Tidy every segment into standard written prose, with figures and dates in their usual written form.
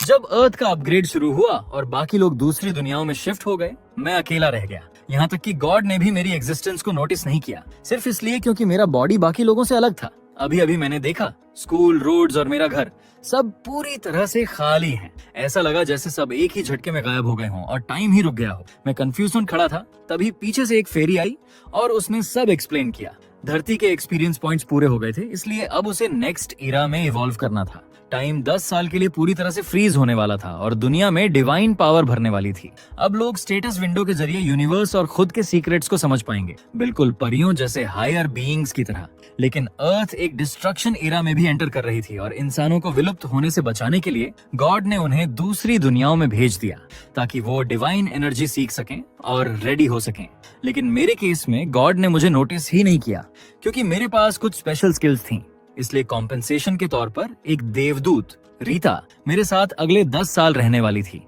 जब अर्थ का अपग्रेड शुरू हुआ और बाकी लोग दूसरी दुनियाओं में शिफ्ट हो गए, मैं अकेला रह गया। यहाँ तक कि गॉड ने भी मेरी एग्जिस्टेंस को नोटिस नहीं किया, सिर्फ इसलिए क्योंकि मेरा बॉडी बाकी लोगों से अलग था। अभी अभी मैंने देखा स्कूल, रोड्स और मेरा घर सब पूरी तरह से खाली हैं। ऐसा लगा जैसे सब एक ही झटके में गायब हो गए हों और टाइम ही रुक गया हो। मैं कंफ्यूजन खड़ा था, तभी पीछे से एक फेरी आई और उसने सब एक्सप्लेन किया। धरती के एक्सपीरियंस पॉइंट्स पूरे हो गए थे, इसलिए अब उसे नेक्स्ट इरा में इवॉल्व करना था। टाइम 10 साल के लिए पूरी तरह से फ्रीज होने वाला था और दुनिया में डिवाइन पावर भरने वाली थी। अब लोग स्टेटस विंडो के जरिए यूनिवर्स और खुद के सीक्रेट्स को समझ पाएंगे, बिल्कुल परियों जैसे हायर बीइंग्स की तरह। लेकिन अर्थ एक डिस्ट्रक्शन इरा में भी एंटर कर रही थी और इंसानों को विलुप्त होने से बचाने के लिए गॉड ने उन्हें दूसरी दुनियाओं में भेज दिया ताकि वो डिवाइन एनर्जी सीख सकें और रेडी हो सकें। लेकिन मेरे केस में गॉड ने मुझे नोटिस ही नहीं किया क्योंकि मेरे पास कुछ स्पेशल स्किल्स थी। इसलिए कॉम्पेंसेशन के तौर पर एक देवदूत रीता मेरे साथ अगले 10 साल रहने वाली थी।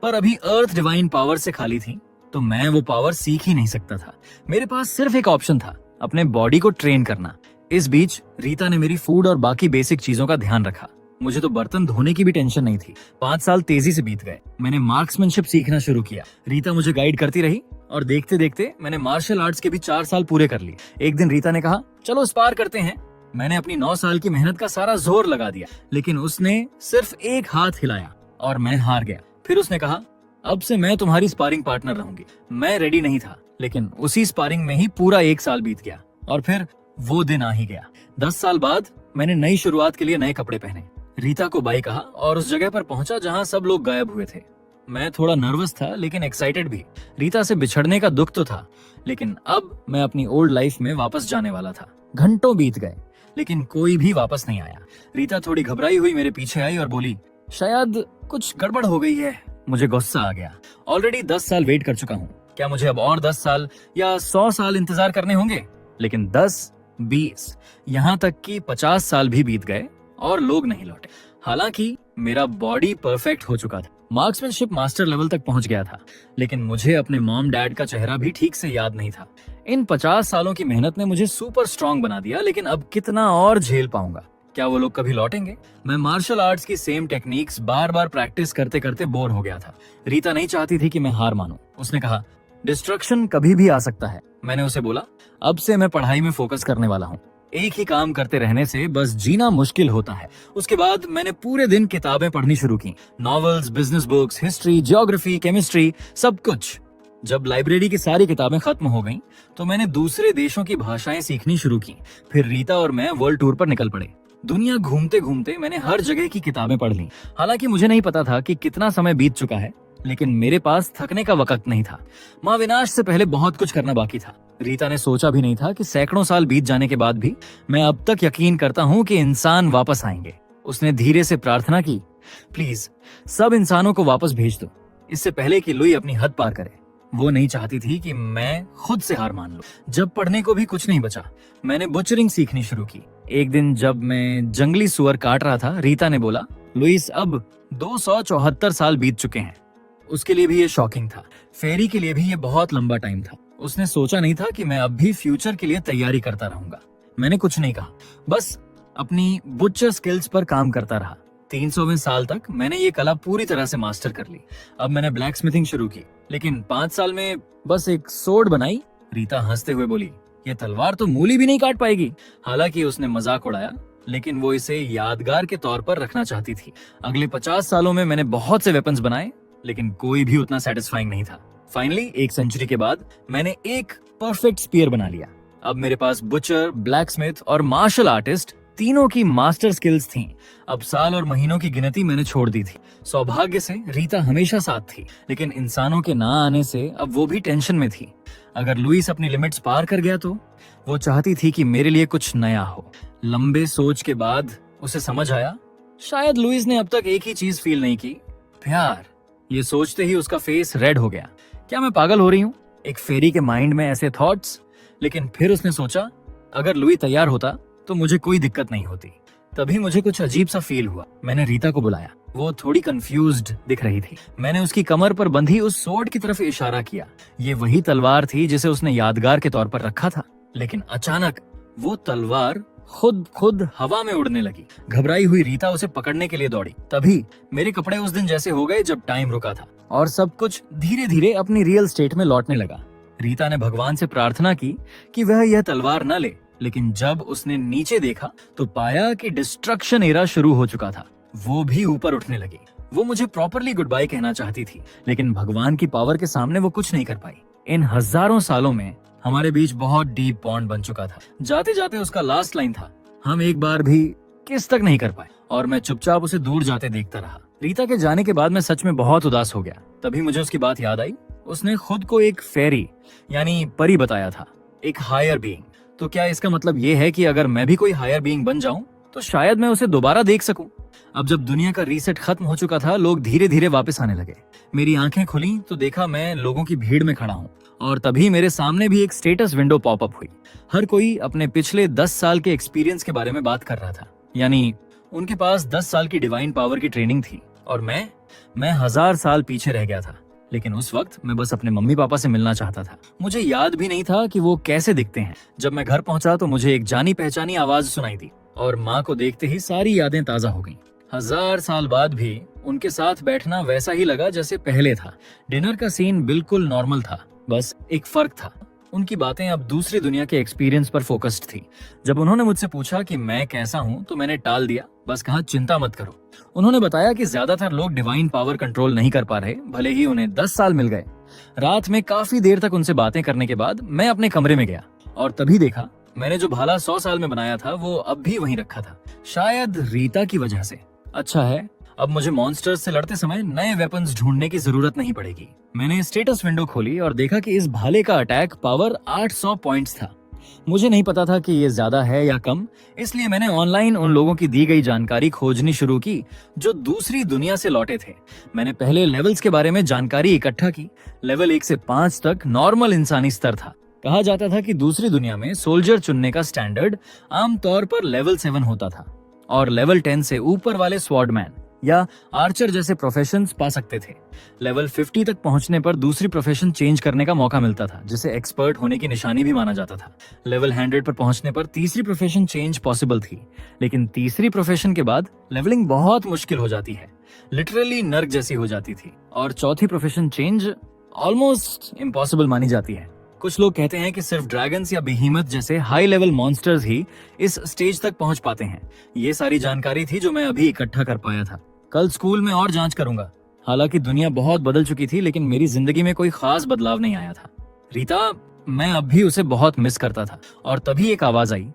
पर अभी अर्थ डिवाइन पावर से खाली थी, तो मैं वो पावर सीख ही नहीं सकता था। मेरे पास सिर्फ एक ऑप्शन था, अपने बॉडी को ट्रेन करना। इस बीच रीता ने मेरी फूड और बाकी बेसिक चीजों का ध्यान रखा। मुझे तो बर्तन धोने की भी टेंशन नहीं थी। 5 साल तेजी से बीत गए। मैंने मार्क्समैनशिप सीखना शुरू किया। रीता मुझे गाइड करती रही और देखते देखते मैंने मार्शल आर्ट्स के भी 4 साल पूरे कर लिए। एक दिन रीता ने कहा, चलो स्पार करते हैं। मैंने अपनी 9 साल की मेहनत का सारा जोर लगा दिया, लेकिन उसने सिर्फ एक हाथ हिलाया और मैं हार गया। फिर उसने कहा, अब से मैं तुम्हारी स्पारिंग पार्टनर रहूंगी। मैं रेडी नहीं था, लेकिन उसी स्पारिंग में ही पूरा 1 साल बीत गया और फिर वो दिन आ ही गया। 10 साल बाद मैंने नई शुरुआत के लिए नए कपड़े पहने, रीता को बाय कहा और उस जगह पर पहुंचा जहां सब लोग गायब हुए थे। मैं थोड़ा नर्वस था लेकिन एक्साइटेड भी। रीता से बिछड़ने का दुख तो था, लेकिन अब मैं अपनी ओल्ड लाइफ में वापस जाने वाला था। घंटों बीत गए लेकिन कोई भी वापस नहीं आया। रीता थोड़ी घबराई हुई मेरे पीछे आई और बोली, शायद कुछ गड़बड़ हो गई है। मुझे गुस्सा आ गया। ऑलरेडी 10 साल वेट कर चुका हूँ। क्या मुझे अब और 10 साल या 100 साल इंतजार करने होंगे? लेकिन 10, 20, यहाँ तक कि 50 साल भी बीत गए और लोग नहीं लौटे। हालांकि मेरा बॉडी परफेक्ट हो चुका था, मार्क्समैनशिप मास्टर लेवल तक पहुंच गया था, लेकिन मुझे अपने मॉम डैड का चेहरा भी ठीक से याद नहीं था। इन 50 सालों की मेहनत ने मुझे सुपर स्ट्रांग बना दिया, लेकिन अब कितना और झेल पाऊंगा? क्या वो लोग कभी लौटेंगे? मैं मार्शल आर्ट्स की सेम टेक्निक्स बार बार प्रैक्टिस करते करते बोर हो गया था। रीता नहीं चाहती थी कि मैं हार मानूं। उसने कहा, डिस्ट्रक्शन कभी भी आ सकता है। मैंने उसे बोला, अब से मैं पढ़ाई में फोकस करने वाला हूँ। एक ही काम करते रहने से बस जीना मुश्किल होता है। उसके बाद मैंने पूरे दिन किताबें पढ़नी शुरू की, novels, business books, history, geography, chemistry, सब कुछ। जब लाइब्रेरी की सारी किताबें खत्म हो गईं, तो मैंने दूसरे देशों की भाषाएं सीखनी शुरू की। फिर रीता और मैं वर्ल्ड टूर पर निकल पड़े। दुनिया घूमते घूमते मैंने हर जगह की किताबें पढ़ ली। हालांकि मुझे नहीं पता था कि कितना समय बीत चुका है, लेकिन मेरे पास थकने का वक्त नहीं था। माँ विनाश से पहले बहुत कुछ करना बाकी था। रीता ने सोचा भी नहीं था कि सैकड़ों साल बीत जाने के बाद भी मैं अब तक यकीन करता हूँ कि इंसान वापस आएंगे। उसने धीरे से प्रार्थना की, प्लीज सब इंसानों को वापस भेज दो, इससे पहले कि लुई अपनी हद पार करे। वो नहीं चाहती थी कि मैं खुद से हार मान लूं। जब पढ़ने को भी कुछ नहीं बचा, मैंने बुचरिंग सीखनी शुरू की। एक दिन जब मैं जंगली सुअर काट रहा था, रीता ने बोला, लुइस अब 274 साल बीत चुके हैं। उसके लिए भी ये शॉकिंग था, फेरी के लिए भी ये बहुत लंबा टाइम था। उसने सोचा नहीं था कि मैं अब भी फ्यूचर के लिए तैयारी करता रहूंगा। मैंने कुछ नहीं कहा, बस अपनी बुचर स्किल्स पर काम करता रहा। 300वें साल तक मैंने ये कला पूरी तरह से मास्टर कर ली। अब मैंने ब्लैक स्मिथिंग शुरू की, लेकिन 5 साल में बस एक सोर्ड बनाई। रीता हंसते हुए बोली, ये तलवार तो मूली भी नहीं काट पाएगी। हालांकि उसने मजाक उड़ाया, लेकिन वो इसे यादगार के तौर पर रखना चाहती थी। अगले 50 सालों में मैंने बहुत से वेपन्स बनाए, लेकिन कोई भी उतना सेटिस्फाइंग नहीं था। फाइनली 1 सेंचुरी के बाद मैंने एक परफेक्ट स्पीयर बना लिया। अब मेरे पास बुचर, ब्लैक स्मिथ और मार्शल आर्टिस्ट तीनों की मास्टर स्किल्स थीं। अब साल और महीनों की गिनती मैंने छोड़ दी थी। सौभाग्य से रीता हमेशा साथ थी, लेकिन इंसानों के ना आने से अब वो भी टेंशन में थी। अगर लुइस अपनी लिमिट्स पार कर गया तो वो चाहती थी कि मेरे लिए कुछ नया हो। लंबे सोच के बाद उसे समझ आया, शायद लुइस ने अब तक एक ही चीज फील नहीं की, प्यार। ये सोचते ही उसका फेस रेड हो गया। क्या मैं पागल हो रही हूँ? एक फेरी के माइंड में ऐसे थॉट्स? लेकिन फिर उसने सोचा, अगर लुई तैयार होता तो मुझे कोई दिक्कत नहीं होती। तभी मुझे कुछ अजीब सा फील हुआ। मैंने रीता को बुलाया। वो थोड़ी कंफ्यूज्ड दिख रही थी। मैंने उसकी कमर पर बंधी उस सोर्ड की तरफ इशारा किया। ये वही तलवार थी जिसे उसने यादगार के तौर पर रखा था। लेकिन अचानक वो तलवार खुद हवा में उड़ने लगी। घबराई हुई रीता उसे पकड़ने के लिए दौड़ी। तभी मेरे कपड़े उस दिन जैसे हो गए जब टाइम रुका था और सब कुछ धीरे धीरे अपनी रियल स्टेट में लौटने लगा। रीता ने भगवान से प्रार्थना की कि वह यह तलवार न ले, लेकिन जब उसने नीचे देखा तो पाया कि डिस्ट्रक्शन एरा शुरू हो चुका था। वो भी ऊपर उठने लगी। वो मुझे प्रॉपरली गुड बाय कहना चाहती थी, लेकिन भगवान की पावर के सामने वो कुछ नहीं कर पाई। इन हजारों सालों में हमारे बीच बहुत डीप बॉन्ड बन चुका था। जाते जाते उसका लास्ट लाइन था, हम एक बार भी किस तक नहीं कर पाए, और मैं चुपचाप उसे दूर जाते देखता रहा। रीता के जाने के बाद मैं सच में बहुत उदास हो गया। तभी मुझे उसकी बात याद आई। उसने खुद को एक फेरी यानी परी बताया था, एक हायर बीइंग। तो क्या इसका मतलब ये है कि अगर मैं भी कोई हायर बीइंग बन जाऊं तो शायद मैं उसे दोबारा देख सकूं? अब जब दुनिया का रीसेट खत्म हो चुका था, लोग धीरे धीरे वापस आने लगे। मेरी आंखें खुली तो देखा मैं लोगों की भीड़ में खड़ा हूँ, और तभी मेरे सामने भी एक स्टेटस विंडो पॉपअप हुई। हर कोई अपने पिछले 10 साल के एक्सपीरियंस के बारे में बात कर रहा था। यानी उनके पास 10 साल की डिवाइन पावर की ट्रेनिंग थी, और मैं 1000 साल पीछे रह गया था। लेकिन उस वक्त मैं बस अपने मम्मी पापा से मिलना चाहता था। मुझे याद भी नहीं था कि वो कैसे दिखते हैं। जब मैं घर पहुंचा तो मुझे एक जानी पहचानी आवाज सुनाई दी, और माँ को देखते ही सारी यादें ताजा हो गईं। 1000 साल बाद भी उनके साथ बैठना वैसा ही लगा जैसे पहले था। डिनर का सीन बिल्कुल नॉर्मल था, बस एक फर्क था। उनकी बातें अब दूसरी दुनिया के एक्सपीरियंस पर फोकस्ड थी। जब उन्होंने मुझसे पूछा कि मैं कैसा हूँ तो मैंने टाल दिया, बस कहा चिंता मत करो। उन्होंने बताया कि ज्यादातर लोग डिवाइन पावर कंट्रोल नहीं कर पा रहे, भले ही उन्हें 10 साल मिल गए। रात में काफी देर तक उनसे बातें करने के बाद मैं अपने कमरे में गया, और तभी देखा मैंने जो भाला 100 साल में बनाया था वो अब भी वहीं रखा था, शायद रीता की वजह से। अच्छा है, अब मुझे मॉन्स्टर्स से लड़ते समय नए वेपन्स ढूंढने की जरूरत नहीं पड़ेगी। मैंने स्टेटस विंडो खोली और देखा कि इस भाले का अटैक पावर 800 पॉइंट्स था। मुझे नहीं पता था कि ये ज्यादा है या कम, इसलिए मैंने ऑनलाइन उन लोगों की दी गई जानकारी खोजनी शुरू की जो दूसरी दुनिया से लौटे थे। मैंने पहले लेवल्स के बारे में जानकारी इकट्ठा की। लेवल 1 से 5 तक नॉर्मल इंसानी स्तर था। कहा जाता था कि दूसरी दुनिया में सोल्जर चुनने का स्टैंडर्ड आमतौर पर लेवल 7 होता था, और लेवल 10 से ऊपर वाले स्वॉर्डमैन या आर्चर जैसे प्रोफेशंस पा सकते थे। लेवल 50 तक पहुंचने पर दूसरी प्रोफेशन चेंज करने का मौका मिलता था, जिसे एक्सपर्ट होने की निशानी भी माना जाता था। लेवल 100 पर पहुंचने पर तीसरी प्रोफेशन चेंज पॉसिबल थी, लेकिन तीसरी प्रोफेशन के बाद लेवलिंग बहुत मुश्किल हो जाती है, लिटरली नर्क जैसी हो जाती थी, और चौथी प्रोफेशन चेंज ऑलमोस्ट इम्पॉसिबल मानी जाती है। कुछ लोग कहते हैं कि सिर्फ ड्रैगन्स या बेहीमथ जैसे हाई लेवल मॉन्स्टर्स ही इस स्टेज तक पहुंच पाते हैं। ये सारी जानकारी थी जो मैं अभी इकट्ठा कर पाया था। कल स्कूल में और जांच करूंगा। हालांकि दुनिया बहुत बदल चुकी थी, लेकिन मेरी जिंदगी में कोई खास बदलाव नहीं आया था। रीता, मैं अब भी उसे बहुत मिस करता था। और तभी एक आवाज आई।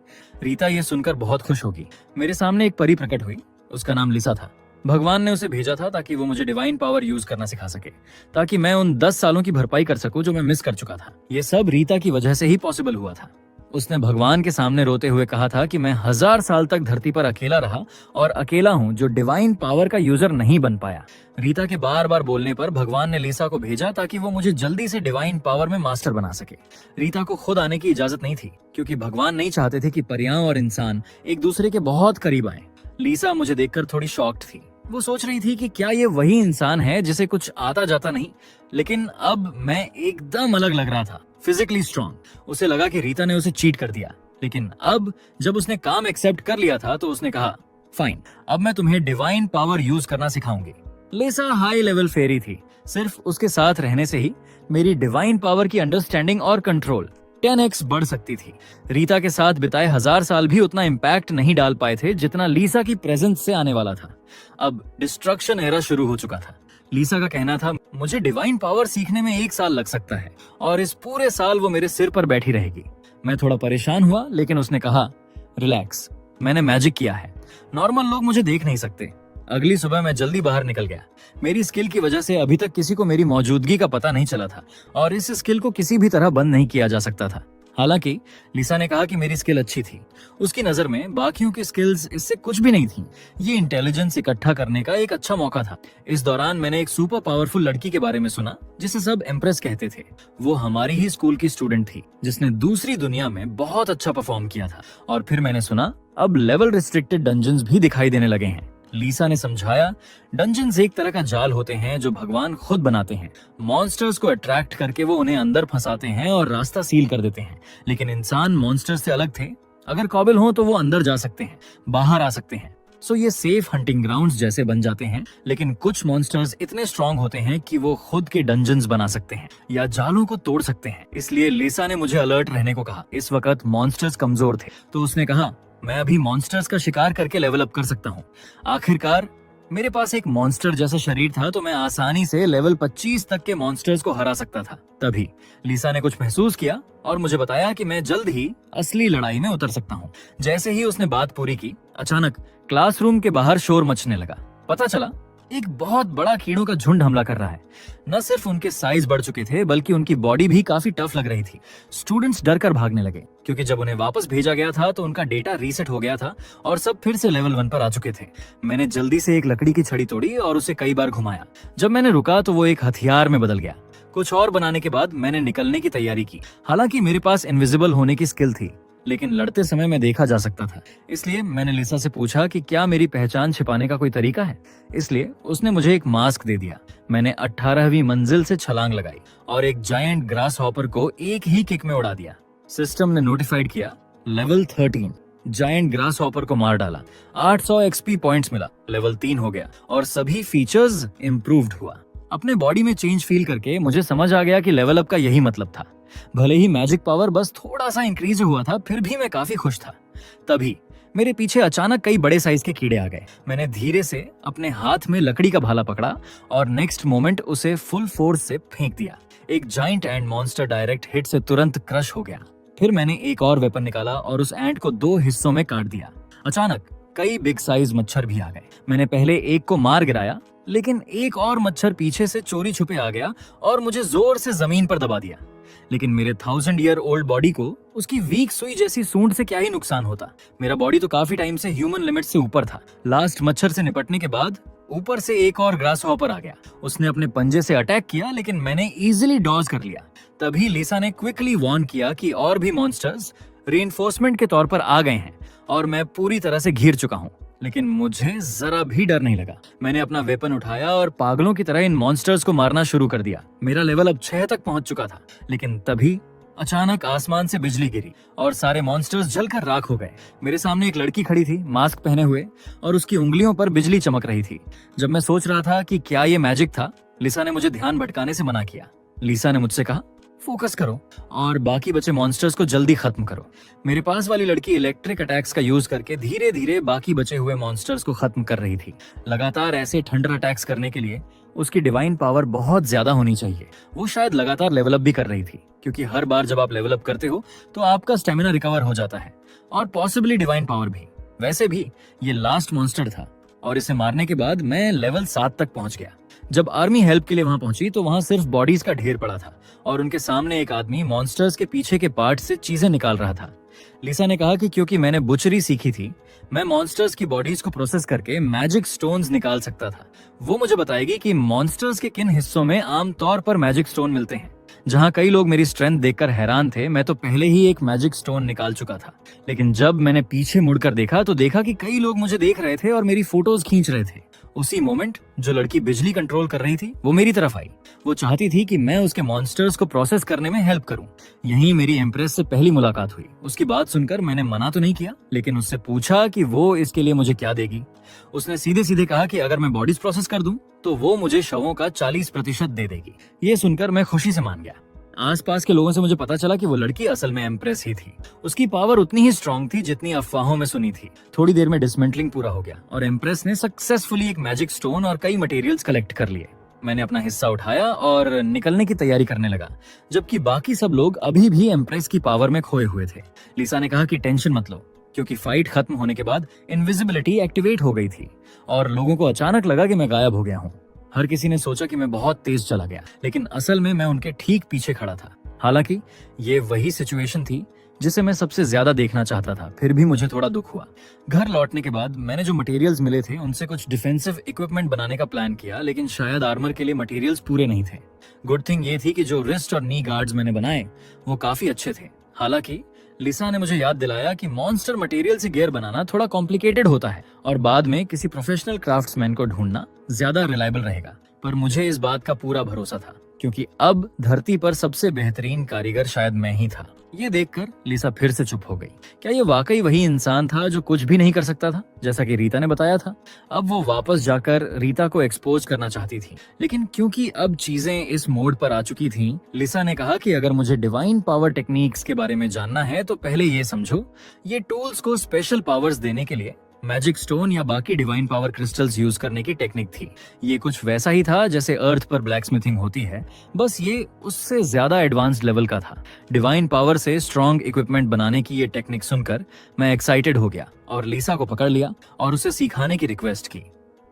रीता ये सुनकर बहुत खुश होगी। मेरे सामने एक परी प्रकट हुई। उसका नाम लिसा था। भगवान ने उसे भेजा था ताकि वो मुझे डिवाइन पावर यूज करना सिखा सके, ताकि मैं उन 10 सालों की भरपाई कर सकूं जो मैं मिस कर चुका था। ये सब रीता की वजह से ही पॉसिबल हुआ था। उसने भगवान के सामने रोते हुए कहा था कि मैं 1000 साल तक धरती पर अकेला रहा, और अकेला हूं जो डिवाइन पावर का यूजर नहीं बन पाया। रीता के बार बार बोलने पर भगवान ने लिसा को भेजा ताकि वो मुझे जल्दी से डिवाइन पावर में मास्टर बना सके। रीता को खुद आने की इजाजत नहीं थी, क्योंकि भगवान नहीं चाहते थे कि परियां और इंसान एक दूसरे के बहुत करीब आए। लिसा मुझे देखकर थोड़ी शॉक्ड थी। वो सोच रही थी कि क्या ये वही इंसान है जिसे कुछ आता जाता नहीं, लेकिन अब मैं एकदम अलग लग रहा था, फिजिकली स्ट्रॉन्ग। उसे लगा कि रीता ने उसे चीट कर दिया, लेकिन अब जब उसने काम एक्सेप्ट कर लिया था तो उसने कहा, फाइन, अब मैं तुम्हें डिवाइन पावर यूज करना सिखाऊंगी। लिसा हाई लेवल फेरी थी। सिर्फ उसके साथ रहने से ही मेरी डिवाइन पावर की अंडरस्टैंडिंग और कंट्रोल 10x बढ़ सकती थी। रीता के साथ बिताए 1000 साल भी उतना इम्पैक्ट नहीं डाल पाए थे जितना लिसा की प्रेजेंस से आने वाला था। अब डिस्ट्रक्शन एरा शुरू हो चुका था। लिसा का कहना था, मुझे डिवाइन पावर सीखने में 1 साल लग सकता है, और इस पूरे साल वो मेरे सिर पर बैठी रहेगी। मैं थोड़ा परेशान हुआ, लेकिन उसने कहा, रिलैक्स, मैंने मैजिक किया है। नॉर्मल लोग मुझे देख नहीं सकते। अगली सुबह मैं जल्दी बाहर निकल गया। मेरी स्किल की वजह से अभी तक किसी को मेरी मौजूदगी का पता नहीं चला था, और इस स्किल को किसी भी तरह बंद नहीं किया जा सकता था। हालांकि लिसा ने कहा कि मेरी स्किल अच्छी थी। उसकी नजर में बाकियों की स्किल्स इससे कुछ भी नहीं थी। ये इंटेलिजेंस इकट्ठा करने का एक अच्छा मौका था। इस दौरान मैंने एक सुपर पावरफुल लड़की के बारे में सुना जिसे सब एम्प्रेस कहते थे। वो हमारी ही स्कूल की स्टूडेंट थी जिसने दूसरी दुनिया में बहुत अच्छा परफॉर्म किया था। और फिर मैंने सुना अब लेवल रिस्ट्रिक्टेड डंजन्स भी दिखाई देने लगे हैं। लिसा ने समझाया, डंजन्स एक तरह का जाल होते हैं जो भगवान खुद बनाते हैं। मॉन्स्टर्स को अट्रैक्ट करके वो उन्हें अंदर फंसाते हैं और रास्ता सील कर देते हैं। लेकिन इंसान मॉन्स्टर्स से अलग थे। अगर काबिल हो तो वो अंदर जा सकते हैं, बाहर आ सकते हैं। सो ये सेफ हंटिंग ग्राउंड्स जैसे बन जाते हैं। लेकिन कुछ मॉन्स्टर्स इतने स्ट्रांग होते हैं कि वो खुद के डंजन्स बना सकते हैं या जालों को तोड़ सकते हैं। इसलिए लिसा ने मुझे अलर्ट रहने को कहा। इस वक्त मॉन्स्टर्स कमजोर थे, तो उसने कहा मैं अभी मॉन्स्टर्स का शिकार करके लेवल अप कर सकता हूँ। आखिरकार मेरे पास एक मॉन्स्टर जैसा शरीर था, तो मैं आसानी से लेवल 25 तक के मॉन्स्टर्स को हरा सकता था। तभी लिसा ने कुछ महसूस किया और मुझे बताया कि मैं जल्द ही असली लड़ाई में उतर सकता हूँ। जैसे ही उसने बात पूरी की, अचानक क्लासरूम के बाहर शोर मचने लगा। पता चला एक बहुत बड़ा कीड़ों का झुंड हमला कर रहा है। न सिर्फ उनके साइज बढ़ चुके थे, बल्कि उनकी बॉडी भी काफी टफ लग रही थी। स्टूडेंट्स डर कर भागने लगे, क्योंकि जब उन्हें वापस भेजा गया था तो उनका डेटा रीसेट हो गया था और सब फिर से लेवल 1 पर आ चुके थे। मैंने जल्दी से एक लकड़ी की छड़ी तोड़ी और उसे कई बार घुमाया। जब मैंने रुका तो वो एक हथियार में बदल गया। कुछ और बनाने के बाद मैंने निकलने की तैयारी की। हालांकि मेरे पास इनविजिबल होने की स्किल थी, लेकिन लड़ते समय मैं देखा जा सकता था। इसलिए मैंने लिसा से पूछा कि क्या मेरी पहचान छिपाने का कोई तरीका है। इसलिए उसने मुझे एक मास्क दे दिया। मैंने 18वीं मंजिल से छलांग लगाई और एक जायंट ग्रास हॉपर को एक ही किक में उड़ा दिया। सिस्टम ने नोटिफाइड किया, लेवल 13। जायंट ग्रास हॉपर को मार डाला, 800 एक्सपी पॉइंट्स मिला, लेवल 3 हो गया और सभी फीचर्स इम्प्रूव्ड हुआ। अपने बॉडी में चेंज फील करके मुझे समझ आ गया कि लेवल अप का यही मतलब था। भले ही मैजिक पावर बस थोड़ा सा इंक्रीज हुआ था, फिर भी मैं काफी खुश था। तभी मेरे पीछे अचानक कई बड़े साइज के कीड़े आ गए। मैंने धीरे से अपने हाथ में लकड़ी का भाला पकड़ा और नेक्स्ट मोमेंट उसे फुल फोर्स से फेंक दिया। एक giant and monster direct hit से तुरंत क्रश हो गया। फिर मैंने एक और वेपन निकाला और उस एंट को 2 हिस्सों में काट दिया। अचानक कई बिग साइज मच्छर भी आ गए। मैंने पहले एक को मार गिराया, लेकिन एक और मच्छर पीछे से चोरी छुपे आ गया और मुझे जोर से जमीन पर दबा दिया। लेकिन मेरे 1000 ईयर ओल्ड बॉडी को उसकी वीक सुई जैसी सूंड से क्या ही नुकसान होता। मेरा बॉडी तो काफी टाइम से ह्यूमन लिमिट से ऊपर था। लास्ट मच्छर से निपटने के बाद ऊपर से एक और ग्रास हॉपर आ गया। उसने अपने पंजे से अटैक किया, लेकिन मैंने इजीली डॉज कर लिया। तभी लिसा ने क्विकली वार्न किया कि और भी मॉन्स्टर्स रीइंफोर्समेंट के तौर पर आ गए हैं और मैं पूरी तरह से घिर चुका हूँ। लेकिन मुझे जरा भी डर नहीं लगा। मैंने अपना वेपन उठाया और पागलों की तरह इन मॉन्स्टर्स को मारना शुरू कर दिया। मेरा लेवल अब 6 तक पहुंच चुका था। लेकिन तभी अचानक आसमान से बिजली गिरी और सारे मॉन्स्टर्स जलकर राख हो गए। मेरे सामने एक लड़की खड़ी थी, मास्क पहने हुए, और उसकी उंगलियों पर बिजली चमक रही थी। जब मैं सोच रहा था कि क्या ये मैजिक था, लिसा ने मुझे ध्यान भटकाने से मना किया। लिसा ने मुझसे कहा, फोकस करो और बाकी बचे मॉन्स्टर्स को जल्दी खत्म करो। मेरे पास वाली लड़की इलेक्ट्रिक अटैक्स का यूज करके धीरे धीरे बाकी बचे हुए मॉन्स्टर्स को खत्म कर रही थी। लगातार ऐसे थंडर अटैक्स करने के लिए उसकी डिवाइन पावर बहुत ज्यादा होनी चाहिए। वो शायद लगातार लेवल अप भी कर रही थी, क्योंकि हर बार जब आप लेवल अप करते हो तो आपका स्टेमिना रिकवर हो जाता है और पॉसिबली डिवाइन पावर भी। वैसे भी ये लास्ट मॉन्स्टर था और इसे मारने के बाद मैं लेवल 7 तक पहुंच गया। जब आर्मी हेल्प के लिए वहां पहुंची तो वहां सिर्फ बॉडीज का ढेर पड़ा था और उनके सामने एक आदमी मॉन्स्टर्स के पीछे के पार्ट से चीजें निकाल रहा था। लिसा ने कहा कि क्योंकि मैंने बुचरी सीखी थी, मैं मॉन्स्टर्स की बॉडीज को प्रोसेस करके मैजिक स्टोन्स निकाल सकता था। वो मुझे बताएगी कि मॉन्स्टर्स के किन हिस्सों में आमतौर पर मैजिक स्टोन मिलते हैं। जहां कई लोग मेरी स्ट्रेंथ देखकर हैरान थे, मैं तो पहले ही एक मैजिक स्टोन निकाल चुका था। लेकिन जब मैंने पीछे मुड़कर देखा तो देखा कि कई लोग मुझे देख रहे थे और मेरी फोटोज खींच रहे थे। उसी मोमेंट जो लड़की बिजली कंट्रोल कर रही थी वो मेरी तरफ आई। वो चाहती थी कि मैं उसके मॉन्स्टर्स को प्रोसेस करने में हेल्प करूं। यहीं मेरी एम्प्रेस से पहली मुलाकात हुई। उसकी बात सुनकर मैंने मना तो नहीं किया, लेकिन उससे पूछा कि वो इसके लिए मुझे क्या देगी। उसने सीधे सीधे कहा कि अगर मैं बॉडीज प्रोसेस कर दूं तो वो मुझे शवों का 40% दे देगी। ये सुनकर मैं खुशी से मान गया। आसपास के लोगों से मुझे पता चला कि वो लड़की असल में एम्प्रेस ही थी। उसकी पावर उतनी ही स्ट्रांग थी जितनी अफवाहों में सुनी थी। थोड़ी देर में डिसमेंटलिंग पूरा हो गया और एम्प्रेस ने सक्सेसफुली एक मैजिक स्टोन और कई मटेरियल्स कलेक्ट कर लिए। मैंने अपना हिस्सा उठाया और निकलने की तैयारी करने लगा, जबकि बाकी सब लोग अभी भी एम्प्रेस की पावर में खोए हुए थे। लिसा ने कहा कि टेंशन मत लो, क्योंकि फाइट खत्म होने के बाद इनविजिबिलिटी एक्टिवेट हो गई थी और लोगों को अचानक लगा कि मैं गायब हो गया हूँ। हर किसी ने सोचा कि मैं बहुत तेज चला गया, लेकिन असल में मैं उनके ठीक पीछे खड़ा था। हालांकि ये वही सिचुएशन थी जिसे मैं सबसे ज्यादा देखना चाहता था। फिर भी मुझे थोड़ा दुख हुआ। घर लौटने के बाद मैंने जो मटेरियल्स मिले थे उनसे कुछ डिफेंसिव इक्विपमेंट बनाने का प्लान किया, लेकिन शायद आर्मर के लिए मटेरियल्स पूरे नहीं थे। गुड थिंग ये थी कि जो रिस्ट और नी गार्ड्स मैंने बनाए वो काफी अच्छे थे। हालांकि लिसा ने मुझे याद दिलाया कि मॉन्स्टर मटेरियल से गियर बनाना थोड़ा कॉम्प्लिकेटेड होता है और बाद में किसी प्रोफेशनल क्राफ्ट्समैन को ढूंढना ज्यादा रिलायबल रहेगा। पर मुझे इस बात का पूरा भरोसा था, क्योंकि अब धरती पर सबसे बेहतरीन कारीगर शायद मैं ही था। ये देखकर लिसा फिर से चुप हो गई। क्या ये वाकई वही इंसान था जो कुछ भी नहीं कर सकता था, जैसा कि रीता ने बताया था? अब वो वापस जाकर रीता को एक्सपोज करना चाहती थी, लेकिन क्योंकि अब चीजें इस मोड पर आ चुकी थीं, लिसा ने कहा कि अगर मुझे डिवाइन पावर टेक्निक्स के बारे में जानना है तो पहले ये समझो, ये टूल्स को स्पेशल पावर्स देने के लिए मैजिक स्टोन या बाकी डिवाइन पावर क्रिस्टल्स यूज करने की टेक्निक थी। ये कुछ वैसा ही था जैसे अर्थ पर ब्लैक स्मिथिंग होती है, बस ये उससे ज्यादा एडवांस्ड लेवल का था। डिवाइन पावर से स्ट्रॉन्ग इक्विपमेंट बनाने की ये टेक्निक सुनकर मैं एक्साइटेड हो गया और लिसा को पकड़ लिया और उसे सिखाने की रिक्वेस्ट की।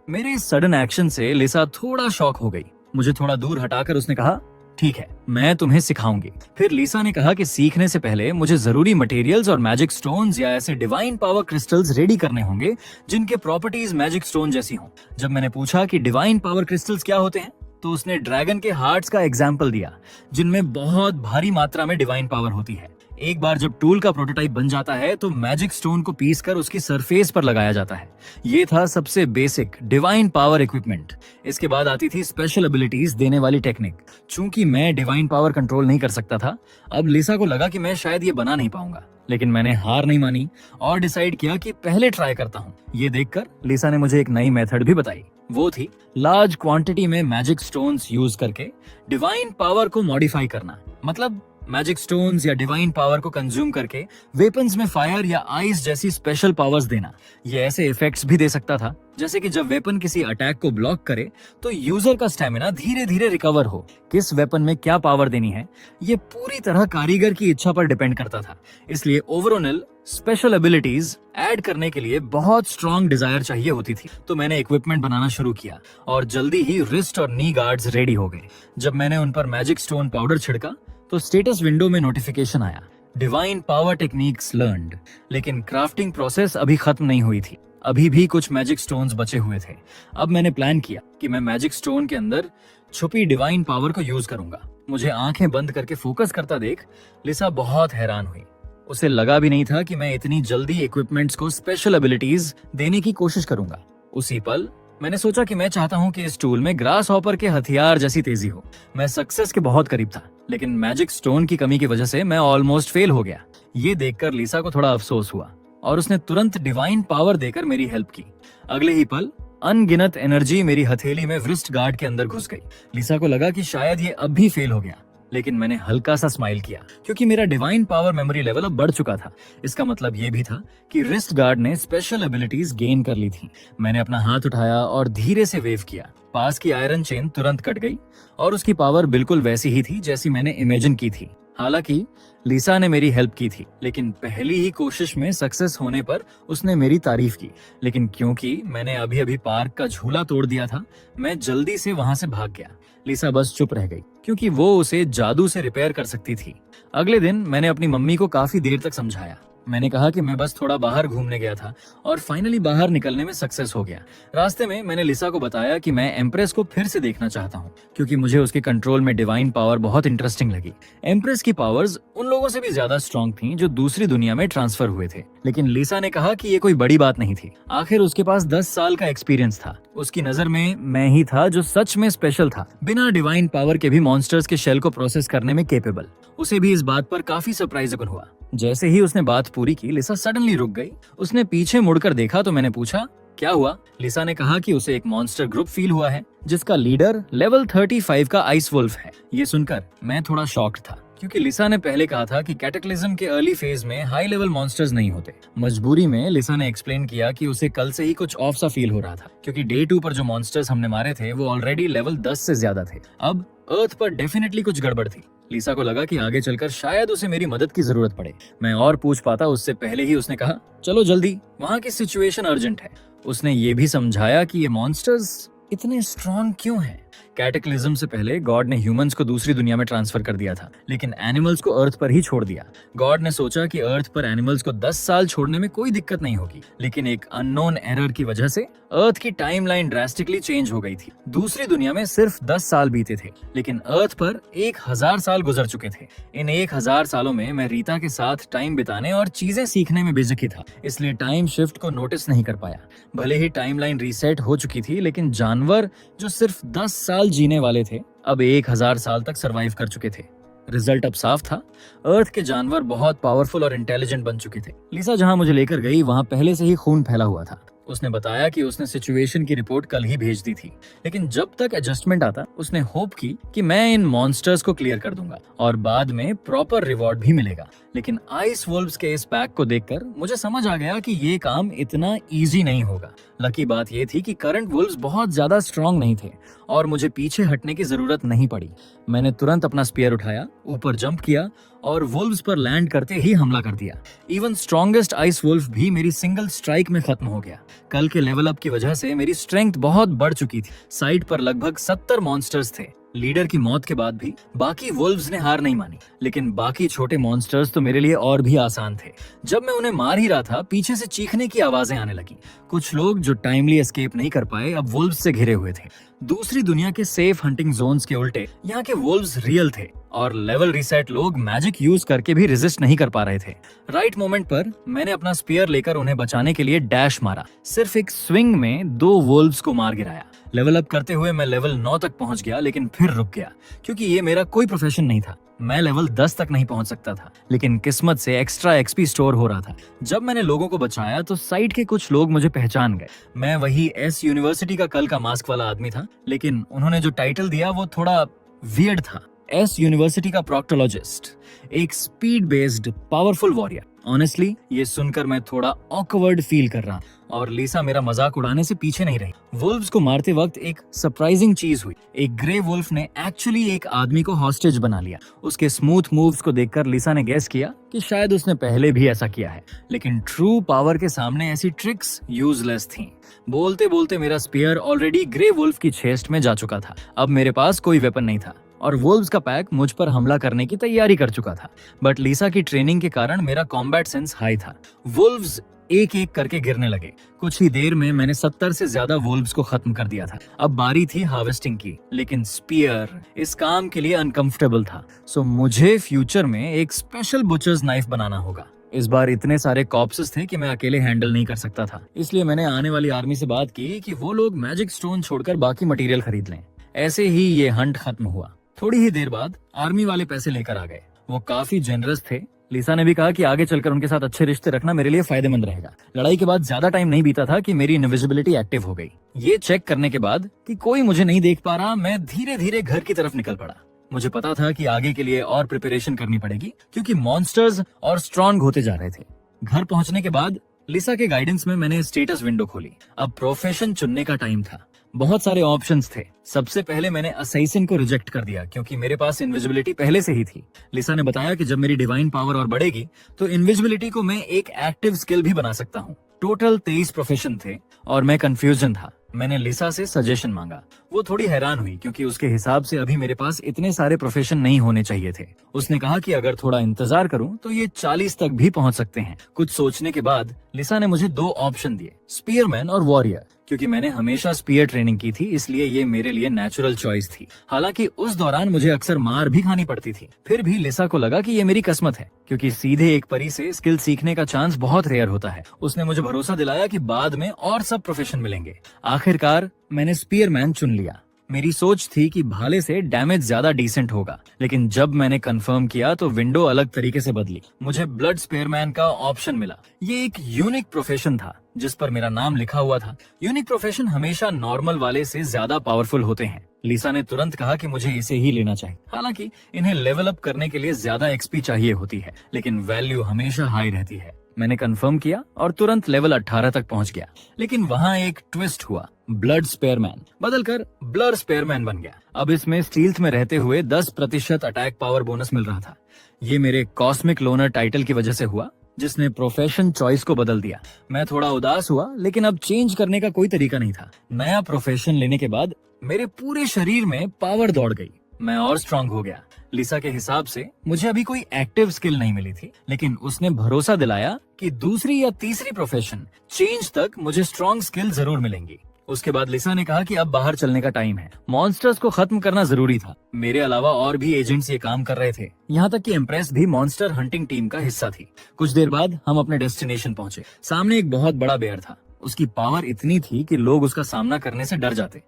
मेरे इस सडन एक्शन से लिसा थोड़ा शॉक हो गई। मुझे थोड़ा दूर हटाकर उसने कहा, ठीक है, मैं तुम्हें सिखाऊंगी। फिर लिसा ने कहा कि सीखने से पहले मुझे जरूरी मटेरियल्स और मैजिक स्टोन्स या ऐसे डिवाइन पावर क्रिस्टल्स रेडी करने होंगे जिनके प्रॉपर्टीज मैजिक स्टोन जैसी हों। जब मैंने पूछा कि डिवाइन पावर क्रिस्टल्स क्या होते हैं, तो उसने ड्रैगन के हार्ट्स का एग्जाम्पल दिया, जिनमें बहुत भारी मात्रा में डिवाइन पावर होती है। एक बार जब टूल का प्रोटोटाइप बन जाता है तो मैजिक स्टोन को पीस कर उसकी सरफेस पर लगाया जाता है। ये था सबसे बेसिक डिवाइन पावर इक्विपमेंट। इसके बाद आती थी स्पेशल एबिलिटीज देने वाली टेक्निक। चूंकि मैं डिवाइन पावर कंट्रोल नहीं कर सकता था, अब लिसा को लगा कि मैं शायद ये बना नहीं पाऊंगा, लेकिन मैंने हार नहीं मानी और डिसाइड किया कि पहले ट्राई करता हूँ। ये देखकर लिसा ने मुझे एक नई मेथड भी बताई। वो थी लार्ज क्वांटिटी में मैजिक स्टोन्स यूज करके डिवाइन पावर को मॉडिफाई करना। मतलब मैजिक स्टोन्स या डिवाइन पावर को कंज्यूम करके वेपन्स में फायर या आइस जैसी स्पेशल पावर्स देना। ये ऐसे इफेक्ट्स भी दे सकता था जैसे कि जब वेपन किसी अटैक को ब्लॉक करे तो यूजर का स्टेमिना धीरे धीरे रिकवर हो। किस वेपन में क्या पावर देनी है, ये पूरी तरह कारीगर की इच्छा पर डिपेंड करता था। इसलिए ओवरऑल स्पेशल एबिलिटीज ऐड करने के लिए बहुत स्ट्रॉन्ग डिजायर चाहिए होती थी। तो मैंने इक्विपमेंट बनाना शुरू किया और जल्दी ही रिस्ट और नी गार्ड्स रेडी हो गए। जब मैंने उन पर मैजिक स्टोन पाउडर छिड़का तो स्टेटस विंडो में नोटिफिकेशन आया, डिवाइन पावर टेक्निक्स लर्न्ड। लेकिन क्राफ्टिंग प्रोसेस अभी खत्म नहीं हुई थी, अभी भी कुछ मैजिक स्टोन्स बचे हुए थे। अब मैंने प्लान किया कि मैं मैजिक स्टोन के अंदर छुपी डिवाइन पावर को यूज करूंगा। मुझे आंखें बंद करके फोकस करता देख लिसा बहुत हैरान हुई। उसे लगा भी नहीं था कि मैं इतनी जल्दी इक्विपमेंट्स को स्पेशल एबिलिटीज देने की कोशिश करूंगा। उसी पल मैंने सोचा कि मैं चाहता हूं कि इस टूल में ग्रास हॉपर के हथियार जैसी तेजी हो। मैं सक्सेस के बहुत करीब था, लेकिन मैजिक स्टोन की कमी की वजह से मैं ऑलमोस्ट फेल हो गया। ये देखकर लिसा को थोड़ा अफसोस हुआ और उसने तुरंत डिवाइन पावर देकर मेरी हेल्प की। अगले ही पल अनगिनत एनर्जी मेरी हथेली में व्रिस्ट गार्ड के अंदर घुस गई। लिसा को लगा कि शायद ये अब भी फेल हो गया, लेकिन मैंने हल्का सा स्माइल किया क्योंकि मेरा डिवाइन पावर मेमोरी लेवल अब बढ़ चुका था। इसका मतलब ये भी था कि रिस्ट गार्ड ने स्पेशल एबिलिटीज गेन कर ली थी। मैंने अपना हाथ उठाया और धीरे से वेव किया। पास की आयरन चेन तुरंत कट गई और उसकी पावर बिल्कुल वैसी ही थी जैसी मैंने इमेजिन की थी। हालांकि लिसा ने मेरी हेल्प की थी, लेकिन पहली ही कोशिश में सक्सेस होने पर उसने मेरी तारीफ की। लेकिन क्योंकि मैंने अभी अभी पार्क का झूला तोड़ दिया था, मैं जल्दी से वहां से भाग गया। लिसा बस चुप रह गई क्योंकि वो उसे जादू से रिपेयर कर सकती थी। अगले दिन मैंने अपनी मम्मी को काफी देर तक समझाया। मैंने कहा कि मैं बस थोड़ा बाहर घूमने गया था और फाइनली बाहर निकलने में सक्सेस हो गया। रास्ते में मैंने लिसा को बताया कि मैं एम्प्रेस को फिर से देखना चाहता हूँ क्योंकि मुझे उसके कंट्रोल में डिवाइन पावर बहुत इंटरेस्टिंग लगी। एम्प्रेस की पावर्स उन लोगों से भी ज्यादा स्ट्रॉन्ग थीं जो दूसरी दुनिया में ट्रांसफर हुए थे। लेकिन लिसा ने कहा कि ये कोई बड़ी बात नहीं थी। आखिर उसके पास 10 साल का एक्सपीरियंस था। उसकी नजर में मैं ही था जो सच में स्पेशल था, बिना डिवाइन पावर के भी मॉन्स्टर्स के शेल को प्रोसेस करने में केपेबल। उसे भी इस बात पर काफी सरप्राइजेबल हुआ। जैसे ही उसने बात पूरी की, लिसा सडनली रुक गई। उसने पीछे मुड़कर देखा तो मैंने पूछा, क्या हुआ? लिसा ने कहा कि उसे एक मॉन्स्टर ग्रुप फील हुआ है जिसका लीडर लेवल 35 का आइस वुल्फ है। ये सुनकर मैं थोड़ा शॉक्ड था क्योंकि लिसा ने पहले कहा था कि कैटेक्लिज्म के अर्ली फेज में हाई लेवल मॉन्स्टर्स नहीं होते। मजबूरी में लिसा ने एक्सप्लेन किया कि उसे कल से ही कुछ ऑफ सा फील हो रहा था क्योंकि डे 2 पर जो मॉन्स्टर्स हमने मारे थे वो ऑलरेडी लेवल 10 से ज्यादा थे। अब अर्थ पर डेफिनेटली कुछ गड़बड़ थी। लिसा को लगा कि आगे चलकर शायद उसे मेरी मदद की जरूरत पड़े। मैं और पूछ पाता उससे पहले ही उसने कहा, चलो जल्दी, वहाँ की सिचुएशन अर्जेंट है। उसने ये भी समझाया कि ये मॉन्स्टर्स इतने स्ट्रॉन्ग क्यों हैं। कैटेक्लिज्म से पहले गॉड ने ह्यूमंस को दूसरी दुनिया में ट्रांसफर कर दिया था, लेकिन एनिमल्स को अर्थ पर ही छोड़ दिया। गॉड ने सोचा कि अर्थ पर एनिमल्स को 10 साल छोड़ने में कोई दिक्कत नहीं होगी, लेकिन एक अननोन एरर की वजह से अर्थ की टाइमलाइन ड्रास्टिकली चेंज हो गई थी। दूसरी दुनिया में सिर्फ 10 साल बीते थे, लेकिन अर्थ पर 1000 साल गुजर चुके थे। इन 1000 सालों में मैं रीता के साथ टाइम बिताने और चीजें सीखने में बिजी था, इसलिए टाइम शिफ्ट को नोटिस नहीं कर पाया। भले ही टाइमलाइन रीसेट हो चुकी थी, लेकिन जानवर जो सिर्फ 10 साल जीने वाले थे अब 1000 साल तक सरवाइव कर चुके थे। रिजल्ट अब साफ था। अर्थ के जानवर बहुत पावरफुल और इंटेलिजेंट बन चुके थे। लिसा जहां मुझे लेकर गई वहां पहले से ही खून फैला हुआ था। उसने बताया कि उसने सिचुएशन की रिपोर्ट कल ही भेज दी थी, लेकिन जब तक एडजस्टमेंट आता उसने होप की कि मैं इन मॉन्स्टर्स को क्लियर कर दूंगा और बाद में प्रॉपर रिवॉर्ड भी मिलेगा। लेकिन आइस वुल्व्स के इस पैक को देखकर मुझे समझ आ गया कि ये काम इतना इजी नहीं होगा। लकी बात ये थी कि करंट वुल्व्स बहुत ज्यादा स्ट्रांग नहीं थे और मुझे पीछे हटने की जरूरत नहीं पड़ी। मैंने तुरंत अपना स्पीयर उठाया, ऊपर जंप किया और वुल्व्स पर लैंड करते ही हमला कर दिया। इवन स्ट्रॉन्गेस्ट आइस वुल्फ भी मेरी सिंगल स्ट्राइक में खत्म हो गया। कल के लेवल अप की वजह से मेरी स्ट्रेंथ बहुत बढ़ चुकी थी। साइड पर लगभग 70 मॉन्स्टर्स थे। लीडर की मौत के बाद भी बाकी वुल्व्स ने हार नहीं मानी, लेकिन बाकी छोटे मॉन्स्टर्स तो मेरे लिए और भी आसान थे। जब मैं उन्हें मार ही रहा था, पीछे से चीखने की आवाजें आने लगी। कुछ लोग जो टाइमली एस्केप नहीं कर पाए अब वुल्व्स से घिरे हुए थे। दूसरी दुनिया के सेफ हंटिंग जोन्स के उल्टे यहाँ के वुल्व्स रियल थे और लेवल रीसेट लोग मैजिक यूज करके भी रेजिस्ट नहीं कर पा रहे थे। राइट मोमेंट पर मैंने अपना स्पीयर लेकर उन्हें बचाने के लिए डैश मारा। सिर्फ एक स्विंग में 2 वुल्व्स को मार गिराया। लेवल अप करते हुए मैं लेवल 9 तक पहुंच गया, लेकिन फिर रुक गया क्योंकि ये मेरा कोई प्रोफेशन नहीं था। मैं लेवल 10 तक नहीं पहुंच सकता था, लेकिन किस्मत से एक्स्ट्रा एक्सपी स्टोर हो रहा था। जब मैंने लोगों को बचाया तो साइड के कुछ लोग मुझे पहचान गए। मैं वही एस यूनिवर्सिटी का कल का मास्क वाला आदमी था, लेकिन उन्होंने जो टाइटल दिया वो थोड़ा वियर्ड था। एस यूनिवर्सिटी का प्रोक्टोलॉजिस्ट, एक speed based powerful warrior. Honestly ये सुनकर मैं थोड़ा ऑकवर्ड फील कर रहा और लिसा मेरा मजाक उड़ाने से पीछे नहीं रही। वुल्व्स को मारते वक्त एक सरप्राइजिंग चीज हुई। एक ग्रे वुल्फ ने एक्चुअली एक आदमी को हॉस्टेज बना लिया। उसके स्मूथ मूव्स को देखकर लिसा ने गेस किया कि शायद उसने पहले भी ऐसा किया है, लेकिन ट्रू पावर के सामने ऐसी ट्रिक्स यूजलेस थीं। बोलते बोलते मेरा स्पीयर ऑलरेडी ग्रे वुल्फ की चेस्ट में जा चुका था। अब मेरे पास कोई वेपन नहीं था और वुल्व्स का पैक मुझ पर हमला करने की तैयारी कर चुका था। बट लिसा की ट्रेनिंग के कारण मेरा कॉम्बैट सेंस हाई था। वुल्व्स एक एक करके गिरने लगे। कुछ ही देर में मैंने 70 से ज्यादा वुल्व्स को खत्म कर दिया था। अब बारी थी हार्वेस्टिंग की, लेकिन स्पीयर इस काम के लिए अनकंफर्टेबल था। सो मुझे फ्यूचर में एक स्पेशल बुचर्स नाइफ बनाना होगा। इस बार इतने सारे कॉप्सेस थे कि मैं अकेले हैंडल नहीं कर सकता था, इसलिए मैंने आने वाली आर्मी से बात की कि वो लोग मैजिक स्टोन छोड़कर बाकी मटेरियल खरीद लें। ऐसे ही ये हंट खत्म हुआ। थोड़ी ही देर बाद आर्मी वाले पैसे लेकर आ गए। वो काफी जेनरस थे। लिसा ने भी कहा कि आगे चलकर उनके साथ अच्छे रिश्ते रखना मेरे लिए फायदेमंद रहेगा। लड़ाई के बाद ज्यादा टाइम नहीं बीता था कि मेरी इनविजिबिलिटी एक्टिव हो गई। ये चेक करने के बाद कि कोई मुझे नहीं देख पा रहा, मैं धीरे धीरे घर की तरफ निकल पड़ा। मुझे पता था कि आगे के लिए और प्रिपरेशन करनी पड़ेगी क्योंकि मॉन्स्टर्स और स्ट्रॉन्ग होते जा रहे थे। घर पहुंचने के बाद लिसा के गाइडेंस में मैंने स्टेटस विंडो खोली। अब प्रोफेशन चुनने का टाइम था। बहुत सारे ऑप्शंस थे। सबसे पहले मैंने असैसिन को रिजेक्ट कर दिया क्योंकि मेरे पास इनविजिबिलिटी पहले से ही थी। लिसा ने बताया कि जब मेरी डिवाइन पावर और बढ़ेगी तो इनविजिबिलिटी को मैं एक एक्टिव स्किल भी बना सकता हूँ। टोटल 23 प्रोफेशन थे और मैं कंफ्यूजन था। मैंने लिसा से सजेशन मांगा। वो थोड़ी हैरान हुई क्योंकि उसके हिसाब से अभी मेरे पास इतने सारे प्रोफेशन नहीं होने चाहिए थे। उसने कहा कि अगर थोड़ा इंतजार करूं तो ये 40 तक भी पहुंच सकते हैं। कुछ सोचने के बाद लिसा ने मुझे 2 ऑप्शन दिए, स्पीयरमैन और वॉरियर। क्योंकि मैंने हमेशा स्पीयर ट्रेनिंग की थी, इसलिए ये मेरे लिए नेचुरल चॉइस थी। हालांकि उस दौरान मुझे अक्सर मार भी खानी पड़ती थी। फिर भी लिसा को लगा कि ये मेरी किस्मत है क्योंकि सीधे एक परी से स्किल सीखने का चांस बहुत रेयर होता है। उसने मुझे भरोसा दिलाया कि बाद में और सब प्रोफेशन मिलेंगे। आखिरकार मैंने स्पीयरमैन चुन लिया। मेरी सोच थी कि भाले से डैमेज ज्यादा डिसेंट होगा, लेकिन जब मैंने कंफर्म किया तो विंडो अलग तरीके से बदली। मुझे ब्लड स्पेयरमैन का ऑप्शन मिला। ये एक यूनिक प्रोफेशन था जिस पर मेरा नाम लिखा हुआ था। यूनिक प्रोफेशन हमेशा नॉर्मल वाले से ज्यादा पावरफुल होते हैं। लिसा ने तुरंत कहा कि मुझे इसे ही लेना चाहिए। हालांकि इन्हें लेवल अप करने के लिए ज्यादा एक्सपी चाहिए होती है, लेकिन वैल्यू हमेशा हाई रहती है। मैंने कंफर्म किया और तुरंत लेवल 18 तक पहुंच गया। लेकिन वहां एक ट्विस्ट हुआ। ब्लड स्पेयरमैन बदलकर ब्लर स्पेयरमैन बन गया। अब इसमें स्टील्थ में रहते हुए 10% अटैक पावर बोनस मिल रहा था। ये मेरे कॉस्मिक लोनर टाइटल की वजह से हुआ, जिसने प्रोफेशन चॉइस को बदल दिया। मैं थोड़ा उदास हुआ, लेकिन अब चेंज करने का कोई तरीका नहीं था। नया प्रोफेशन लेने के बाद मेरे पूरे शरीर में पावर दौड़ गई। मैं और स्ट्रांग हो गया। लिसा के हिसाब से मुझे अभी कोई एक्टिव स्किल नहीं मिली थी, लेकिन उसने भरोसा दिलाया कि दूसरी या तीसरी प्रोफेशन चेंज तक मुझे स्ट्रांग स्किल जरूर मिलेंगी। उसके बाद लिसा ने कहा कि अब बाहर चलने का टाइम है। मॉन्स्टर्स को खत्म करना जरूरी था। मेरे अलावा और भी एजेंट्स ये काम कर रहे थे। यहाँ तक कि एम्प्रेस भी मॉन्स्टर हंटिंग टीम का हिस्सा थी। कुछ देर बाद हम अपने डेस्टिनेशन पहुंचे। सामने एक बहुत बड़ा बेयर था। उसकी पावर इतनी थी कि लोग उसका सामना करने से डर जाते।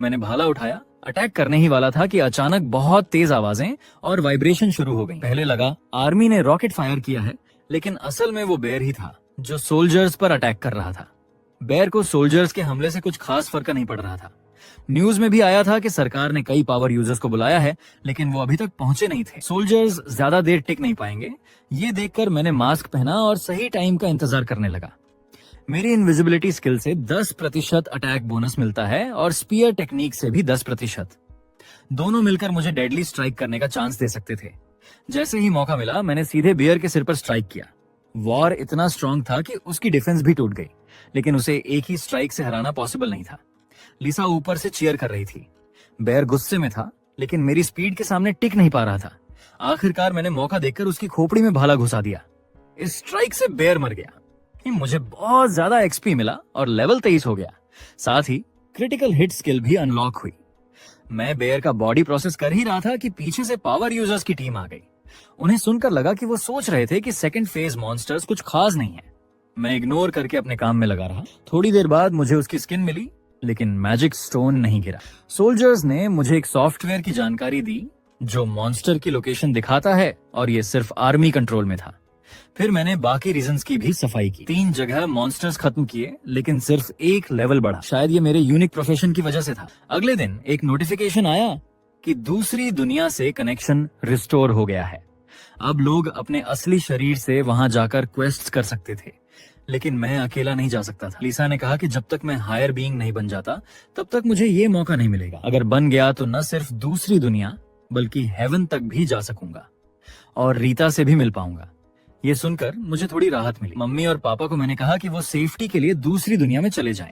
मैंने भाला उठाया, अटैक करने ही वाला था कि अचानक बहुत तेज आवाजें और वाइब्रेशन शुरू हो गई। पहले लगा आर्मी ने रॉकेट फायर किया है, लेकिन असल में वो बेयर ही था जो सोल्जर्स पर अटैक कर रहा था। बेयर को सोल्जर्स के हमले से कुछ खास फर्क नहीं पड़ रहा था। न्यूज में भी आया था कि सरकार ने कई पावर यूजर्स को बुलाया है, लेकिन वो अभी तक पहुंचे नहीं थे। सोल्जर्स ज्यादा देर टिक नहीं पाएंगे, ये देखकर मैंने मास्क पहना और सही टाइम का इंतजार करने लगा। मेरी इनविजिबिलिटी स्किल से 10% अटैक बोनस मिलता है और स्पीयर टेक्निक से भी 10%। दोनों मिलकर मुझे डेडली स्ट्राइक करने का चांस दे सकते थे। जैसे ही मौका मिला, मैंने सीधे बियर के सिर पर स्ट्राइक किया। वॉर इतना स्ट्रांग था कि उसकी डिफेंस भी टूट गई, लेकिन उसे एक ही स्ट्राइक से हराना पॉसिबल नहीं था। लिसा ऊपर से चीयर कर रही थी। बेयर गुस्से में था, लेकिन मेरी स्पीड के सामने टिक नहीं पा रहा था। आखिरकार मैंने मौका देखकर उसकी खोपड़ी में भाला घुसा दिया। इस स्ट्राइक से बेयर मर गया। मुझे बहुत ज्यादा एक्सपी मिला और लेवल 23 हो गया। साथ ही क्रिटिकल हिट स्किल भी अनलॉक हुई। मैं बेयर का बॉडी प्रोसेस कर ही रहा था कि पीछे से पावर यूजर्स की टीम आ गई। उन्हें सुनकर लगा कि वो सोच रहे थे कि सेकंड फेज मॉन्स्टर्स कुछ खास नहीं है। मैं इग्नोर करके अपने काम में लगा रहा। थोड़ी देर बाद मुझे उसकी स्किन मिली, लेकिन मैजिक स्टोन नहीं गिरा। सोल्जर्स ने मुझे एक सॉफ्टवेयर की जानकारी दी जो मॉन्स्टर की लोकेशन दिखाता है, और ये सिर्फ आर्मी कंट्रोल में था। फिर मैंने बाकी रीजंस की भी सफाई की। 3 जगह मॉन्स्टर्स खत्म किए, लेकिन सिर्फ एक लेवल बढ़ा। शायद ये मेरे यूनिक प्रोफेशन की वजह से था। अगले दिन एक नोटिफिकेशन आया कि दूसरी दुनिया से कनेक्शन रिस्टोर हो गया है। अब लोग अपने असली शरीर से वहां जाकर क्वेस्ट कर सकते थे, लेकिन मैं अकेला नहीं जा सकता था। लिसा ने कहा कि जब तक मैं हायर बीइंग नहीं बन जाता, तब तक मुझे ये मौका नहीं मिलेगा। अगर बन गया तो न सिर्फ दूसरी दुनिया बल्कि हेवन तक भी जा सकूंगा और रीता से भी मिल पाऊंगा। ये सुनकर मुझे थोड़ी राहत मिली। मम्मी और पापा को मैंने कहा कि वो सेफ्टी के लिए दूसरी दुनिया में चले जाएं।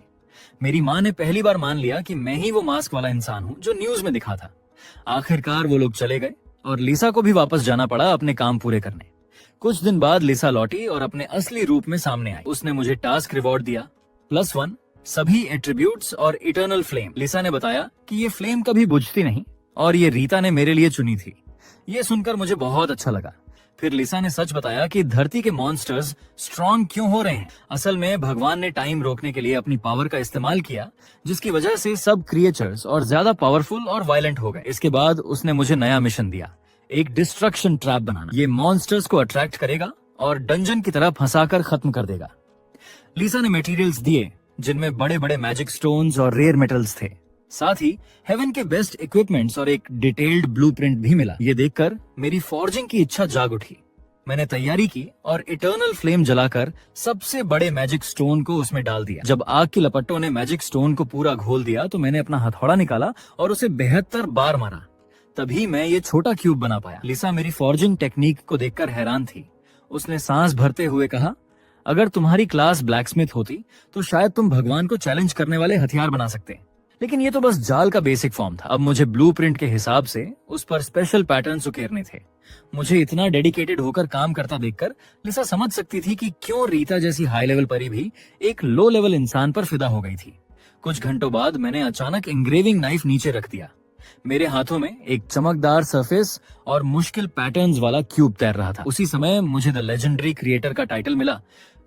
मेरी माँ ने पहली बार मान लिया कि मैं ही वो मास्क वाला इंसान हूँ जो न्यूज में दिखा था। आखिरकार वो लोग चले गए और लिसा को भी वापस जाना पड़ा अपने काम पूरे करने। कुछ दिन बाद लिसा लौटी और अपने असली रूप में सामने आई। उसने मुझे टास्क रिवॉर्ड दिया, +1 सभी एट्रीब्यूट्स और इटर्नल फ्लेम। लिसा ने बताया कि ये फ्लेम कभी बुझती नहीं और ये रीता ने मेरे लिए चुनी थी। ये सुनकर मुझे बहुत अच्छा लगा। फिर लिसा ने सच बताया कि धरती के मॉन्स्टर्स स्ट्रॉन्ग क्यों हो रहे हैं। असल में भगवान ने टाइम रोकने के लिए अपनी पावर का इस्तेमाल किया, जिसकी वजह से सब क्रिएचर्स और ज्यादा पावरफुल और वायलेंट हो गए। इसके बाद उसने मुझे नया मिशन दिया, एक डिस्ट्रक्शन ट्रैप बनाना। ये मॉन्स्टर्स को अट्रैक्ट करेगा और डंजन की तरह फंसाकर खत्म कर देगा। लिसा ने मटेरियल्स दिए जिनमें बड़े बड़े मैजिक स्टोन्स और रेयर मेटल्स थे। साथ ही हेवन के बेस्ट इक्विपमेंट्स और एक डिटेल्ड ब्लूप्रिंट भी मिला। ये देखकर मेरी फॉर्जिंग की इच्छा जाग उठी। मैंने तैयारी की और इटर्नल फ्लेम जलाकर सबसे बड़े मैजिक स्टोन को उसमें डाल दिया। जब आग की लपटों ने मैजिक स्टोन को पूरा घोल दिया तो मैंने अपना हथौड़ा निकाला और उसे 72 बार मारा। तभी मैं ये छोटा क्यूब बना पाया। लिसा मेरी फॉर्जिंग टेक्निक को देखकर हैरान थी। उसने सांस भरते हुए कहा, अगर तुम्हारी क्लास ब्लैकस्मिथ होती तो शायद तुम भगवान को चैलेंज करने वाले हथियार बना सकते। लेकिन ये तो बस जाल का बेसिक फॉर्म था। अब मुझे ब्लूप्रिंट के हिसाब से उस पर स्पेशल पैटर्न्स उकेरने थे। मुझे इतना डेडिकेटेड होकर काम करता देखकर लिसा समझ सकती थी कि क्यों रीता जैसी हाई लेवल परी भी एक लो लेवल इंसान पर फिदा हो गई थी। कुछ घंटों बाद मैंने अचानक एंग्रेविंग नाइफ नीचे रख दिया। मेरे हाथों में एक चमकदार सरफेस और मुश्किल पैटर्न्स वाला क्यूब तैर रहा था। उसी समय मुझे द लेजेंडरी क्रिएटर का टाइटल मिला,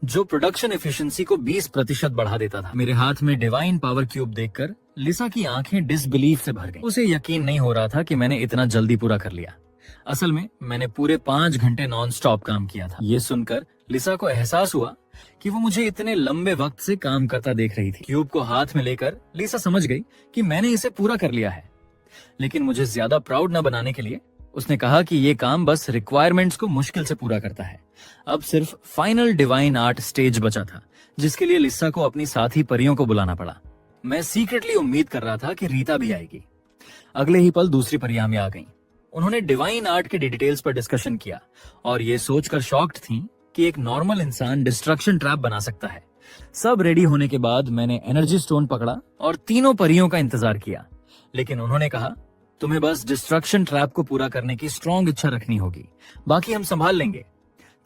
जो प्रोडक्शन एफिशिएंसी को 20% बढ़ा देता था। मेरे हाथ में डिवाइन पावर क्यूब देखकर लिसा की आंखें डिसबिलीफ से भर गईं। उसे यकीन नहीं हो रहा था कि मैंने इतना जल्दी पूरा कर लिया। असल में मैंने पूरे 5 घंटे नॉन स्टॉप काम किया था। ये सुनकर लिसा को एहसास हुआ कि वो मुझे इतने लंबे वक्त से काम करता देख रही थी। क्यूब को हाथ में लेकर लिसा समझ गई कि मैंने इसे पूरा कर लिया है। लेकिन मुझे ज्यादा प्राउड न बनाने के लिए उसने कहा कि ये काम बस रिक्वायरमेंट्स को मुश्किल से पूरा करता है। अब सिर्फ फाइनल डिवाइन आर्ट स्टेज बचा था, जिसके लिए लिसा को अपनी साथी परियों को बुलाना पड़ा। मैं सीक्रेटली उम्मीद कर रहा था कि रीता भी आएगी। अगले ही पल दूसरी परियां भी आ गईं। उन्होंने डिवाइन आर्ट के डिटेल्स पर डिस्कशन किया और ये सोचकर शॉक्ड थीं कि एक नॉर्मल इंसान डिस्ट्रक्शन ट्रैप बना सकता है। सब रेडी होने के बाद मैंने एनर्जी स्टोन पकड़ा और तीनों परियों का इंतजार किया। लेकिन उन्होंने कहा, तुम्हें बस डिस्ट्रक्शन ट्रैप को पूरा करने की स्ट्रॉन्ग इच्छा रखनी होगी, बाकी हम संभाल लेंगे।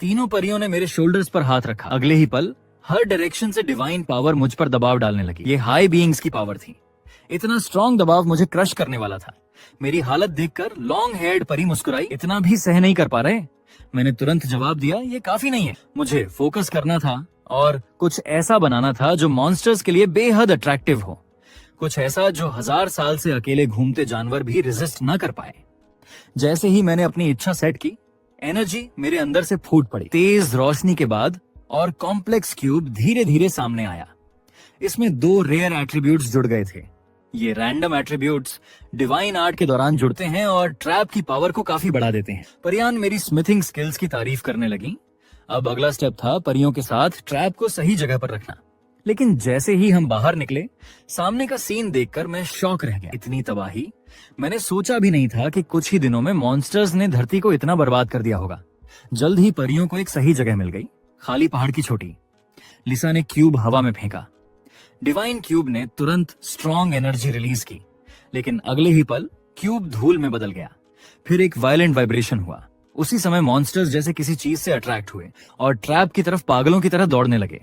तीनों परियों ने मेरे शोल्डर्स पर हाथ रखा। अगले ही पल हर डायरेक्शन से डिवाइन पावर मुझ पर दबाव डालने लगी। ये हाई बीइंग्स की पावर थी। इतना स्ट्रॉन्ग दबाव मुझे क्रश करने वाला था। मेरी हालत देखकर लॉन्ग हेयर्ड परी मुस्कुराई, इतना भी सह नहीं कर पा रहे? मैंने तुरंत जवाब दिया, ये काफी नहीं है। मुझे फोकस करना था और कुछ ऐसा बनाना था जो मॉन्स्टर्स के लिए बेहद अट्रैक्टिव हो। कुछ ऐसा जो 1000 साल से अकेले घूमते जानवर भी रेजिस्ट न कर पाए। जैसे ही मैंने अपनी इच्छा सेट की, एनर्जी मेरे अंदर से फूट पड़ी। तेज रोशनी के बाद और कॉम्प्लेक्स क्यूब धीरे धीरे सामने आया। इसमें 2 रेयर एट्रीब्यूट्स जुड़ गए थे। ये रैंडम एट्रीब्यूट्स डिवाइन आर्ट के दौरान जुड़ते हैं और ट्रैप की पावर को काफी बढ़ा देते हैं। परियान मेरी स्मिथिंग स्किल्स की तारीफ करने लगी। अब अगला स्टेप था परियों के साथ ट्रैप को सही जगह पर रखना। लेकिन जैसे ही हम बाहर निकले, सामने का सीन देखकर मैं शॉक रह गया। इतनी तबाही मैंने सोचा भी नहीं था कि कुछ ही दिनों में मॉन्स्टर्स ने धरती को इतना बर्बाद कर दिया होगा। जल्द ही परियों को एक सही जगह मिल गई, खाली पहाड़ की चोटी। लिसा ने क्यूब हवा में फेंका। डिवाइन क्यूब ने तुरंत स्ट्रॉन्ग एनर्जी रिलीज की, लेकिन अगले ही पल क्यूब धूल में बदल गया। फिर एक वायलेंट वाइब्रेशन हुआ। उसी समय मॉन्स्टर्स जैसे किसी चीज से अट्रैक्ट हुए और ट्रैप की तरफ पागलों की तरह दौड़ने लगे।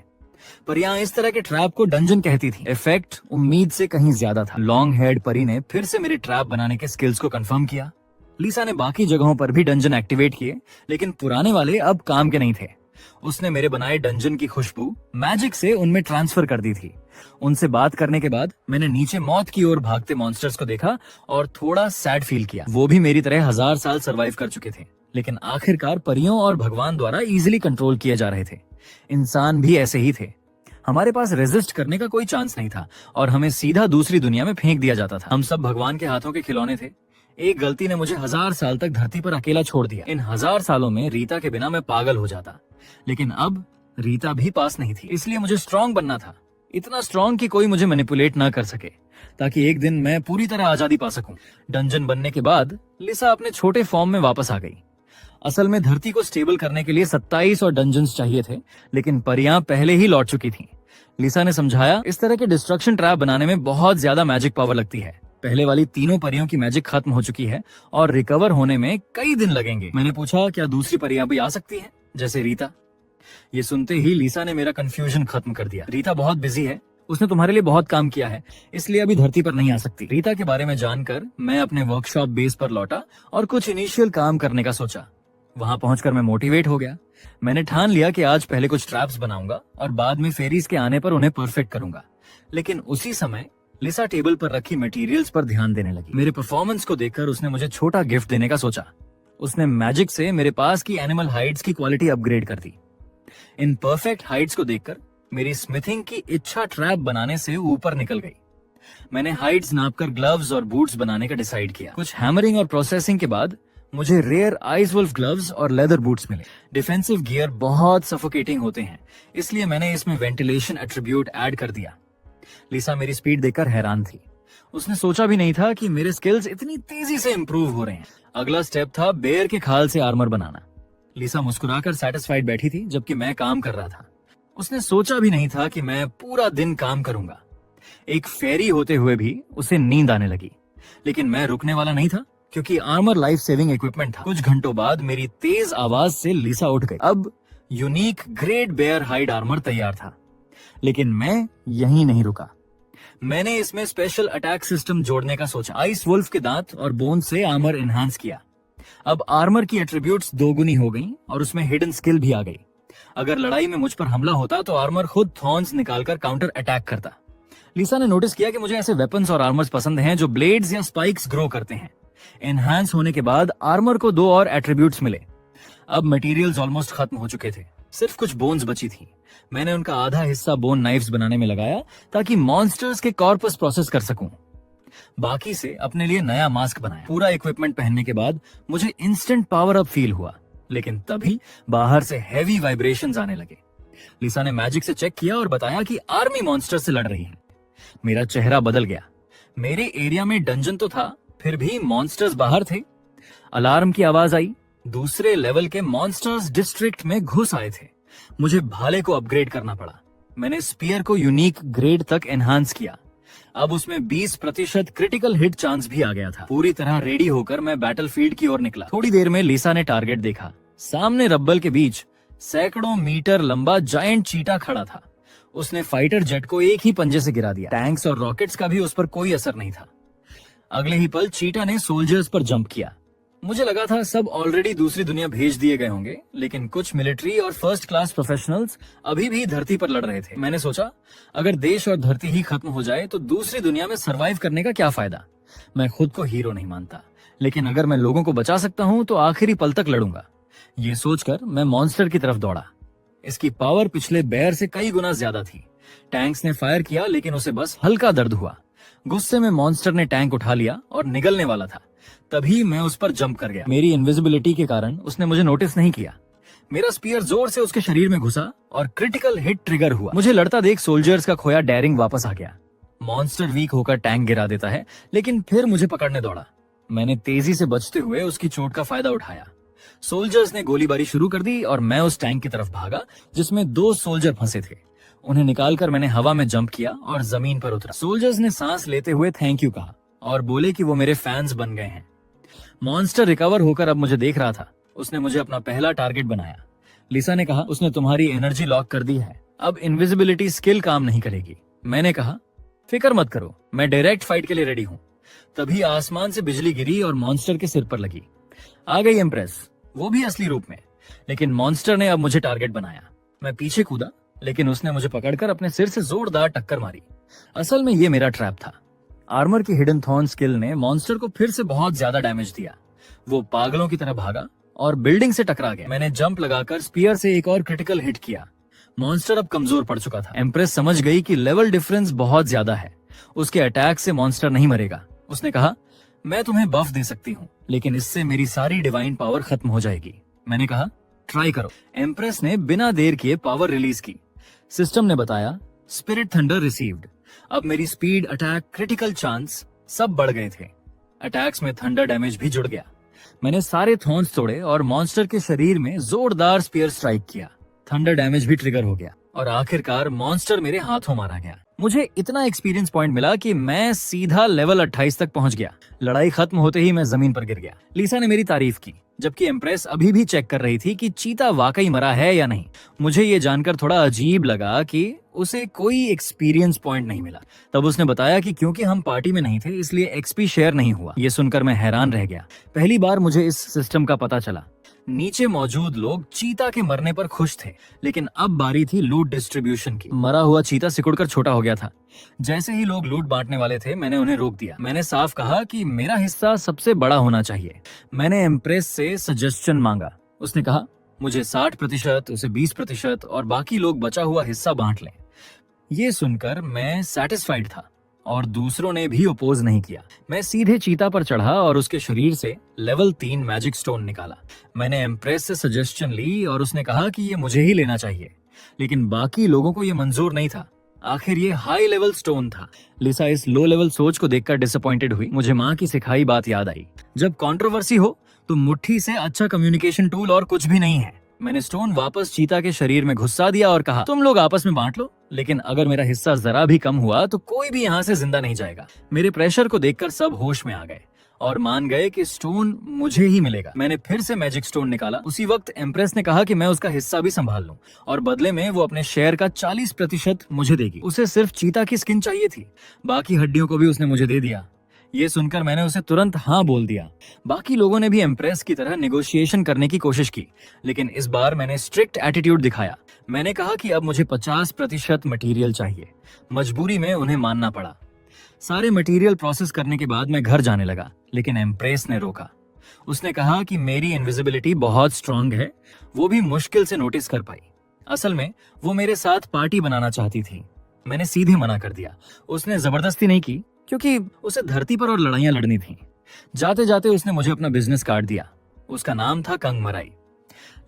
पर यहाँ इस तरह के ट्रैप को डंजन कहती थी। इफेक्ट उम्मीद से कहीं ज्यादा था। लॉन्ग हेड परी ने फिर से मेरे ट्रैप बनाने के स्किल्स को कंफर्म किया। लिसा ने बाकी जगहों पर भी डंजन एक्टिवेट किए, लेकिन पुराने वाले अब काम के नहीं थे। उसने मेरे बनाए डंजन की खुशबू मैजिक से उनमें ट्रांसफर कर दी थी। उनसे बात करने के बाद मैंने नीचे मौत की ओर भागते मॉन्स्टर्स को देखा और थोड़ा सैड फील किया। वो भी मेरी तरह 1000 साल सरवाइव कर चुके थे, लेकिन आखिरकार परियों और भगवान द्वारा इजीली कंट्रोल किए जा रहे थे। इंसान भी ऐसे ही थे। हमारे पास रेजिस्ट करने का कोई चांस नहीं था और हमें सीधा दूसरी दुनिया में फेंक दिया जाता था। हम सब भगवान के हाथों के खिलौने थे। एक गलती ने मुझे 1000 साल तक धरती पर अकेला छोड़ दिया। इन 1000 सालों में रीता के बिना मैं पागल हो जाता, लेकिन अब रीता भी पास नहीं थी। इसलिए मुझे स्ट्रांग बनना था, इतना स्ट्रांग कि कोई मुझे मैनिपुलेट ना कर सके, ताकि एक दिन मैं पूरी तरह आजादी पा सकूं। डंजन बनने के बाद लिसा अपने छोटे फॉर्म में वापस आ गई। असल में धरती को स्टेबल करने के लिए 27 और डंजन्स चाहिए थे, लेकिन परियां पहले ही लौट चुकी थीं। लिसा ने समझाया, इस तरह के डिस्ट्रक्शन ट्रैप बनाने में बहुत ज्यादा मैजिक पावर लगती है। पहले वाली तीनों परियों की मैजिक खत्म हो चुकी है और रिकवर होने में कई दिन लगेंगे। मैंने पूछा, क्या दूसरी परियां भी आ सकती हैं, जैसे रीता? ये सुनते ही लिसा ने मेरा कंफ्यूजन खत्म कर दिया। रीता बहुत बिजी है, उसने तुम्हारे लिए बहुत काम किया है, इसलिए अभी धरती पर नहीं आ सकती। रीता के बारे में जानकर मैं अपने वर्कशॉप बेस पर लौटा और कुछ इनिशियल काम करने का सोचा। वहां पहुंचकर मैं मोटिवेट हो गया। मैंने ठान लिया कि आज पहले कुछ ट्रैप्स बनाऊंगा और बाद में फेरीज के आने पर उन्हें परफेक्ट करूंगा। लेकिन उसी समय लिसा टेबल पर रखी मटेरियल्स पर ध्यान देने लगी। मेरे परफॉर्मेंस को देखकर उसने मुझे छोटा गिफ्ट देने का सोचा। उसने मैजिक से मेरे पास की एनिमल हाइड्स की क्वालिटी अपग्रेड कर दी। इन परफेक्ट हाइड्स को देखकर मेरी स्मिथिंग की इच्छा ट्रैप बनाने से ऊपर निकल गई। मैंने हाइड्स नापकर ग्लव्स और बूट्स बनाने का डिसाइड किया। कुछ हैमरिंग और प्रोसेसिंग के बाद मुझे रेयर आइस वुल्फ ग्लव्स और लेदर बूट्स मिले। डिफेंसिव गियर बहुत सफोकेटिंग होते हैं, इसलिए मैंने इसमें वेंटिलेशन एट्रीब्यूट ऐड कर दिया। लिसा मेरी स्पीड देखकर हैरान थी। उसने सोचा भी नहीं था कि मेरे स्किल्स इतनी तेजी से इंप्रूव हो रहे हैं। अगला स्टेप था बेयर के खाल से आर्मर बनाना। लिसा मुस्कुराकर सैटिस्फाइड बैठी थी, जबकि मैं काम कर रहा था। उसने सोचा भी नहीं था कि मैं पूरा दिन काम करूंगा। एक फेरी होते हुए भी उसे नींद आने लगी, लेकिन मैं रुकने वाला नहीं था, क्योंकि आर्मर लाइफ सेविंग इक्विपमेंट था। कुछ घंटों बाद मेरी तेज आवाज से लिसा उठ गई। अब unique great bear hide armour तैयार था, लेकिन मैं यहीं नहीं रुका। मैंने इसमें स्पेशल अटैक सिस्टम जोड़ने का सोचा। आइस वुल्फ के दांत और बोन से आर्मर एनहांस किया। अब आर्मर की एट्रीब्यूट्स दोगुनी हो गई और उसमें हिडन स्किल भी आ गई। अगर लड़ाई में मुझ पर हमला होता तो आर्मर खुद थॉर्न्स निकालकर काउंटर अटैक करता। लिसा ने नोटिस किया कि मुझे ऐसे वेपन्स और आर्मर्स पसंद हैं जो ब्लेड्स या स्पाइक्स ग्रो करते हैं। एनहांस होने के बाद आर्मर को 2 और एट्रीब्यूट्स मिले। अब मटेरियल्स ऑलमोस्ट खत्म हो चुके थे, सिर्फ कुछ बोन्स बची थी। मैंने उनका आधा हिस्सा बोन नाइफ्स बनाने में लगाया ताकि मॉन्स्टर्स के कॉर्पस प्रोसेस कर सकूं। बाकी से अपने लिए नया मास्क बनाया। पूरा इक्विपमेंट पहनने के बाद मुझे इंस्टेंट पावर अप फील हुआ, लेकिन तभी बाहर से हेवी वाइब्रेशंस आने लगे। लिसा ने मैजिक से चेक किया और बताया कि आर्मी मॉन्स्टर से लड़ रही है। मेरा चेहरा बदल गया। मेरे एरिया में डंजन तो था, फिर भी मॉन्स्टर्स बाहर थे। अलार्म की आवाज आई। दूसरे लेवल के मॉन्स्टर्स डिस्ट्रिक्ट में घुस आए थे। मुझे भाले को अपग्रेड करना पड़ा। मैंने स्पीयर को यूनिक ग्रेड तक एनहांस किया। अब उसमें 20% क्रिटिकल हिट चांस भी आ गया था। पूरी तरह रेडी होकर मैं बैटलफील्ड की ओर निकला। थोड़ी देर में लिसा ने टारगेट देखा। सामने रब्बल के बीच सैकड़ों मीटर लंबा जायंट चीटा खड़ा था। उसने फाइटर जेट को एक ही पंजे से गिरा दिया। टैंक्स और रॉकेट्स का भी उस पर कोई असर नहीं था। अगले ही पल चीटा ने सोल्जर्स पर जंप किया। मुझे लगा था सब ऑलरेडी दूसरी दुनिया भेज दिए गए होंगे, लेकिन कुछ मिलिट्री और फर्स्ट क्लास प्रोफेशनल्स अभी भी धरती पर लड़ रहे थे। मैंने सोचा अगर देश और धरती ही खत्म हो जाए तो दूसरी दुनिया में सरवाइव करने का क्या फायदा। मैं खुद को हीरो नहीं मानता, लेकिन अगर मैं लोगों को बचा सकता हूँ तो आखिरी पल तक लड़ूंगा। ये सोचकर मैं मॉन्स्टर की तरफ दौड़ा। इसकी पावर पिछले बेयर से कई गुना ज्यादा थी। टैंक्स ने फायर किया लेकिन उसे बस हल्का दर्द हुआ। गुस्से में मॉन्स्टर ने टैंक उठा लिया और निगलने वाला था। तभी मैं उस पर जंप कर गया। मेरी इनविजिबिलिटी के कारण उसने मुझे नोटिस नहीं किया। मेरा स्पीयर जोर से उसके शरीर में घुसा और क्रिटिकल हिट ट्रिगर हुआ। मुझे लड़ता देख सोल्जर्स का खोया डेयरिंग वापस आ गया। मॉन्स्टर वीक होकर टैंक गिरा देता है, लेकिन फिर मुझे पकड़ने दौड़ा। मैंने तेजी से बचते हुए उसकी चोट का फायदा उठाया। सोल्जर्स ने गोलीबारी शुरू कर दी और मैं उस टैंक की तरफ भागा जिसमें 2 सोल्जर फंसे थे। उन्हें निकालकर मैंने हवा में जंप किया और जमीन पर उतरा। सोल्जर्स ने सांस लेते हुए थैंक यू कहा और बोले कि वो मेरे फैंस बन गए हैं। मॉन्स्टर रिकवर होकर अब मुझे देख रहा था। उसने मुझे अपना पहला टारगेट बनाया। लिसा ने कहा उसने तुम्हारी एनर्जी लॉक कर दी है, अब इनविजिबिलिटी स्किल काम नहीं करेगी। मैंने कहा फिक्र मत करो, मैं डायरेक्ट फाइट के लिए रेडी हूँ। तभी आसमान से बिजली गिरी और मॉन्स्टर के सिर पर लगी। आ गई एम्प्रेस, वो भी असली रूप में। लेकिन मॉन्स्टर ने अब मुझे टारगेट बनाया। मैं पीछे कूदा, लेकिन उसने मुझे पकड़कर अपने सिर से जोरदार टक्कर मारी। असल में ये मेरा ट्रैप था। आर्मर की हिडन थॉर्न स्किल ने मॉन्स्टर को फिर से बहुत ज्यादा डैमेज दिया। वो पागलों की तरह भागा और बिल्डिंग से टकरा गया। मैंने जंप लगाकर स्पीयर से एक और क्रिटिकल हिट किया। मॉन्स्टर अब कमजोर पड़ चुका था। एम्प्रेस समझ गई कि लेवल डिफरेंस बहुत ज्यादा है। उसके अटैक से मॉन्स्टर नहीं मरेगा। उसने कहा मैं तुम्हें बफ दे सकती हूँ, लेकिन इससे मेरी सारी डिवाइन पावर खत्म हो जाएगी। मैंने कहा ट्राई करो। एम्प्रेस ने बिना देर किए पावर रिलीज की। सिस्टम ने बताया स्पिरिट थंडर रिसीव्ड। अब मेरी स्पीड, अटैक, क्रिटिकल चांस सब बढ़ गए थे। अटैक्स में थंडर डैमेज भी जुड़ गया। मैंने सारे थॉर्न्स तोड़े और मॉन्स्टर के शरीर में जोरदार स्पीयर स्ट्राइक किया। थंडर डैमेज भी ट्रिगर हो गया और आखिरकार मॉन्स्टर मेरे हाथों मारा गया। मुझे इतना एक्सपीरियंस पॉइंट मिला कि मैं सीधा लेवल 28 तक पहुंच गया। लड़ाई खत्म होते ही मैं जमीन पर गिर गया। लिसा ने मेरी तारीफ की, जबकि एम्प्रेस अभी भी चेक कर रही थी कि चीता वाकई मरा है या नहीं। मुझे ये जानकर थोड़ा अजीब लगा कि उसे कोई एक्सपीरियंस पॉइंट नहीं मिला। तब उसने बताया कि क्योंकि हम पार्टी में नहीं थे इसलिए एक्सपी शेयर नहीं हुआ। ये सुनकर मैं हैरान रह गया। पहली बार मुझे इस सिस्टम का पता चला। नीचे मौजूद लोग चीता के मरने पर खुश थे, लेकिन अब बारी थी लूट डिस्ट्रीब्यूशन की। मरा हुआ चीता सिकुड़कर छोटा हो गया था। जैसे ही लोग लूट बांटने वाले थे मैंने उन्हें रोक दिया। मैंने साफ कहा कि मेरा हिस्सा सबसे बड़ा होना चाहिए। मैंने एम्प्रेस से सजेशन मांगा। उसने कहा मुझे 60%, उसे 20% और बाकी लोग बचा हुआ हिस्सा बांट लें। ये सुनकर मैं सैटिस्फाइड था और दूसरों ने भी अपोज नहीं किया। मैं सीधे चीता पर चढ़ा और उसके शरीर से लेवल 3 मैजिक स्टोन निकाला। मैंने एम्प्रेस से सजेशन ली और उसने कहा कि ये मुझे ही लेना चाहिए, लेकिन बाकी लोगों को ये मंजूर नहीं था। आखिर ये हाई लेवल स्टोन था। लिसा इस लो लेवल सोच को देखकर डिसअपॉइंटेड हुई। मुझे माँ की सिखाई बात याद आई, जब कंट्रोवर्सी हो तो मुट्ठी से अच्छा कम्युनिकेशन टूल और कुछ भी नहीं है। मैंने स्टोन वापस चीता के शरीर में घुसा दिया और कहा तुम लोग आपस में बांट लो, लेकिन अगर मेरा हिस्सा जरा भी कम हुआ तो कोई भी यहाँ से जिंदा नहीं जाएगा। मेरे प्रेशर को देखकर सब होश में आ गए और मान गए कि स्टोन मुझे ही मिलेगा। मैंने फिर से मैजिक स्टोन निकाला। उसी वक्त एम्प्रेस ने कहा कि मैं उसका हिस्सा भी संभाल लूं और बदले में वो अपने शेयर का 40% मुझे देगी। उसे सिर्फ चीता की स्किन चाहिए थी, बाकी हड्डियों को भी उसने मुझे दे दिया। ये सुनकर मैंने उसे तुरंत हाँ बोल दिया। बाकी लोगों ने भी एम्प्रेस की तरह नेगोशिएशन करने की कोशिश की, लेकिन इस बार मैंने स्ट्रिक्ट एटीट्यूड दिखाया। मैंने कहा कि अब मुझे 50% मटेरियल चाहिए। मजबूरी में उन्हें मानना पड़ा। सारे मटेरियल प्रोसेस करने के बाद मैं घर जाने लगा, लेकिन एम्प्रेस ने रोका। उसने कहा कि मेरी इनविजिबिलिटी बहुत स्ट्रांग है, वो भी मुश्किल से नोटिस कर पाई। असल में वो मेरे साथ पार्टी बनाना चाहती थी। मैंने सीधे मना कर दिया। उसने जबरदस्ती नहीं की, क्योंकि उसे धरती पर और लड़ाइयां लड़नी थी। जाते जाते उसने मुझे अपना बिजनेस कार्ड दिया। उसका नाम था कंगमराई,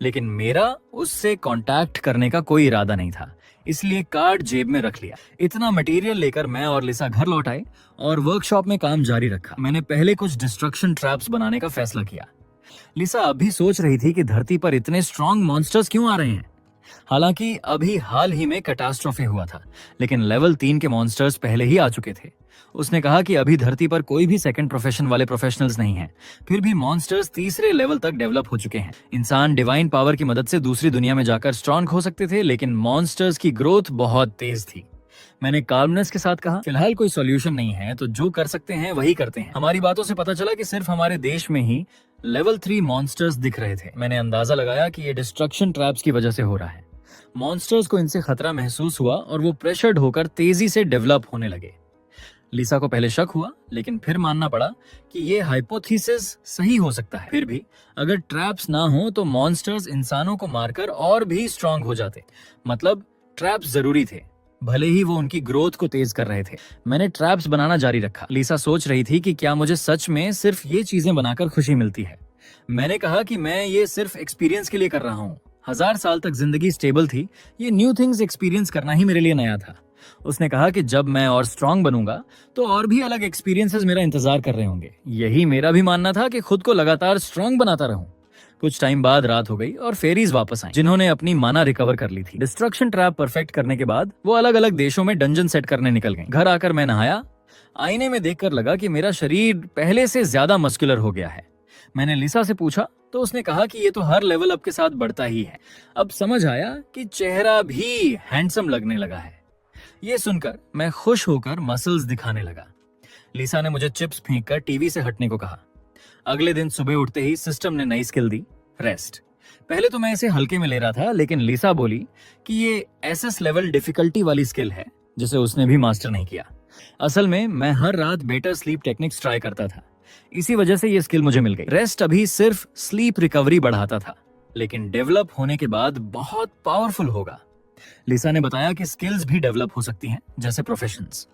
लेकिन मेरा उससे कांटेक्ट करने का कोई इरादा नहीं था, इसलिए कार्ड जेब में रख लिया। इतना मटेरियल लेकर मैं और लिसा घर लौट आए और वर्कशॉप में काम जारी रखा। मैंने पहले कुछ डिस्ट्रक्शन ट्रैप्स बनाने का फैसला किया। लिसा अभी सोच रही थी कि धरती पर इतने स्ट्रॉन्ग मॉन्स्टर्स क्यों आ रहे हैं। हालांकि अभी हाल ही में कैटास्ट्रोफे हुआ था, लेकिन लेवल 3 के मॉन्स्टर्स पहले ही आ चुके थे। उसने कहा कि अभी धरती पर कोई भी सेकंड प्रोफेशन वाले प्रोफेशनल्स नहीं हैं। फिर भी मॉन्स्टर्स तीसरे लेवल तक डेवलप हो चुके हैं। इंसान डिवाइन पावर की मदद से दूसरी दुनिया में जाकर स्ट्रॉन्ग हो सकते थे, लेकिन मॉन्स्टर्स की ग्रोथ बहुत तेज थी। मैंने काल्मनेस के साथ कहा, फिलहाल कोई सॉल्यूशन नहीं है, तो जो कर सकते हैं वही करते हैं। हमारी बातों से पता चला कि सिर्फ हमारे देश में ही लेवल 3 मॉन्स्टर्स दिख रहे थे। मैंने अंदाजा लगाया कि ये डिस्ट्रक्शन ट्रैप्स की वजह से हो रहा है। मॉन्स्टर्स को इनसे खतरा महसूस हुआ और वो प्रेशर्ड होकर तेजी से डेवलप होने लगे। लिसा को पहले शक हुआ, लेकिन फिर मानना पड़ा कि ये हाइपोथेसिस सही हो सकता है। फिर भी अगर ट्रैप्स ना हो तो मॉन्स्टर्स इंसानों को मारकर और भी स्ट्रांग हो जाते। मतलब ट्रैप्स जरूरी थे, भले ही वो उनकी ग्रोथ को तेज कर रहे थे। मैंने ट्रैप्स बनाना जारी रखा। लिसा सोच रही थी कि क्या मुझे सच में सिर्फ ये चीजें बनाकर खुशी मिलती है। मैंने कहा कि मैं ये सिर्फ एक्सपीरियंस के लिए कर रहा हूँ। 1000 साल तक जिंदगी स्टेबल थी, ये न्यू थिंग्स एक्सपीरियंस करना ही मेरे लिए नया था। उसने कहा कि जब मैं और स्ट्रांग बनूंगा तो और भी अलग एक्सपीरियंसेस मेरा इंतजार कर रहे होंगे। यही मेरा भी मानना था कि खुद को लगातार स्ट्रांग बनाता रहूं। कुछ टाइम बाद रात हो गई और फेरीज वापस आई, जिन्होंने अपनी माना रिकवर कर ली थी। डिस्ट्रक्शन ट्रैप परफेक्ट करने के बाद वो अलग अलग देशों में डंजन सेट करने निकल गई। घर आकर मैं नहाया। आईने में देखकर लगा कि मेरा शरीर पहले से ज्यादा मस्कुलर हो गया है। मैंने लिसा से पूछा तो उसने कहा कि ये तो हर लेवल अप के साथ बढ़ता ही है। अब समझ आया कि चेहरा भी हैंडसम लगने लगा है। ये सुनकर मैं खुश होकर मसल्स दिखाने लगा। लिसा ने मुझे चिप्स फेंककर टीवी से हटने को कहा। अगले दिन सुबह उठते ही सिस्टम ने नई स्किल दी, रेस्ट। पहले तो मैं इसे हल्के में ले रहा था, लेकिन लिसा बोली कि ये एसएस लेवल डिफिकल्टी वाली स्किल है जिसे उसने भी मास्टर नहीं किया। असल में मैं हर रात बेटर स्लीप टेक्निक्स ट्राई करता था, इसी वजह से ये स्किल मुझे मिल गई। रेस्ट अभी सिर्फ स्लीप रिकवरी बढ़ाता था, लेकिन डेवलप होने के बाद बहुत पावरफुल होगा। लिसा ने बताया कि स्किल्स भी डेवलप हो सकती हैं, जैसे प्रोफेशंस।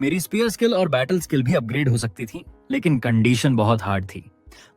मेरी स्पीयर स्किल और बैटल स्किल भी अपग्रेड हो सकती थी, लेकिन कंडीशन बहुत हार्ड थी।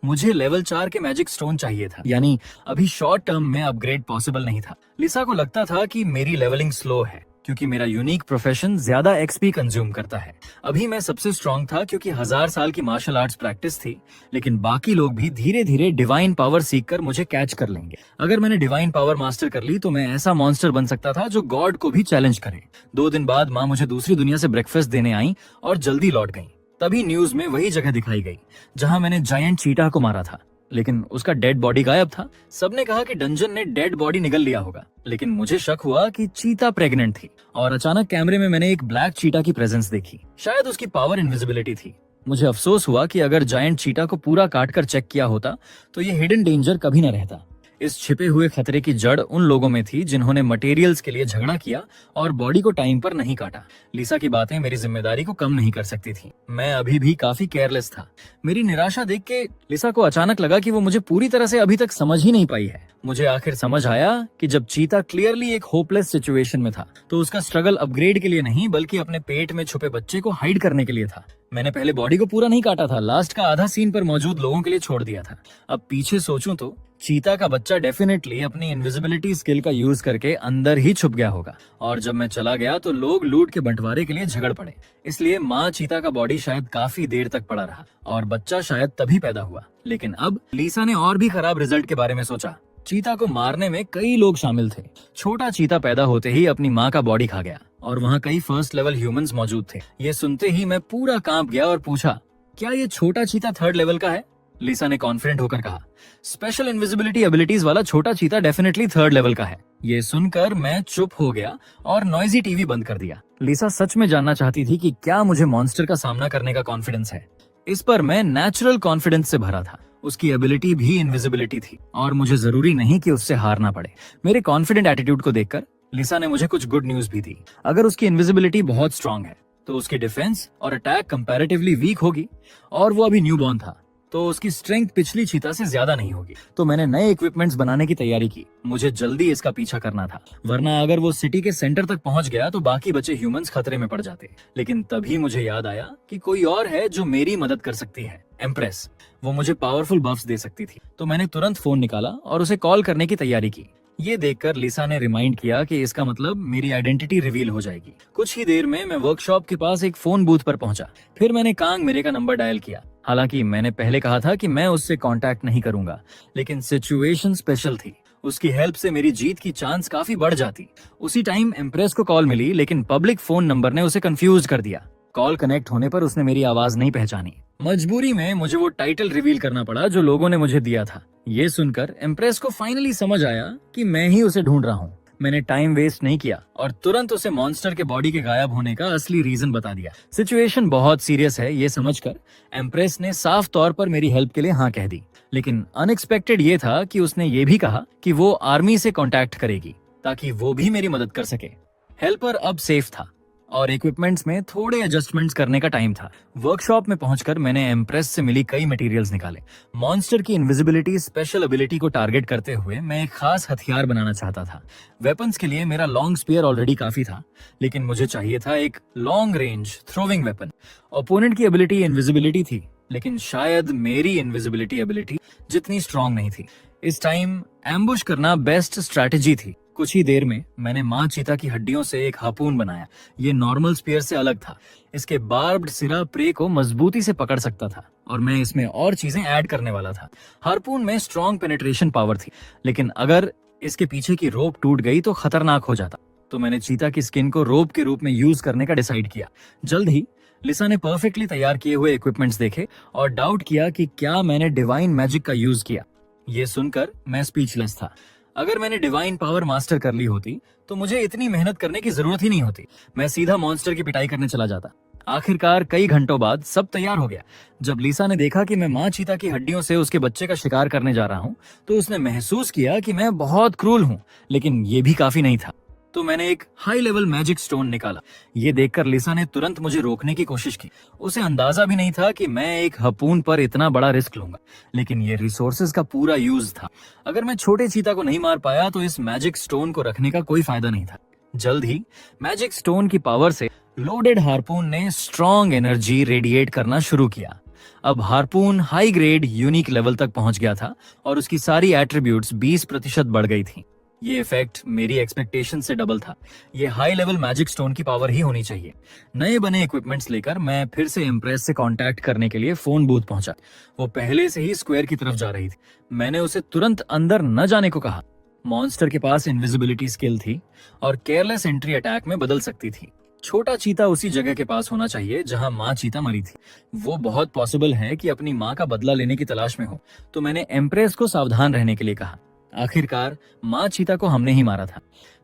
मुझे लेवल 4 के मैजिक स्टोन चाहिए था, यानी अभी शॉर्ट टर्म में अपग्रेड पॉसिबल नहीं था। लिसा को लगता था कि मेरी लेवलिंग स्लो है, क्योंकि मेरा यूनिक प्रोफेशन ज्यादा एक्सपी कंज्यूम करता है। अभी मैं सबसे स्ट्रांग था क्योंकि 1000 साल की मार्शल आर्ट्स प्रैक्टिस थी, लेकिन बाकी लोग भी धीरे धीरे डिवाइन पावर सीखकर मुझे कैच कर लेंगे। अगर मैंने डिवाइन पावर मास्टर कर ली तो मैं ऐसा मॉन्स्टर बन सकता था जो गॉड को भी चैलेंज करे। 2 दिन बाद माँ मुझे दूसरी दुनिया से ब्रेकफास्ट देने आई और जल्दी लौट गई। तभी न्यूज में वही जगह दिखाई गई जहां मैंने जायंट चीता को मारा था, लेकिन उसका डेड बॉडी गायब था। सबने कहा कि डंजन ने डेड बॉडी निगल लिया होगा, लेकिन मुझे शक हुआ कि चीता प्रेग्नेंट थी। और अचानक कैमरे में मैंने एक ब्लैक चीता की प्रेजेंस देखी। शायद उसकी पावर इनविजिबिलिटी थी। मुझे अफसोस हुआ कि अगर जायंट चीता को पूरा काट कर चेक किया होता तो ये हिडन डेंजर कभी न रहता। इस छिपे हुए खतरे की जड़ उन लोगों में थी जिन्होंने मटेरियल्स के लिए झगड़ा किया और बॉडी को टाइम पर नहीं काटा। लिसा की बातें मेरी जिम्मेदारी को कम नहीं कर सकती थी। मैं अभी भी काफी केयरलेस था। मेरी निराशा देख के लिसा को अचानक लगा कि वो मुझे पूरी तरह से अभी तक समझ ही नहीं पाई है। मुझे आखिर समझ आया कि जब चीता क्लियरली एक होपलेस सिचुएशन में था तो उसका स्ट्रगल अपग्रेड के लिए नहीं, बल्कि अपने पेट में छुपे बच्चे को हाइड करने के लिए था। मैंने पहले बॉडी को पूरा नहीं काटा था, लास्ट का आधा सीन पर मौजूद लोगों के लिए छोड़ दिया था। अब पीछे सोचूं तो चीता का बच्चा डेफिनेटली अपनी इनविजिबिलिटी स्किल का यूज करके अंदर ही छुप गया होगा, और जब मैं चला गया तो लोग लूट के बंटवारे के लिए झगड़ पड़े। इसलिए माँ चीता का बॉडी शायद काफी देर तक पड़ा रहा और बच्चा शायद तभी पैदा हुआ। लेकिन अब लिसा ने और भी खराब रिजल्ट के बारे में सोचा। चीता को मारने में कई लोग शामिल थे। छोटा चीता पैदा होते ही अपनी माँ का बॉडी खा गया और वहाँ कई फर्स्ट लेवल ह्यूमंस मौजूद थे। ये सुनते ही मैं पूरा कांप गया और पूछा, क्या ये छोटा चीता 3rd लेवल का है? लिसा ने कॉन्फिडेंट होकर कहा, स्पेशल इनविजिबिलिटी एबिलिटीज वाला छोटा चीता डेफिनेटली 3rd लेवल का है। ये सुनकर मैं चुप हो गया और नॉइजी टीवी बंद कर दिया। लिसा सच में जानना चाहती थी कि क्या मुझे मॉन्स्टर का सामना करने का कॉन्फिडेंस है। इस पर मैं नेचुरल कॉन्फिडेंस से भरा था। उसकी एबिलिटी भी इनविजिबिलिटी थी और मुझे जरूरी नहीं कि उससे हारना पड़े। मेरे कॉन्फिडेंट एटीट्यूड को देखकर लिसा ने मुझे कुछ गुड न्यूज भी दी। अगर उसकी इनविजिबिलिटी बहुत स्ट्रांग है तो उसकी डिफेंस और अटैक कंपैरेटिवली वीक होगी, और वो अभी न्यूबॉर्न था तो उसकी स्ट्रेंथ पिछली चीता से ज्यादा नहीं होगी। तो मैंने नए इक्विपमेंट्स बनाने की तैयारी की। मुझे जल्दी इसका पीछा करना था, वरना अगर वो सिटी के सेंटर तक पहुंच गया तो बाकी बचे ह्यूमंस खतरे में पड़ जाते। लेकिन तभी मुझे याद आया कि कोई और है जो मेरी मदद कर सकती है, एम्प्रेस। वो मुझे पावरफुल बफ्स दे सकती थी। तो मैंने तुरंत फोन निकाला और उसे कॉल करने की तैयारी की। ये देखकर लिसा ने रिमाइंड किया कि इसका मतलब मेरी आइडेंटिटी रिवील हो जाएगी। कुछ ही देर में मैं वर्कशॉप के पास एक फोन बूथ पर पहुंचा। फिर मैंने कांग मेरे का नंबर डायल किया। हालांकि मैंने पहले कहा था कि मैं उससे कांटेक्ट नहीं करूंगा, लेकिन सिचुएशन स्पेशल थी। उसकी हेल्प से मेरी जीत की चांस काफी बढ़ जाती। उसी टाइम एम्प्रेस को कॉल मिली, लेकिन पब्लिक फोन नंबर ने उसे कंफ्यूज कर दिया। कॉल कनेक्ट होने पर उसने मेरी आवाज नहीं पहचानी। मजबूरी में मुझे वो टाइटल रिवील करना पड़ा जो लोगों ने मुझे दिया था। ये सुनकर एम्प्रेस को फाइनली समझ आया कि मैं ही उसे ढूंढ रहा हूँ। मैंने टाइम वेस्ट नहीं किया और तुरंत उसे मॉन्स्टर के बॉडी के गायब होने का असली रीजन बता दिया। सिचुएशन बहुत सीरियस है ये समझकर एम्प्रेस ने साफ तौर पर मेरी हेल्प के लिए हाँ कह दी, लेकिन अनएक्सपेक्टेड ये था कि उसने ये भी कहा कि वो आर्मी से कांटेक्ट करेगी ताकि वो भी मेरी मदद कर सके। हेल्पर अब सेफ था और इक्विपमेंट्स में थोड़े एडजस्टमेंट्स करने का टाइम था। वर्कशॉप में पहुंचकर मैंने एम्प्रेस से मिली कई मटेरियल्स निकाले। मॉन्स्टर की इनविजिबिलिटी स्पेशल एबिलिटी को टारगेट करते हुए मैं एक खास हथियार बनाना चाहता था। वेपन्स के लिए मेरा लॉन्ग स्पीयर ऑलरेडी काफी था, लेकिन मुझे चाहिए था एक long range throwing weapon. Opponent की एबिलिटी इनविजिबिलिटी थी, लेकिन शायद मेरी इनविजिबिलिटी एबिलिटी जितनी स्ट्रांग नहीं थी। इस टाइम एम्बुश करना बेस्ट स्ट्रैटेजी थी। कुछ ही देर में मैंने माँ चीता की हड्डियों से एक हार्पून बनाया। ये नॉर्मल स्पीयर से अलग था। इसके बार्ब्ड सिरा प्रे को मजबूती से पकड़ सकता था और मैं इसमें और चीजें ऐड करने वाला था। हार्पून में स्ट्रॉन्ग पेनिट्रेशन पावर थी, लेकिन अगर इसके पीछे की रोप टूट गई तो खतरनाक हो जाता। तो मैंने चीता की स्किन को रोप के रूप में यूज करने का डिसाइड किया। जल्द ही लिसा ने परफेक्टली तैयार किए हुए इक्विपमेंट्स देखे और डाउट किया कि क्या मैंने डिवाइन मैजिक का यूज किया। ये सुनकर मैं स्पीचलेस था। अगर मैंने डिवाइन पावर मास्टर कर ली होती तो मुझे इतनी मेहनत करने की जरूरत ही नहीं होती। मैं सीधा मॉन्स्टर की पिटाई करने चला जाता। आखिरकार कई घंटों बाद सब तैयार हो गया। जब लिसा ने देखा कि मैं माँ चीता की हड्डियों से उसके बच्चे का शिकार करने जा रहा हूँ तो उसने महसूस किया कि मैं बहुत क्रूर हूँ, लेकिन ये भी काफी नहीं था। तो मैंने एक हाई लेवल मैजिक स्टोन निकाला। ये देखकर लिसा ने तुरंत मुझे रोकने की कोशिश की। उसे अंदाजा भी नहीं था कि मैं एक हार्पून पर इतना बड़ा रिस्क लूंगा, लेकिन ये रिसोर्सेज का पूरा यूज था। अगर मैं छोटे चीता को नहीं मार पाया तो इस मैजिक स्टोन को रखने का कोई फायदा नहीं था। जल्द ही मैजिक स्टोन की पावर से लोडेड हार्पून ने स्ट्रॉन्ग एनर्जी रेडिएट करना शुरू किया। अब harpoon high grade unique level तक पहुंच गया था और उसकी सारी एट्रीब्यूट्स 20% बढ़ गई थी। ये इफेक्ट मेरी एक्सपेक्टेशन से डबल था। ये हाई लेवल मैजिक स्टोन की पावर ही होनी चाहिए। नए बने इक्विपमेंट्स लेकर मैं फिर से इम्प्रेस से कांटेक्ट करने के लिए फोन बूथ पहुंचा। वो पहले से ही स्क्वायर की तरफ जा रही थी। मैंने उसे तुरंत अंदर न जाने को कहा। मॉन्स्टर के पास इनविजिबिलिटी स्किल थी और केयरलेस एंट्री अटैक में बदल सकती थी। छोटा चीता उसी जगह के पास होना चाहिए जहां माँ चीता मरी थी। वो बहुत पॉसिबल है कि अपनी माँ का बदला लेने की तलाश में हो, तो मैंने एम्प्रेस को सावधान रहने के लिए कहा। आखिरकार माँ चीता को हमने ही मारा था।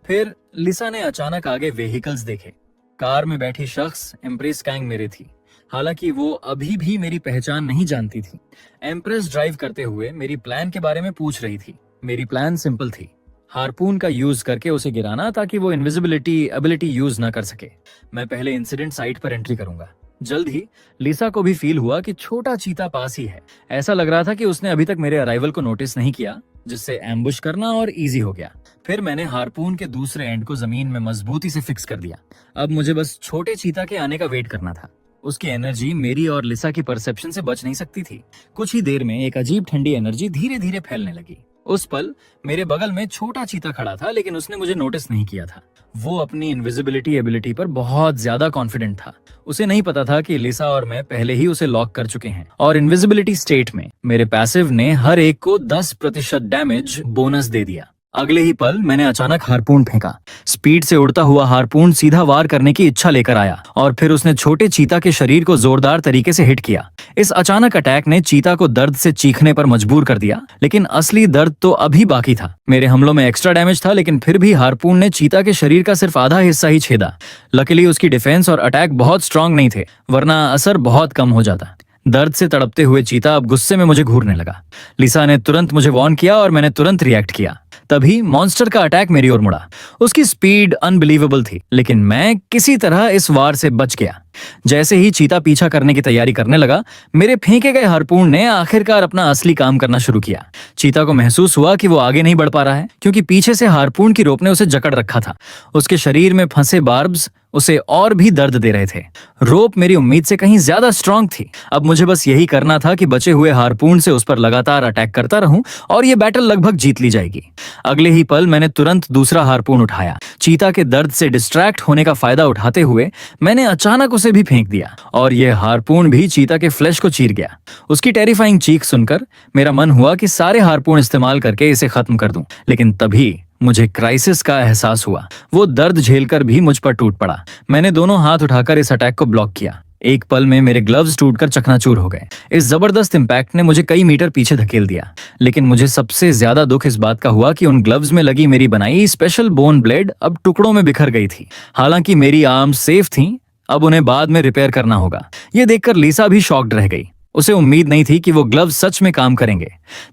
फिर लिसा ने अचानक आगे व्हीकल्स देखे। कार में बैठी शख्स एम्प्रेस कैंग मेरे थी। हालांकि वो अभी भी मेरी पहचान नहीं जानती थी। एम्प्रेस ड्राइव करते हुए मेरी प्लान के बारे में पूछ रही थी। मेरी प्लान सिंपल थी, हार्पून का यूज करके उसे गिराना ताकि वो इनविजिबिलिटी एबिलिटी यूज ना कर सके। मैं पहले इंसिडेंट साइट पर एंट्री करूंगा। जल्द ही लिसा को भी फील हुआ कि छोटा चीता पास ही है। ऐसा लग रहा था कि उसने अभी तक मेरे अराइवल को नोटिस नहीं किया, जिससे एम्बुश करना और इजी हो गया। फिर मैंने हार्पून के दूसरे एंड को जमीन में मजबूती से फिक्स कर दिया। अब मुझे बस छोटे चीता के आने का वेट करना था। उसकी एनर्जी मेरी और लिसा की परसेप्शन से बच नहीं सकती थी। कुछ ही देर में एक अजीब ठंडी एनर्जी धीरे धीरे फैलने लगी। उस पल मेरे बगल में छोटा चीता खड़ा था, लेकिन उसने मुझे नोटिस नहीं किया था। वो अपनी इनविजिबिलिटी एबिलिटी पर बहुत ज्यादा कॉन्फिडेंट था। उसे नहीं पता था कि लिसा और मैं पहले ही उसे लॉक कर चुके हैं और इनविजिबिलिटी स्टेट में मेरे पैसिव ने हर एक को 10% डैमेज बोनस दे दिया। अगले ही पल मैंने अचानक हार्पून फेंका। स्पीड से उड़ता हुआ हार्पून सीधा वार करने की इच्छा लेकर आया और फिर उसने छोटे चीता के शरीर को जोरदार तरीके से हिट किया। इस अचानक अटैक ने चीता को दर्द से चीखने पर मजबूर कर दिया, लेकिन असली दर्द तो अभी बाकी था। मेरे हमलों में एक्स्ट्रा डैमेज था, लेकिन फिर भी हार्पून ने चीता के शरीर का सिर्फ आधा हिस्सा ही छेदा। लकीली उसकी डिफेंस और अटैक बहुत स्ट्रांग नहीं थे, वरना असर बहुत कम हो जाता। दर्द से तड़पते हुए चीता अब गुस्से में मुझे घूरने लगा। लिसा ने तुरंत मुझे वार्न किया और मैंने तुरंत रिएक्ट किया। तभी मॉन्स्टर का अटैक मेरी ओर मुड़ा। उसकी स्पीड अनबिलीवेबल थी, लेकिन मैं किसी तरह इस वार से बच गया। जैसे ही चीता पीछा करने की तैयारी करने लगा, मेरे फेंके गए हार्पून ने आखिरकार अपना असली काम करना शुरू किया। चीता को महसूस हुआ कि वो आगे नहीं बढ़ पा रहा है, क्योंकि पीछे से हार्पून की रोप ने उसे जकड़ रखा था। उसके शरीर में फंसे बार्ब्स उसे और भी दर्द दे रहे थे। रोप मेरी उम्मीद से कहीं ज्यादा स्ट्रांग थी। अब मुझे बस यही करना था कि बचे हुए हार्पून से उस पर लगातार अटैक करता रहूं और ये बैटल लगभग जीत ली जाएगी। अगले ही पल मैंने तुरंत दूसरा हार्पून उठाया। चीता के दर्द से डिस्ट्रैक्ट होने का फायदा उठाते हुए मैंने अचानक उसे भी फेंक दिया और यह हार्पून भी चीता के फ्लैश को चीर गया। उसकी टेरिफाइंग चीख सुनकर मेरा मन हुआ कि सारे हार्पून इस्तेमाल करके इसे खत्म कर दूं, लेकिन तभी मुझे क्राइसिस का एहसास हुआ। वो दर्द झेलकर भी मुझ पर टूट पड़ा। मैंने दोनों हाथ उठाकर इस अटैक को ब्लॉक किया। एक पल में मेरे ग्लव्स टूटकर चकनाचूर हो गए। इस जबरदस्त इम्पैक्ट ने मुझे कई मीटर पीछे धकेल दिया, लेकिन मुझे सबसे ज्यादा दुख इस बात का हुआ कि उन ग्लव्स में लगी मेरी बनाई स्पेशल बोन ब्लेड अब टुकड़ों में बिखर गई थी। हालांकि मेरी आर्म्स सेफ थी, अब उन्हें बाद में रिपेयर करना होगा। ये देखकर लिसा भी शॉक्ड रह गई। उसे उम्मीद नहीं थी कि वो ग्लव्स सच में काम करेंगे।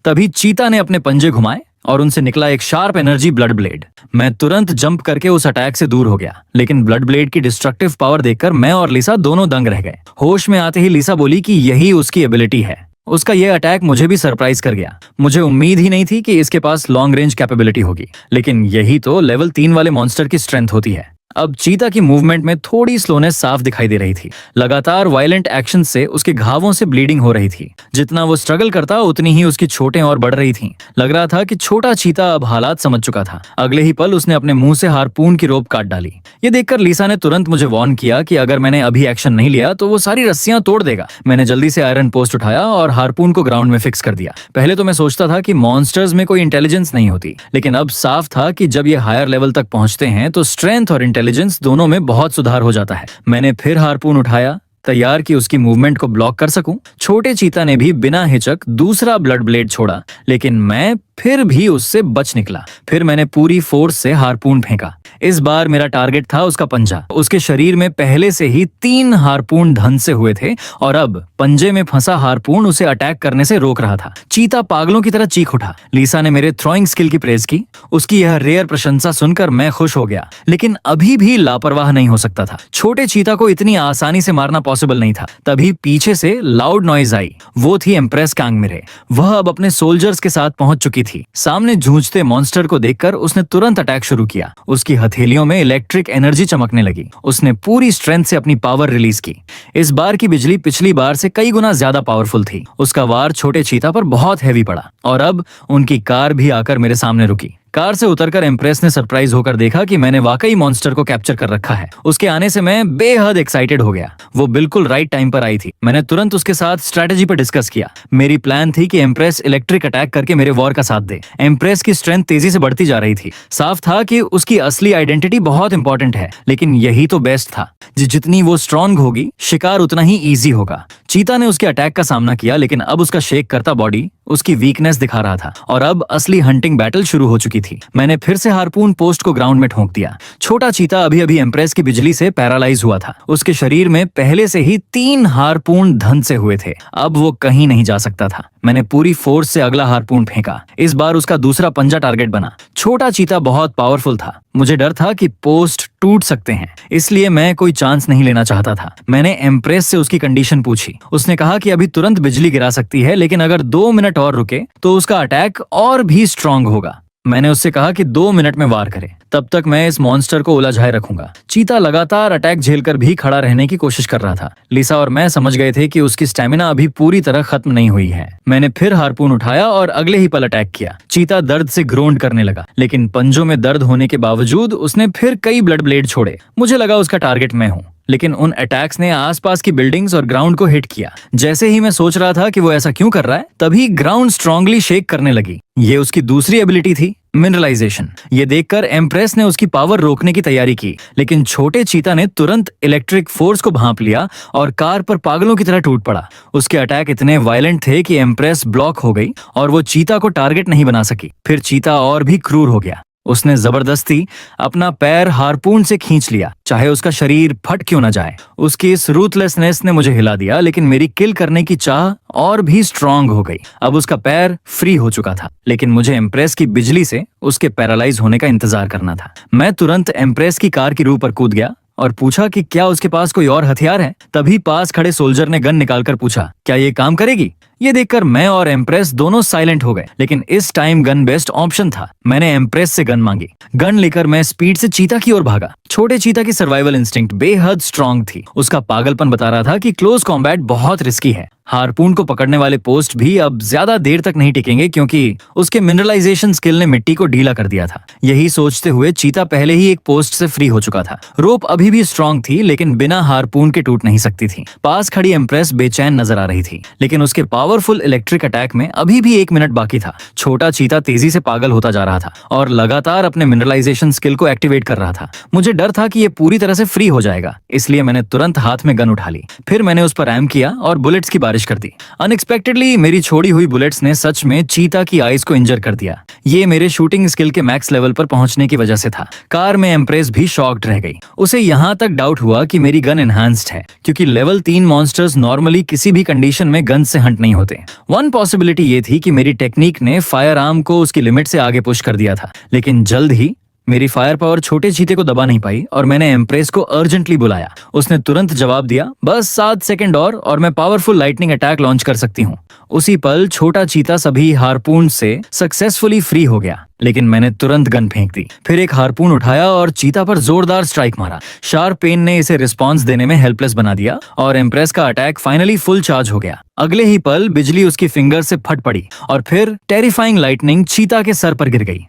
तभी चीता ने अपने पंजे घुमाए और उनसे निकला एक शार्प एनर्जी ब्लड ब्लेड। मैं तुरंत जंप करके उस अटैक से दूर हो गया, लेकिन ब्लड ब्लेड की डिस्ट्रक्टिव पावर देखकर मैं और लिसा दोनों दंग रह गए। होश में आते ही लिसा बोली कि यही उसकी एबिलिटी है। उसका यह अटैक मुझे भी सरप्राइज कर गया। मुझे उम्मीद ही नहीं थी कि इसके पास लॉन्ग रेंज कैपेबिलिटी होगी, लेकिन यही तो लेवल 3 वाले मॉन्स्टर की स्ट्रेंथ होती है। अब चीता की मूवमेंट में थोड़ी स्लोनेस साफ दिखाई दे रही थी। लगातार वायलेंट एक्शन से उसके घावों से ब्लीडिंग हो रही थी। जितना वो स्ट्रगल करता उतनी ही उसकी चोटें और बढ़ रही थीं। लग रहा था कि छोटा चीता अब हालात समझ चुका था। अगले ही पल उसने अपने मुंह से हार्पून की रोप काट डाली। ये देखकर लिसा ने तुरंत मुझे वार्न किया कि अगर मैंने अभी एक्शन नहीं लिया तो वो सारी रस्सियां तोड़ देगा। मैंने जल्दी से आयरन पोस्ट उठाया और हार्पून को ग्राउंड में फिक्स कर दिया। पहले तो मैं सोचता था कि मॉन्स्टर्स में कोई इंटेलिजेंस नहीं होती, लेकिन अब साफ था कि जब ये हायर लेवल तक पहुंचते हैं तो स्ट्रेंथ और इंटेलिजेंस दोनों में बहुत सुधार हो जाता है। मैंने फिर हार्पून उठाया, तैयार कि उसकी मूवमेंट को ब्लॉक कर सकूं। छोटे चीता ने भी बिना हिचक दूसरा ब्लड ब्लेड छोड़ा, लेकिन मैं फिर भी उससे बच निकला। फिर मैंने पूरी फोर्स से हार्पून फेंका। इस बार मेरा टारगेट था उसका पंजा। उसके शरीर में पहले से ही 3 हार्पून धंसे हुए थे और अब पंजे में फंसा हार्पून उसे अटैक करने से रोक रहा था। चीता पागलों की तरह चीख उठा। लिसा ने मेरे थ्रोइंग स्किल की प्रेज की। उसकी यह रेयर प्रशंसा सुनकर मैं खुश हो गया, लेकिन अभी भी लापरवाह नहीं हो सकता था। छोटे चीता को इतनी आसानी से मारना पॉसिबल नहीं था। तभी पीछे से लाउड नॉइज आई। वो थी एम्प्रेस कांगमिरे। वह अब अपने सोल्जर्स के साथ पहुंच चुकी थी। सामने जूझते मॉन्स्टर को देखकर उसने तुरंत अटैक शुरू किया। उसकी हथेलियों में इलेक्ट्रिक एनर्जी चमकने लगी। उसने पूरी स्ट्रेंथ से अपनी पावर रिलीज की। इस बार की बिजली पिछली बार से कई गुना ज्यादा पावरफुल थी। उसका वार छोटे चीता पर बहुत हैवी पड़ा और अब उनकी कार भी आकर मेरे सामने रुकी। कार से उतरकर एम्प्रेस ने सरप्राइज होकर देखा कि मैंने वाकई मॉन्स्टर को कैप्चर कर रखा है। उसके आने से मैं बेहद एक्साइटेड हो गया। वो बिल्कुल राइट टाइम पर आई थी। मैंने तुरंत उसके साथ स्ट्रेटेजी पर डिस्कस किया। मेरी प्लान थी कि एम्प्रेस इलेक्ट्रिक अटैक करके मेरे वॉर का साथ दे। एम्प्रेस की स्ट्रेंथ तेजी से बढ़ती जा रही थी। साफ था कि उसकी असली आइडेंटिटी बहुत इंपॉर्टेंट है, लेकिन यही तो बेस्ट था। जितनी वो स्ट्रांग होगी, शिकार उतना ही ईजी होगा। चीता ने उसके अटैक का सामना किया, लेकिन अब उसका शेक करता बॉडी उसकी वीकनेस दिखा रहा था और अब असली हंटिंग बैटल शुरू हो चुकी थी। मैंने फिर से हार्पून पोस्ट को ग्राउंड में ठोक दिया। छोटा चीता अभी अभी एम्प्रेस की बिजली से पैरालाइज हुआ था। उसके शरीर में पहले से ही 3 हार्पून धंसे हुए थे। अब वो कहीं नहीं जा सकता था। मैंने पूरी फोर्स से अगला हार्पून फेंका। इस बार उसका दूसरा पंजा टारगेट बना। छोटा चीता बहुत पावरफुल था। मुझे डर था कि पोस्ट टूट सकते हैं, इसलिए मैं कोई चांस नहीं लेना चाहता था। मैंने एम्प्रेस से उसकी कंडीशन पूछी। उसने कहा कि अभी तुरंत बिजली गिरा सकती है, लेकिन अगर 2 मिनट और रुके तो उसका अटैक और भी स्ट्रांग होगा। मैंने उससे कहा कि 2 मिनट में वार करे, तब तक मैं इस मॉन्स्टर को उलझाए रखूंगा। चीता लगातार अटैक झेलकर भी खड़ा रहने की कोशिश कर रहा था। लिसा और मैं समझ गए थे कि उसकी स्टेमिना अभी पूरी तरह खत्म नहीं हुई है। मैंने फिर हार्पून उठाया और अगले ही पल अटैक किया। चीता दर्द से ग्रोंड करने लगा, लेकिन पंजों में दर्द होने के बावजूद उसने फिर कई ब्लड ब्लेड छोड़े। मुझे लगा उसका टारगेट मैं हूँ, लेकिन उन अटैक्स ने आसपास की बिल्डिंग्स और ग्राउंड को हिट किया। जैसे ही मैं सोच रहा था कि वो ऐसा क्यों कर रहा है, तभी ग्राउंड स्ट्रांगली शेक करने लगी। ये उसकी दूसरी एबिलिटी थी, मिनरलाइजेशन। ये देखकर एम्प्रेस ने उसकी पावर रोकने की तैयारी की, लेकिन छोटे चीता ने तुरंत इलेक्ट्रिक फोर्स को भांप लिया और कार पर पागलों की तरह टूट पड़ा। उसके अटैक इतने वायलेंट थे कि एम्प्रेस ब्लॉक हो गई और वो चीता को टारगेट नहीं बना सकी। फिर चीता और भी क्रूर हो गया। उसने जबरदस्ती अपना पैर हार्पून से खींच लिया, चाहे उसका शरीर फट क्यों न जाए। उसकी इस रूथलेसनेस ने मुझे हिला दिया, लेकिन मेरी किल करने की चाह और भी स्ट्रांग हो गई। अब उसका पैर फ्री हो चुका था, लेकिन मुझे एम्प्रेस की बिजली से उसके पैरालाइज होने का इंतजार करना था। मैं तुरंत एम्प्रेस की कार की रूह पर कूद गया और पूछा कि क्या उसके पास कोई और हथियार है। तभी पास खड़े सोल्जर ने गन निकालकर पूछा, क्या ये काम करेगी? ये देखकर मैं और एम्प्रेस दोनों साइलेंट हो गए, लेकिन इस टाइम गन बेस्ट ऑप्शन था। मैंने एम्प्रेस से गन मांगी। गन लेकर मैं स्पीड से चीता की ओर भागा। छोटे चीता की सर्वाइवल इंस्टिंक्ट बेहद स्ट्रांग थी। उसका पागलपन बता रहा था कि क्लोज कॉम्बैट बहुत रिस्की है। हार्पून को पकड़ने वाले पोस्ट भी अब ज्यादा देर तक नहीं टिकेंगे, क्योंकि उसके मिनरलाइजेशन स्किल ने मिट्टी को ढीला कर दिया था। यही सोचते हुए चीता पहले ही एक पोस्ट से फ्री हो चुका था। रोप अभी भी स्ट्रांग थी, लेकिन बिना हार्पून के टूट नहीं सकती थी। पास खड़ी एम्प्रेस बेचैन नजर आ रही थी, लेकिन उसके पावर पावरफुल इलेक्ट्रिक अटैक में अभी भी 1 मिनट बाकी था। छोटा चीता तेजी से पागल होता जा रहा था और लगातार अपने मिनरलाइजेशन स्किल को एक्टिवेट कर रहा था। मुझे डर था कि ये पूरी तरह से फ्री हो जाएगा, इसलिए मैंने तुरंत हाथ में गन उठा ली। फिर मैंने उस पर एम किया और बुलेट्स की बारिश कर दी। अनएक्सपेक्टेडली मेरी छोड़ी हुई बुलेट्स ने सच में चीता की आईज को इंजर कर दिया। ये मेरे शूटिंग स्किल के मैक्स लेवल पर पहुंचने की वजह से था। कार में एम्प्रेस भी शॉक्ड रह गई। उसे यहाँ तक डाउट हुआ कि मेरी गन एनहांस्ड है, क्योंकि लेवल 3 मॉन्स्टर्स नॉर्मली किसी भी कंडीशन में गन से हंट नहीं होते। वन पॉसिबिलिटी ये थी कि मेरी टेक्निक ने फायर आर्म को उसकी लिमिट से आगे पुश कर दिया था, लेकिन जल्द ही मेरी फायर पावर छोटे चीते को दबा नहीं पाई और मैंने एम्प्रेस को अर्जेंटली बुलाया। उसने तुरंत जवाब दिया, बस 7 सेकंड और मैं पावरफुल लाइटनिंग अटैक लॉन्च कर सकती हूँ। उसी पल छोटा चीता सभी हारपून से सक्सेसफुली फ्री हो गया, लेकिन मैंने तुरंत गन फेंक दी। फिर एक हारपून उठाया और चीता पर जोरदार स्ट्राइक मारा। शार्प पेन ने इसे रिस्पॉन्स देने में हेल्पलेस बना दिया और एम्प्रेस का अटैक फाइनली फुल चार्ज हो गया। अगले ही पल बिजली उसकी फिंगर से फट पड़ी और फिर टेरिफाइंग लाइटनिंग चीता के सर पर गिर गई।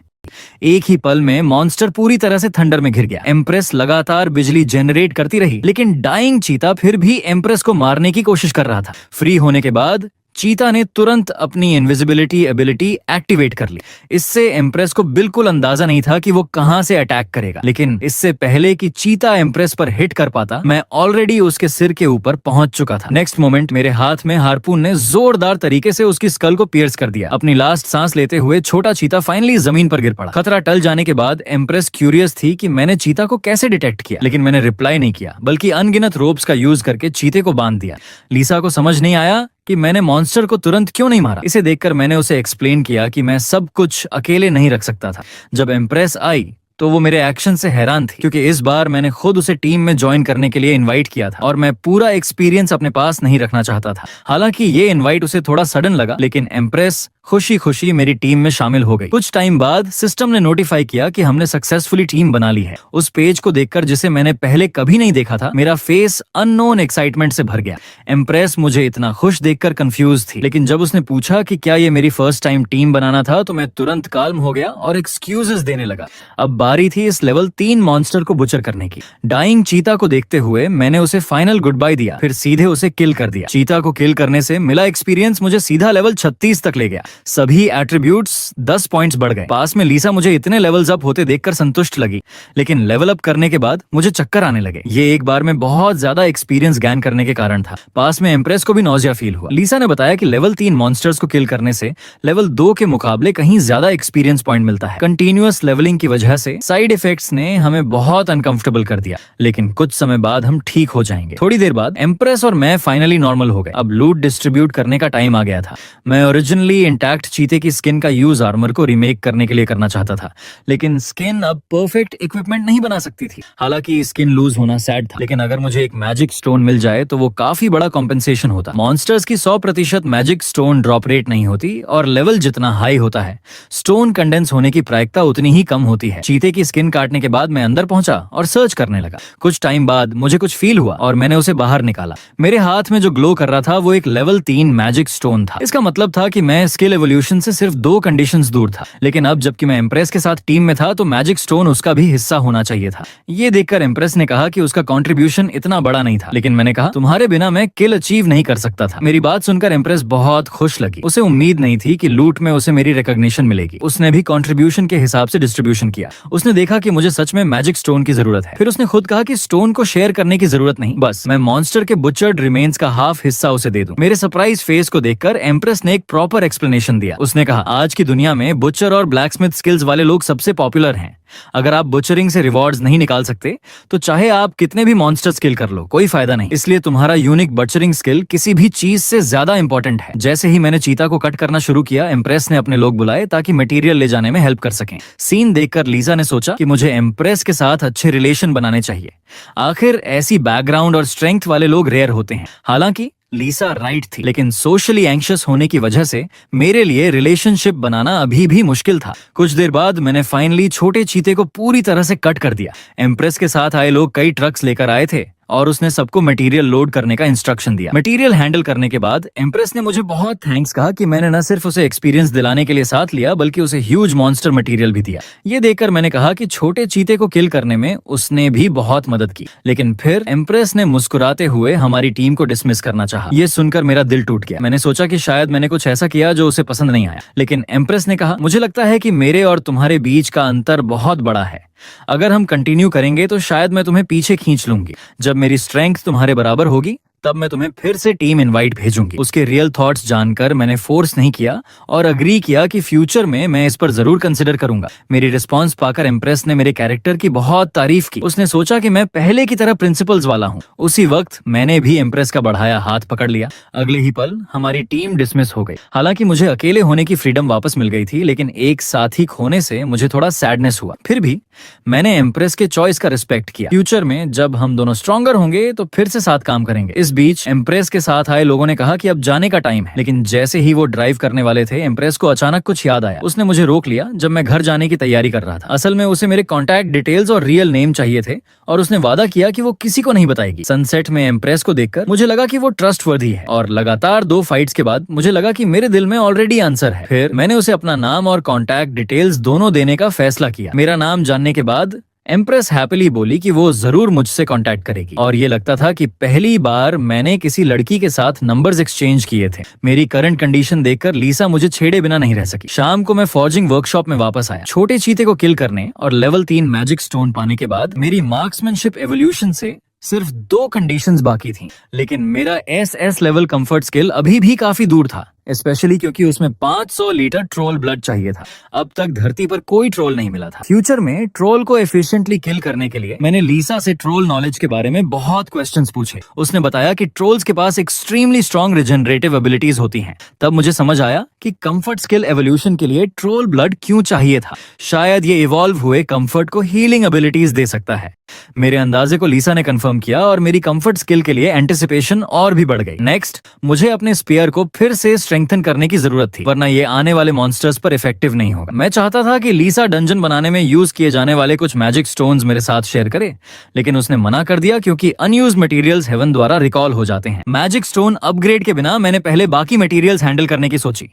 एक ही पल में मॉन्स्टर पूरी तरह से थंडर में घिर गया। एम्प्रेस लगातार बिजली जनरेट करती रही, लेकिन डाइंग चीता फिर भी एम्प्रेस को मारने की कोशिश कर रहा था। फ्री होने के बाद चीता ने तुरंत अपनी इनविजिबिलिटी एबिलिटी एक्टिवेट कर ली। इससे एम्प्रेस को बिल्कुल अंदाजा नहीं था कि वो कहां से अटैक करेगा, लेकिन इससे पहले कि चीता एम्प्रेस पर हिट कर पाता, मैं ऑलरेडी उसके सिर के ऊपर पहुंच चुका था। नेक्स्ट मोमेंट मेरे हाथ में हारपून ने जोरदार तरीके से उसकी स्कल को पियर्स कर दिया। अपनी लास्ट सांस लेते हुए छोटा चीता फाइनली जमीन पर गिर पड़ा। खतरा टल जाने के बाद एम्प्रेस क्यूरियस थी कि मैंने चीता को कैसे डिटेक्ट किया, लेकिन मैंने रिप्लाई नहीं किया, बल्कि अनगिनत रोप्स का यूज करके चीते को बांध दिया। लीसा को समझ नहीं आया कि मैंने मॉन्स्टर को तुरंत क्यों नहीं मारा। इसे देखकर मैंने उसे एक्सप्लेन किया कि मैं सब कुछ अकेले नहीं रख सकता था। जब एम्प्रेस आई तो वो मेरे एक्शन से हैरान थी, क्योंकि इस बार मैंने खुद उसे टीम में ज्वाइन करने के लिए इनवाइट किया था और मैं पूरा एक्सपीरियंस अपने पास नहीं रखना चाहता था। हालांकि ये इनवाइट उसे थोड़ा सडन लगा, लेकिन एम्प्रेस खुशी खुशी मेरी टीम में शामिल हो गई। कुछ टाइम बाद सिस्टम ने नोटिफाई किया कि हमने सक्सेसफुली टीम बना ली है। उस पेज को देखकर, जिसे मैंने पहले कभी नहीं देखा था, मेरा फेस अननोन एक्साइटमेंट से भर गया। एम्प्रेस मुझे इतना खुश देखकर कंफ्यूज थी, लेकिन जब उसने पूछा कि क्या ये मेरी फर्स्ट टाइम टीम बनाना था, तो मैं तुरंत काल्म हो गया और एक्सक्यूजेस देने लगा। अब बारी थी इस लेवल 3 मॉन्स्टर को बुचर करने की। डाइंग चीता को देखते हुए मैंने उसे फाइनल गुड बाय दिया, फिर सीधे उसे किल कर दिया। चीता को किल करने से मिला एक्सपीरियंस मुझे सीधा लेवल 36 तक ले गया। सभी एट्रीब्यूट्स 10 पॉइंट्स बढ़ गए। पास में लीसा मुझे इतने लेवल्स अप होते देखकर संतुष्ट लगी, लेकिन लेवल अप करने के बाद मुझे चक्कर आने लगे। ये एक बार में बहुत ज्यादा एक्सपीरियंस गैन करने के कारण था। पास में एम्प्रेस को भी नौजिया फील हुआ। लीसा ने बताया कि लेवल 3 मॉन्स्टर्स को किल करने से लेवल 2 के मुकाबले कहीं ज्यादा एक्सपीरियंस पॉइंट मिलता है। कंटिन्यूअस लेवलिंग की वजह से साइड इफेक्ट्स ने हमें बहुत अनकंफर्टेबल कर दिया, लेकिन कुछ समय बाद हम ठीक हो जाएंगे। थोड़ी देर बाद एम्प्रेस और मैं फाइनली नॉर्मल हो गए। अब लूट डिस्ट्रीब्यूट करने का टाइम आ गया था। मैं ओरिजिनली इंटैक्ट चीते की स्किन का यूज आर्मर को रिमेक करने के लिए करना चाहता था, लेकिन स्किन अब परफेक्ट इक्विपमेंट नहीं बना सकती थी। हालांकि स्किन लूज होना सैड था, लेकिन अगर मुझे एक मैजिक स्टोन मिल जाए तो वो काफी बड़ा कॉम्पेंसेशन होता। मॉन्स्टर्स की 100% मैजिक स्टोन ड्रॉप रेट नहीं होती और लेवल जितना हाई होता है, स्टोन कंडेंस होने की प्रायिकता उतनी ही कम होती है। चीते की स्किन काटने के बाद मैं अंदर पहुंचा और सर्च करने लगा। कुछ टाइम बाद मुझे कुछ फील हुआ और मैंने उसे बाहर निकाला। मेरे हाथ में जो ग्लो कर रहा था वो एक लेवल 3 मैजिक स्टोन था। इसका मतलब था कि मैं स्किल एवोल्यूशन से सिर्फ 2 कंडीशंस दूर था। लेकिन अब जबकि मैं एम्प्रेस के साथ टीम में था, तो मैजिक स्टोन उसका भी हिस्सा होना चाहिए था। ये देखकर एम्प्रेस ने कहा कि उसका कंट्रीब्यूशन इतना बड़ा नहीं था, लेकिन मैंने कहा तुम्हारे बिना मैं किल अचीव नहीं कर सकता था। मेरी बात सुनकर एम्प्रेस बहुत खुश लगी। उसे उम्मीद नहीं थी कि लूट में उसे मेरी रिकॉग्निशन मिलेगी। उसने भी कंट्रीब्यूशन के हिसाब से डिस्ट्रीब्यूशन किया। उसने देखा कि मुझे सच में मैजिक स्टोन की जरूरत है। फिर उसने खुद कहा कि स्टोन को शेयर करने की जरूरत नहीं, बस मैं मॉन्स्टर के बुचर्ड रिमेन्स का हाफ हिस्सा उसे दे दूं। मेरे सरप्राइज फेस को देखकर एम्प्रेस ने एक प्रॉपर एक्सप्लेनेशन दिया। उसने कहा, आज की दुनिया में बुचर और ब्लैकस्मिथ स्किल्स वाले लोग सबसे पॉपुलर हैं। अगर आप बुचरिंग से रिवॉर्ड्स नहीं निकाल सकते, तो चाहे आप कितने भी मॉन्स्टर स्किल कर लो, कोई फायदा नहीं। इसलिए तुम्हारा यूनिक बचरिंग स्किल किसी भी चीज से ज्यादा इंपॉर्टेंट है। जैसे ही मैंने चीता को कट करना शुरू किया, एम्प्रेस ने अपने लोग बुलाए ताकि मटेरियल ले जाने में हेल्प कर सकें। सीन देखकर लीजा ने सोचा कि मुझे एम्प्रेस के साथ अच्छे रिलेशन बनाने चाहिए। आखिर ऐसी बैकग्राउंड और स्ट्रेंथ वाले लोग रेयर होते हैं। हालांकि लीसा राइट थी, लेकिन सोशली एंग्शियस होने की वजह से मेरे लिए रिलेशनशिप बनाना अभी भी मुश्किल था। कुछ देर बाद मैंने फाइनली छोटे चीते को पूरी तरह से कट कर दिया। एम्प्रेस के साथ आए लोग कई ट्रक्स लेकर आए थे और उसने सबको मटेरियल लोड करने का इंस्ट्रक्शन दिया। मटेरियल हैंडल करने के बाद एम्प्रेस ने मुझे बहुत थैंक्स कहा कि मैंने न सिर्फ उसे एक्सपीरियंस दिलाने के लिए साथ लिया बल्कि उसे ह्यूज मॉन्स्टर मटेरियल भी दिया। ये देखकर मैंने कहा कि छोटे चीते को किल करने में उसने भी बहुत मदद की। लेकिन फिर एम्प्रेस ने मुस्कुराते हुए हमारी टीम को डिसमिस करना चाहा। ये सुनकर मेरा दिल टूट गया। मैंने सोचा कि शायद मैंने कुछ ऐसा किया जो उसे पसंद नहीं आया, लेकिन एम्प्रेस ने कहा, मुझे लगता है कि मेरे और तुम्हारे बीच का अंतर बहुत बड़ा है। अगर हम कंटिन्यू करेंगे तो शायद मैं तुम्हें पीछे खींच लूंगी। जब मेरी स्ट्रेंथ तुम्हारे बराबर होगी तब मैं तुम्हें फिर से टीम इनवाइट भेजूंगी। उसके रियल थॉट्स जानकर मैंने फोर्स नहीं किया और अग्री किया कि फ्यूचर में मैं इस पर जरूर कंसिडर करूंगा। मेरी रिस्पांस पाकर एम्प्रेस ने मेरे कैरेक्टर की बहुत तारीफ की। उसने सोचा कि मैं पहले की तरह प्रिंसिपल्स वाला हूँ। उसी वक्त मैंने भी एम्प्रेस का बढ़ाया हाथ पकड़ लिया। अगले ही पल हमारी टीम डिसमिस हो गई। हालांकि मुझे अकेले होने की फ्रीडम वापस मिल गई थी, लेकिन एक साथी खोने से मुझे थोड़ा सैडनेस हुआ। फिर भी मैंने एम्प्रेस के चॉइस का रिस्पेक्ट किया। फ्यूचर में जब हम दोनों स्ट्रॉन्गर होंगे तो फिर से साथ काम करेंगे। इस बीच एम्प्रेस के साथ आए लोगों ने कहा कि अब जाने का टाइम है, लेकिन जैसे ही वो ड्राइव करने वाले थे एम्प्रेस को अचानक कुछ याद आया। उसने मुझे रोक लिया जब मैं घर जाने की तैयारी कर रहा था। असल में उसे मेरे कॉन्टैक्ट डिटेल्स और रियल नेम चाहिए थे और उसने वादा किया कि वो किसी को नहीं बताएगी। सनसेट में एम्प्रेस को देखकर मुझे लगा कि वो ट्रस्टवर्दी है और लगातार 2 फाइट्स के बाद मुझे लगा कि मेरे दिल में ऑलरेडी आंसर है। फिर मैंने उसे अपना नाम और कॉन्टैक्ट डिटेल्स दोनों देने का फैसला किया। मेरा नाम जानने के बाद एम्प्रेस हैप्पीली बोली कि वो जरूर मुझसे कांटेक्ट करेगी और ये लगता था कि पहली बार मैंने किसी लड़की के साथ नंबर्स एक्सचेंज किए थे। मेरी करंट कंडीशन देखकर लीसा मुझे छेड़े बिना नहीं रह सकी। शाम को मैं फॉर्जिंग वर्कशॉप में वापस आया। छोटे चीते को किल करने और लेवल 3 मैजिक स्टोन पाने के बाद मेरी मार्क्समैनशिप एवोल्यूशन से सिर्फ 2 कंडीशंस बाकी थी, लेकिन मेरा एसएस लेवल कंफर्ट स्किल अभी भी काफी दूर था, स्पेशली क्योंकि उसमें 500 लीटर ट्रोल ब्लड चाहिए था। अब तक धरती पर कोई ट्रोल नहीं मिला था। फ्यूचर में ट्रोल को एफिशिएंटली किल करने के लिए मैंने लीसा से ट्रोल नॉलेज के बारे में बहुत क्वेश्चंस पूछे। उसने बताया कि ट्रोल्स के पास एक्सट्रीमली स्ट्रॉन्ग रिजनरेटिव एबिलिटीज होती हैं। तब मुझे समझ आया कि कंफर्ट स्किल एवोल्यूशन के लिए ट्रोल ब्लड क्यों चाहिए था। शायद ये इवॉल्व हुए कंफर्ट को हीलिंग एबिलिटीज दे सकता है। मेरे अंदाजे को लीसा ने कंफर्म किया और मेरी कंफर्ट स्किल के लिए एंटिसिपेशन और भी बढ़ गई। नेक्स्ट, मुझे अपने स्पीयर को फिर से स्ट्रेंथन करने की जरूरत थी, वरना ये आने वाले मॉन्स्टर्स पर इफेक्टिव नहीं होगा। मैं चाहता था कि लीसा डंजन बनाने में यूज किए जाने वाले कुछ मैजिक स्टोन्स मेरे साथ शेयर करे, लेकिन उसने मना कर दिया क्योंकि अनयूज्ड मटेरियल्स हेवन द्वारा रिकॉल हो जाते हैं। मैजिक स्टोन अपग्रेड के बिना मैंने पहले बाकी मटेरियल्स हैंडल करने की सोची,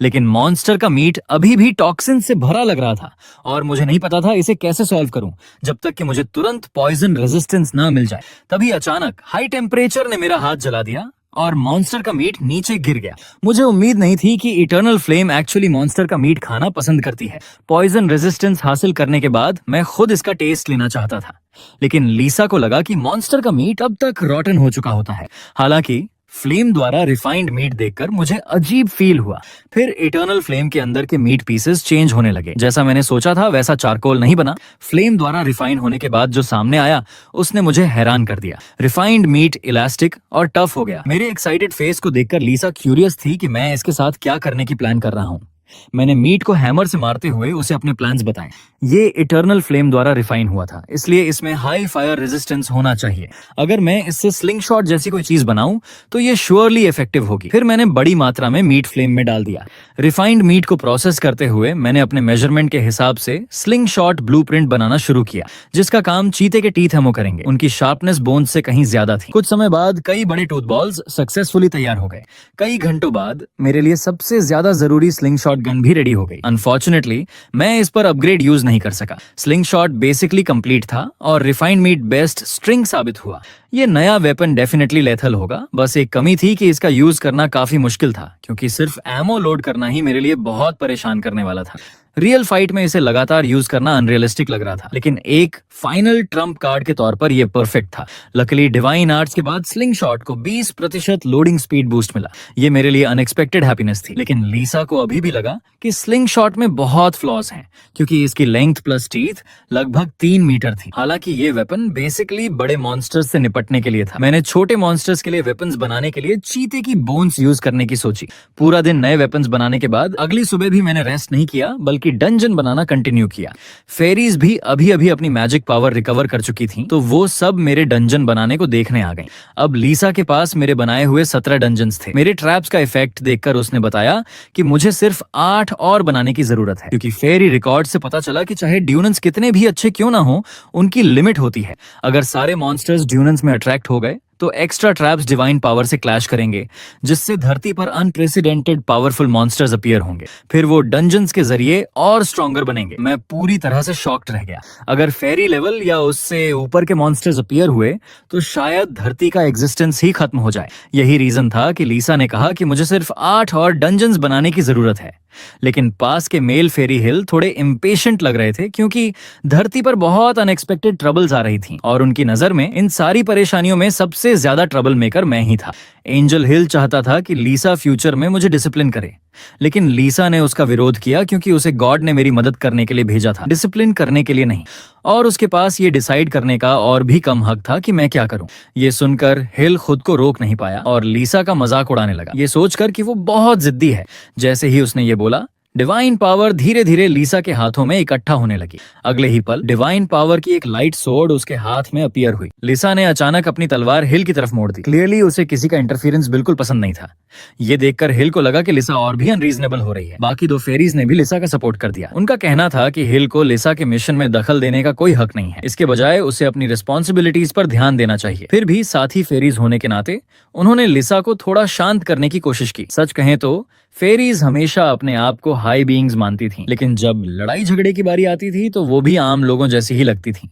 लेकिन मॉन्स्टर का मीट अभी भी टॉक्सिन से भरा लग रहा था और मुझे नहीं पता था इसे कैसे सॉल्व करूं जब तक कि मुझे तुरंत पॉइजन रेजिस्टेंस ना मिल जाए। तभी अचानक हाई टेम्परेचर ने मेरा हाथ जला दिया और मॉन्स्टर का मीट नीचे गिर गया। मुझे उम्मीद नहीं थी कि इटर्नल फ्लेम एक्चुअली मॉन्स्टर का मीट खाना पसंद करती है। पॉइजन रेजिस्टेंस हासिल करने के बाद मैं खुद इसका टेस्ट लेना चाहता था, लेकिन लीसा को लगा कि मॉन्स्टर का मीट अब तक रॉटन हो चुका होता है। हालांकि फ्लेम द्वारा रिफाइंड मीट देखकर मुझे अजीब फील हुआ। फिर इटर्नल फ्लेम के अंदर के मीट पीसेस चेंज होने लगे। जैसा मैंने सोचा था वैसा चारकोल नहीं बना। फ्लेम द्वारा रिफाइन होने के बाद जो सामने आया उसने मुझे हैरान कर दिया। रिफाइंड मीट इलास्टिक और टफ हो गया। मेरे एक्साइटेड फेस को देखकर लीसा क्यूरियस थी कि मैं इसके साथ क्या करने की प्लान कर रहा हूँ। मैंने मीट को हैमर से मारते हुए उसे अपने प्लान्स बताए। ये इटर्नल फ्लेम द्वारा रिफाइन हुआ था, इसलिए इसमें हाई फायर रेजिस्टेंस होना चाहिए। अगर मैं इससे स्लिंग शॉट जैसी कोई चीज बनाऊं तो ये श्योरली इफेक्टिव होगी। फिर मैंने बड़ी मात्रा में मीट फ्लेम में डाल दिया। रिफाइंड मीट को प्रोसेस करते हुए मैंने अपने मेजरमेंट के हिसाब से स्लिंग शॉट ब्लूप्रिंट बनाना शुरू किया, जिसका काम चीते के टीथ हेमो करेंगे। उनकी शार्पनेस बोन से कहीं ज्यादा थी। कुछ समय बाद कई बड़े टूथ बॉल्स सक्सेसफुली तैयार हो गए। कई घंटों बाद मेरे लिए सबसे ज्यादा जरूरी स्लिंग शॉट गन भी रेडी हो गई। अनफॉर्चुनेटली मैं इस पर अपग्रेड यूज नहीं कर सका। स्लिंग शॉट बेसिकली कंप्लीट था और रिफाइंड मीट बेस्ट स्ट्रिंग साबित हुआ। ये नया वेपन डेफिनेटली लेथल होगा। बस एक कमी थी कि इसका यूज करना काफी मुश्किल था, क्योंकि सिर्फ एमो लोड करना ही मेरे लिए बहुत परेशान करने वाला था। रियल फाइट में इसे लगातार यूज करना अनरियलिस्टिक लग रहा था, लेकिन एक फाइनल ट्रम्प कार्ड के तौर पर यह परफेक्ट था। लकीली डिवाइन आर्ट्स के बाद स्लिंग शॉट को 20% लोडिंग स्पीड बूस्ट मिला। ये मेरे लिए अनएक्सपेक्टेड हैप्पीनेस थी। लेकिन लीसा को अभी भी लगा कि स्लिंग शॉट में बहुत फ्लॉज हैं, क्योंकि इसकी लेंथ प्लस टीथ लगभग 3 मीटर थी। हालांकि ये वेपन बेसिकली बड़े मॉन्स्टर्स से निपटने के लिए था। मैंने छोटे मॉन्स्टर्स के लिए वेपन्स बनाने के लिए चीते की बोन्स यूज करने की सोची। पूरा दिन नए वेपन्स बनाने के बाद अगली सुबह भी मैंने रेस्ट नहीं किया, बल्कि कि डंजन बनाना कंटिन्यू किया। फेरीज भी अभी अभी अपनी मैजिक पावर रिकवर कर चुकी थी, तो वो सब मेरे डंजन बनाने को देखने आ गई। अब लीसा के पास मेरे बनाए हुए 17 डंजन्स थे। मेरे ट्रैप्स का इफेक्ट देखकर उसने बताया कि मुझे सिर्फ 8 और बनाने की जरूरत है, क्योंकि फेरी रिकॉर्ड से पता चला कि चाहे ड्यूनेंस कितने भी अच्छे क्यों ना हो, उनकी लिमिट होती है। अगर सारे मॉन्स्टर्स ड्यूनेंस में अट्रैक्ट हो गए तो एक्स्ट्रा ट्रैप्स डिवाइन पावर से क्लैश करेंगे, जिससे धरती पर अनप्रेसिडेंटेड पावरफुल मॉन्स्टर्स अपीयर होंगे। फिर वो डंजन्स के जरिए और स्ट्रॉन्गर बनेंगे। मैं पूरी तरह से शॉक्ड रह गया। अगर फेरी लेवल या उससे ऊपर के मॉन्स्टर्स अपीयर हुए तो शायद धरती का एग्जिस्टेंस ही खत्म हो जाए। यही रीजन था कि लीसा ने कहा कि मुझे सिर्फ 8 और डंजन्स बनाने की जरूरत है। लेकिन पास के मेल फेरी हिल थोड़े इम्पेशेंट लग रहे थे, क्योंकि धरती पर बहुत अनएक्सपेक्टेड ट्रबल्स आ रही थी और उनकी नजर में इन सारी परेशानियों में सबसे ज्यादा ट्रबल मेकर मैं ही था। एंजल हिल चाहता था कि लीसा फ्यूचर में मुझे डिसिप्लिन करे, लेकिन लीसा ने उसका विरोध किया, क्योंकि उसे गॉड ने मेरी मदद करने के लिए भेजा था, डिसिप्लिन करने के लिए नहीं। और उसके पास ये डिसाइड करने का और भी कम हक था कि मैं क्या करूं। ये सुनकर हिल खुद को रोक नहीं पाया और लीसा का मजाक उड़ाने लगा, ये सोचकर कि वो बहुत जिद्दी है। जैसे ही उसने ये बोला, डिवाइन पावर धीरे धीरे लीसा के हाथों में इकट्ठा होने लगी। अगले ही पल डिवाइन पावर की एक लाइट सोर्ड उसके हाथ में अपीयर हुई। लीसा ने अचानक अपनी तलवार हिल की तरफ मोड़ दी। क्लियरली उसे किसी का इंटरफेरेंस बिल्कुल पसंद नहीं था। ये देखकर हिल को लगा कि लिसा और भी अनरीजनेबल हो रही है। बाकी 2 फेरीज ने भी लिसा का सपोर्ट कर दिया। उनका कहना था कि हिल को लिसा के मिशन में दखल देने का कोई हक नहीं है, इसके बजाय उसे अपनी रिस्पॉन्सिबिलिटीज पर ध्यान देना चाहिए। फिर भी साथी फेरीज होने के नाते उन्होंने लिसा को थोड़ा शांत करने की कोशिश की। सच कहें तो फेरीज हमेशा अपने आप को हाई बीइंग्स मानती थीं, लेकिन जब लड़ाई झगड़े की बारी आती थी तो वो भी आम लोगों जैसी ही लगती थीं।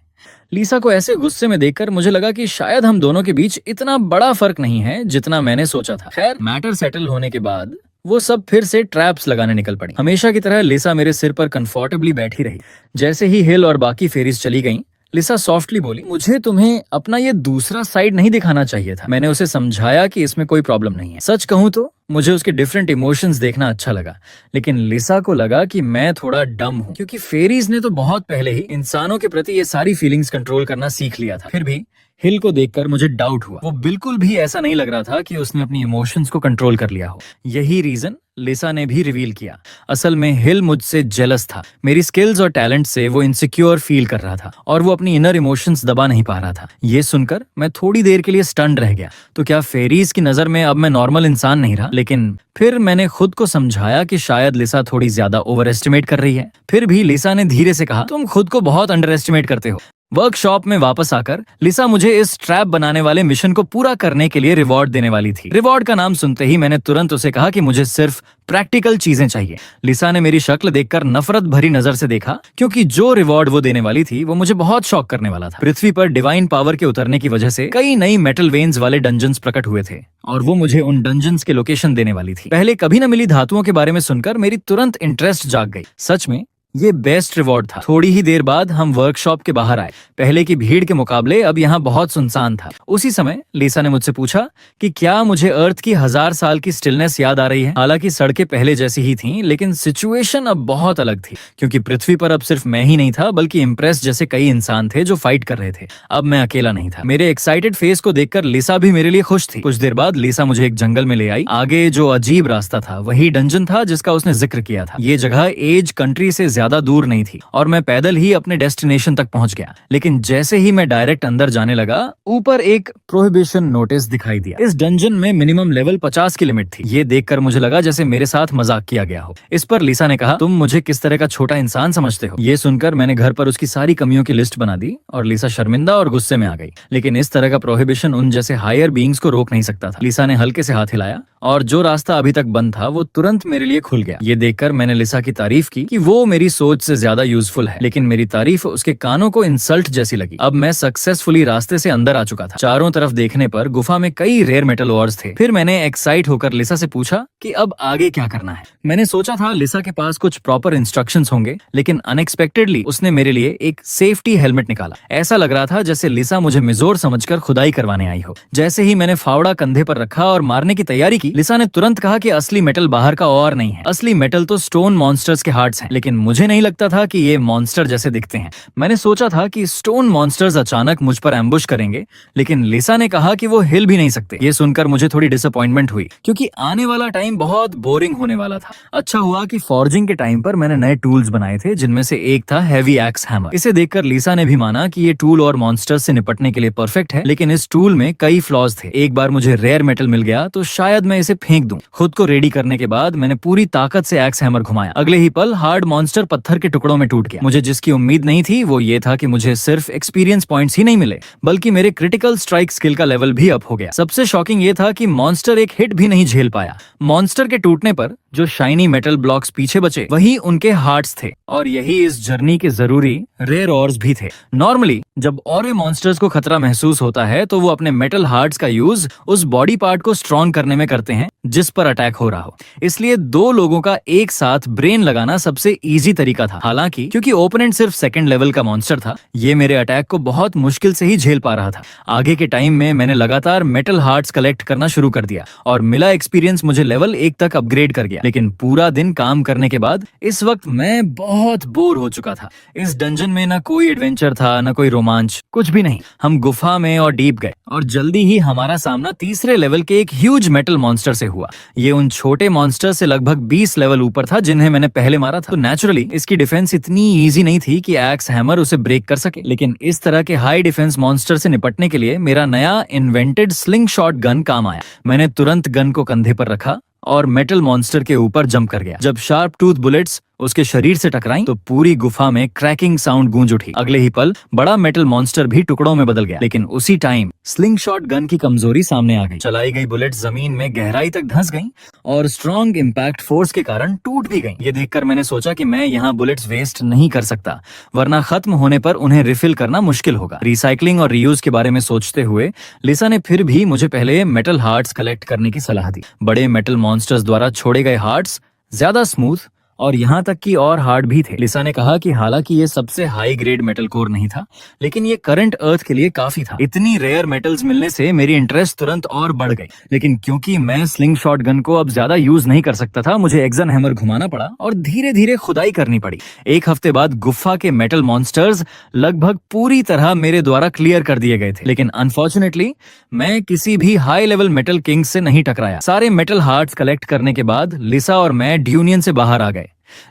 लीसा को ऐसे गुस्से में देखकर मुझे लगा कि शायद हम दोनों के बीच इतना बड़ा फर्क नहीं है जितना मैंने सोचा था। खैर, मैटर सेटल होने के बाद वो सब फिर से ट्रैप्स लगाने निकल पड़ी। हमेशा की तरह लिसा मेरे सिर पर कंफर्टेबली बैठी रही। जैसे ही हिल और बाकी फेरीज चली गईं, लिसा सॉफ्टली बोली, मुझे तुम्हें अपना ये दूसरा साइड नहीं दिखाना चाहिए था। मैंने उसे समझाया कि इसमें कोई प्रॉब्लम नहीं है। सच कहूं तो मुझे उसके डिफरेंट इमोशंस देखना अच्छा लगा, लेकिन लिसा को लगा कि मैं थोड़ा डम हूं, क्योंकि फेरीज ने तो बहुत पहले ही इंसानों के प्रति ये सारी फीलिंग्स कंट्रोल करना सीख लिया था। फिर भी हिल को देखकर मुझे डाउट हुआ। वो बिल्कुल भी ऐसा नहीं लग रहा था कि उसने अपनी इमोशंस को कंट्रोल कर लिया हो। यही रीजन लिसा ने भी रिवील किया। असल में हिल मुझसे जेलस था। मेरी स्किल्स और टैलेंट से वो इनसिक्योर फील कर रहा था और वो अपनी इनर इमोशंस दबा नहीं पा रहा था। ये सुनकर मैं थोड़ी देर के लिए स्टन्ड रह गया। तो क्या फेरीज की नजर में अब मैं नॉर्मल इंसान नहीं रहा? लेकिन फिर मैंने खुद को समझाया कि शायद लिसा थोड़ी ज्यादा ओवर एस्टिमेट कर रही है। फिर भी लिसा ने धीरे से कहा, तुम खुद को बहुत अंडर एस्टिमेट करते हो। वर्कशॉप में वापस आकर लिसा मुझे इस ट्रैप बनाने वाले मिशन को पूरा करने के लिए रिवॉर्ड देने वाली थी। रिवॉर्ड का नाम सुनते ही मैंने तुरंत उसे कहा कि मुझे सिर्फ प्रैक्टिकल चीजें चाहिए। लिसा ने मेरी शक्ल देखकर नफरत भरी नजर से देखा, क्योंकि जो रिवॉर्ड वो देने वाली थी वो मुझे बहुत शॉक करने वाला था। पृथ्वी पर डिवाइन पावर के उतरने की वजह से कई नई मेटल वेन्स वाले डंजन्स प्रकट हुए थे और वो मुझे उन डंजन्स के लोकेशन देने वाली थी। पहले कभी न मिली धातुओं के बारे में सुनकर मेरी तुरंत इंटरेस्ट जाग गई। सच में ये बेस्ट रिवॉर्ड था। थोड़ी ही देर बाद हम वर्कशॉप के बाहर आए। पहले की भीड़ के मुकाबले अब यहाँ बहुत सुनसान था। उसी समय लिसा ने मुझसे पूछा कि क्या मुझे अर्थ की 1000 साल की स्टिलनेस याद आ रही है। हालांकि सड़कें पहले जैसी ही थीं, लेकिन सिचुएशन अब बहुत अलग थी, क्योंकि पृथ्वी पर अब सिर्फ मैं ही नहीं था, बल्कि इम्प्रेस जैसे कई इंसान थे जो फाइट कर रहे थे। अब मैं अकेला नहीं था। मेरे एक्साइटेड फेस को देखकर लिसा भी मेरे लिए खुश थी। कुछ देर बाद लिसा मुझे एक जंगल में ले आई। आगे जो अजीब रास्ता था वही डंजन था जिसका उसने जिक्र किया था। ये जगह एज कंट्री से ज्यादा दूर नहीं थी और मैं पैदल ही अपने डेस्टिनेशन तक पहुंच गया। लेकिन जैसे ही मैं डायरेक्ट अंदर जाने लगा, ऊपर एक प्रोहिबिशन नोटिस दिखाई दिया। इस डंजन में मिनिमम लेवल 50 की लिमिट थी। ये देखकर मुझे लगा जैसे मेरे साथ मजाक किया गया हो। इस पर लिसा ने कहा, तुम मुझे किस तरह का छोटा इंसान समझते हो? ये सुनकर मैंने घर पर उसकी सारी कमियों की लिस्ट बना दी और लिसा शर्मिंदा और गुस्से में आ गई। लेकिन इस तरह का प्रोहिबिशन उन जैसे हायर बीइंग्स को रोक नहीं सकता था। लिसा ने हल्के से हाथ हिलाया और जो रास्ता अभी तक बंद था वो तुरंत मेरे लिए खुल गया। ये देखकर मैंने लिसा की तारीफ की कि वो मेरी सोच से ज्यादा यूजफुल है, लेकिन मेरी तारीफ उसके कानों को इंसल्ट जैसी लगी। अब मैं सक्सेसफुली रास्ते से अंदर आ चुका था। चारों तरफ देखने पर गुफा में कई रेयर मेटल ऑर्स थे। फिर मैंने एक्साइट होकर लिसा से पूछा कि अब आगे क्या करना है। मैंने सोचा था लिसा के पास कुछ प्रॉपर इंस्ट्रक्शंस होंगे, लेकिन अनएक्सपेक्टेडली उसने मेरे लिए एक सेफ्टी हेलमेट निकाला। ऐसा लग रहा था जैसे लिसा मुझे मिजोर समझकर खुदाई करवाने आई हो। जैसे ही मैंने फावड़ा कंधे पर रखा और मारने की तैयारी की, की, लिसा ने तुरंत कहा कि असली मेटल बाहर का और नहीं है, असली मेटल तो स्टोन मॉन्स्टर्स के हार्ट्स हैं। लेकिन मुझे नहीं लगता था कि ये मॉन्स्टर जैसे दिखते हैं। मैंने सोचा था कि स्टोन मॉन्स्टर्स अचानक मुझ पर एम्बुश करेंगे, लेकिन लिसा ने कहा कि वो हिल भी नहीं सकते। ये सुनकर मुझे थोड़ी डिसअपॉइंटमेंट हुई, क्योंकि आने वाला टाइम बहुत बोरिंग होने वाला था। अच्छा हुआ कि फॉर्जिंग के टाइम पर मैंने नए टूल्स बनाए थे, जिनमें से एक था हैवी एक्स हैमर। इसे देखकर लिसा ने भी माना कि ये टूल और मॉन्स्टर्स से निपटने के लिए परफेक्ट है, लेकिन इस टूल में कई फ्लॉज थे। एक बार मुझे रेयर मेटल मिल गया तो शायद मैं इसे फेंक दूं। खुद को रेडी करने के बाद मैंने पूरी ताकत से एक्स हैमर घुमाया। अगले ही पल हार्ड मॉन्स्टर पत्थर के टुकड़ों में टूट गया। मुझे जिसकी उम्मीद नहीं थी वो ये था कि मुझे सिर्फ एक्सपीरियंस पॉइंट्स ही नहीं मिले, बल्कि मेरे क्रिटिकल स्ट्राइक स्किल का लेवल भी अप हो गया। सबसे शॉकिंग ये था कि मॉन्स्टर एक हिट भी नहीं झेल पाया। मॉन्स्टर के टूटने पर जो शाइनी मेटल ब्लॉक्स पीछे बचे वही उनके हार्ट्स थे, और यही इस जर्नी के जरूरी रेयर ऑर्स भी थे। नॉर्मली जब और मॉन्स्टर्स को खतरा महसूस होता है तो वो अपने मेटल हार्ट्स का यूज उस बॉडी पार्ट को स्ट्रॉन्ग करने में करते हैं जिस पर अटैक हो रहा हो। इसलिए दो लोगों का एक साथ ब्रेन लगाना सबसे इजी तरीका था। हालांकि क्योंकि ओपोनेंट सिर्फ सेकंड लेवल का मॉन्स्टर था, ये मेरे अटैक को बहुत मुश्किल से ही झेल पा रहा था। आगे के टाइम में मैंने लगातार मेटल हार्ट्स कलेक्ट करना शुरू कर दिया, और मिला एक्सपीरियंस मुझे लेवल 1 तक अपग्रेड कर गया। लेकिन पूरा दिन काम करने के बाद इस वक्त मैं बहुत बोर हो चुका था। इस डंजन में न कोई एडवेंचर था, न कोई रोमांच, कुछ भी नहीं। हम गुफा में और डीप गए, और जल्दी ही हमारा सामना तीसरे लेवल के एक ह्यूज मेटल मॉन्स्टर से हुआ। ये उन छोटे मॉन्स्टर से लगभग 20 लेवल ऊपर था जिन्हें मैंने पहले मारा था। तो नेचुरली इसकी डिफेंस इतनी इजी नहीं थी कि एक्स हैमर उसे ब्रेक कर सके। लेकिन इस तरह के हाई डिफेंस मॉन्स्टर से निपटने के लिए मेरा नया इन्वेंटेड स्लिंग शॉट गन काम आया। मैंने तुरंत गन को कंधे पर रखा और मेटल मॉन्स्टर के ऊपर जंप कर गया। जब शार्प टूथ बुलेट्स उसके शरीर से टकराई तो पूरी गुफा में क्रैकिंग साउंड गूंज उठी। अगले ही पल बड़ा मेटल मॉन्स्टर भी टुकड़ों में बदल गया। लेकिन उसी टाइम स्लिंग शॉट गन की कमजोरी सामने आ गई। चलाई गई बुलेट जमीन में गहराई तक धंस गई और स्ट्रॉन्ग इम्पैक्ट फोर्स के कारण टूट भी गई। ये देखकर मैंने सोचा कि मैं यहाँ बुलेट्स वेस्ट नहीं कर सकता, वरना खत्म होने पर उन्हें रिफिल करना मुश्किल होगा। रिसाइकलिंग और रीयूज के बारे में सोचते हुए लिसा ने फिर भी मुझे पहले मेटल हार्ट्स कलेक्ट करने की सलाह दी। बड़े मेटल मॉन्स्टर्स द्वारा छोड़े गए हार्ट्स ज्यादा स्मूथ और यहाँ तक कि और हार्ड भी थे। लिसा ने कहा कि हालांकि ये सबसे हाई ग्रेड मेटल कोर नहीं था, लेकिन ये करंट अर्थ के लिए काफी था। इतनी रेयर मेटल्स मिलने से मेरी इंटरेस्ट तुरंत और बढ़ गई। लेकिन क्योंकि मैं स्लिंग शॉट गन को अब ज्यादा यूज नहीं कर सकता था, मुझे एक्सन हैमर घुमाना पड़ा और धीरे धीरे खुदाई करनी पड़ी। एक हफ्ते बाद गुफा के मेटल मॉन्स्टर्स लगभग पूरी तरह मेरे द्वारा क्लियर कर दिए गए थे। लेकिन अनफॉर्चुनेटली मैं किसी भी हाई लेवल मेटल किंग से नहीं टकराया। सारे मेटल हार्ट्स कलेक्ट करने के बाद लिसा और मैं ड्यूनियन से बाहर आ गए।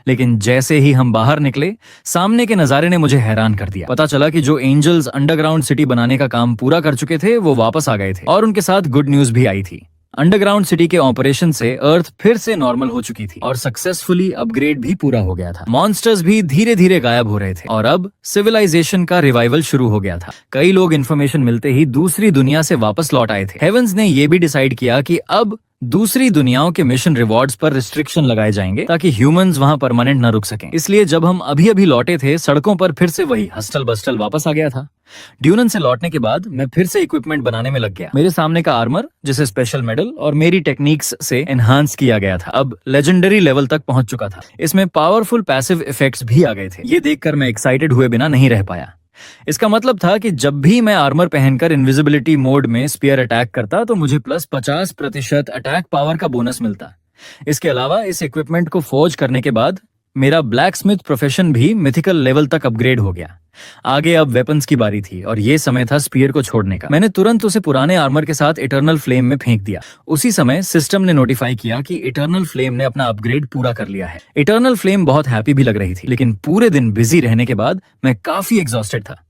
लेकिन जैसे ही हम बाहर निकले, सामने के नजारे ने मुझे हैरान कर दिया। पता चला कि जो एंजल्स अंडरग्राउंड सिटी बनाने का काम पूरा कर चुके थे वो वापस आ गए थे, और उनके साथ गुड न्यूज भी आई थी। अंडरग्राउंड सिटी के ऑपरेशन से अर्थ फिर से नॉर्मल हो चुकी थी और सक्सेसफुली अपग्रेड भी पूरा हो गया था। मॉन्स्टर्स भी धीरे धीरे गायब हो रहे थे और अब सिविलाइजेशन का रिवाइवल शुरू हो गया था। कई लोग इन्फॉर्मेशन मिलते ही दूसरी दुनिया से वापस लौट आए थे। हेवंस ने यह भी डिसाइड किया कि अब दूसरी दुनियाओं के मिशन रिवॉर्ड्स पर रिस्ट्रिक्शन लगाए जाएंगे ताकि ह्यूमंस वहां परमानेंट न रुक सकें। इसलिए जब हम अभी अभी लौटे थे, सड़कों पर फिर से वही हस्टल बस्टल वापस आ गया था। ड्यूनन से लौटने के बाद मैं फिर से इक्विपमेंट बनाने में लग गया। मेरे सामने का आर्मर, जिसे स्पेशल मेडल और मेरी टेक्निक्स से एनहांस किया गया था, अब लेजेंडरी लेवल तक पहुंच चुका था। इसमें पावरफुल पैसिव इफेक्ट्स भी आ गए थे। ये देखकर मैं एक्साइटेड हुए बिना नहीं रह पाया। इसका मतलब था कि जब भी मैं आर्मर पहनकर इनविजिबिलिटी मोड में स्पीयर अटैक करता तो मुझे प्लस 50% अटैक पावर का बोनस मिलता। इसके अलावा इस इक्विपमेंट को फॉर्ज करने के बाद मेरा ब्लैक स्मिथ प्रोफेशन भी मिथिकल लेवल तक अपग्रेड हो गया। आगे अब वेपन्स की बारी थी और ये समय था स्पीयर को छोड़ने का। मैंने तुरंत उसे पुराने आर्मर के साथ इटर्नल फ्लेम में फेंक दिया। उसी समय सिस्टम ने नोटिफाई किया कि इटर्नल फ्लेम ने अपना अपग्रेड पूरा कर लिया है। इटर्नल फ्लेम बहुत हैप्पी भी लग रही थी, लेकिन पूरे दिन बिजी रहने के बाद मैं काफी एग्जॉस्टेड था।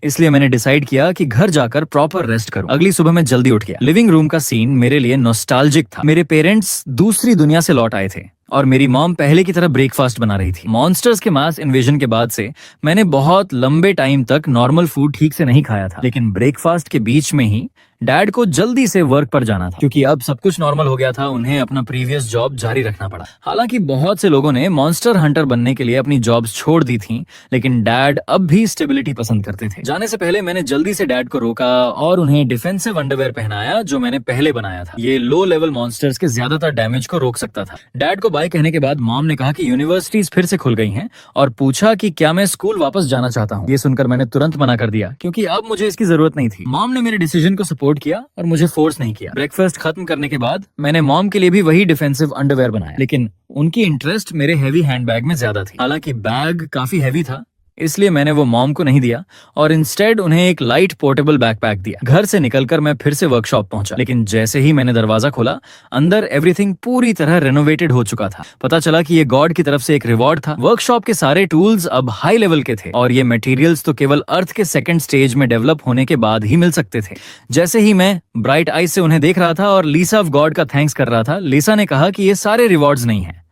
इसलिए मैंने डिसाइड किया कि घर जाकर प्रॉपर रेस्ट करूं। अगली सुबह मैं जल्दी उठ गया। लिविंग रूम का सीन मेरे लिए नॉस्टैल्जिक था। मेरे पेरेंट्स दूसरी दुनिया से लौट आए थे और मेरी मॉम पहले की तरह ब्रेकफास्ट बना रही थी। मॉन्स्टर्स के मास इन्वेजन के बाद से मैंने बहुत लंबे टाइम तक नॉर्मल फूड ठीक से नहीं खाया था, लेकिन ब्रेकफास्ट के बीच में ही डैड को जल्दी से वर्क पर जाना था। क्योंकि अब सब कुछ नॉर्मल हो गया था, उन्हें अपना प्रीवियस जॉब जारी रखना पड़ा। हालांकि बहुत से लोगों ने मॉन्स्टर हंटर बनने के लिए अपनी जॉब्स छोड़ दी थी, लेकिन डैड अब भी स्टेबिलिटी पसंद करते थे। जाने से पहले मैंने जल्दी से डैड को रोका और उन्हें डिफेंसिव अंडरवेयर पहनाया जो मैंने पहले बनाया था। ये लो लेवल मॉन्स्टर्स के ज्यादातर डैमेज को रोक सकता था। डैड को बाय कहने के बाद मॉम ने कहा कि यूनिवर्सिटीज फिर से खुल गई हैं और पूछा कि क्या मैं स्कूल वापस जाना चाहता हूँ। ये सुनकर मैंने तुरंत मना कर दिया क्योंकि अब मुझे इसकी जरूरत नहीं थी। मॉम ने मेरे डिसीजन को सपोर्ट सपोर्ट किया और मुझे फोर्स नहीं किया। ब्रेकफास्ट खत्म करने के बाद मैंने मॉम के लिए भी वही डिफेंसिव अंडरवेयर बनाया, लेकिन उनकी इंटरेस्ट मेरे हैवी हैंडबैग में ज्यादा थी। हालांकि बैग काफी हैवी था, इसलिए मैंने वो मॉम को नहीं दिया और इंस्टेड उन्हें एक लाइट पोर्टेबल बैकपैक दिया। घर से निकलकर मैं फिर से वर्कशॉप पहुंचा, लेकिन जैसे ही मैंने दरवाजा खोला, अंदर एवरीथिंग पूरी तरह रेनोवेटेड हो चुका था। पता चला कि ये गॉड की तरफ से एक रिवॉर्ड था। वर्कशॉप के सारे टूल्स अब हाई लेवल के थे और ये मटेरियल्स तो केवल अर्थ के सेकंड स्टेज में डेवलप होने के बाद ही मिल सकते थे। जैसे ही मैं ब्राइट आईज से उन्हें देख रहा था और लीसा ऑफ गॉड का थैंक्स कर रहा था, लीसा ने कहा कि ये सारे रिवॉर्ड्स नहीं है।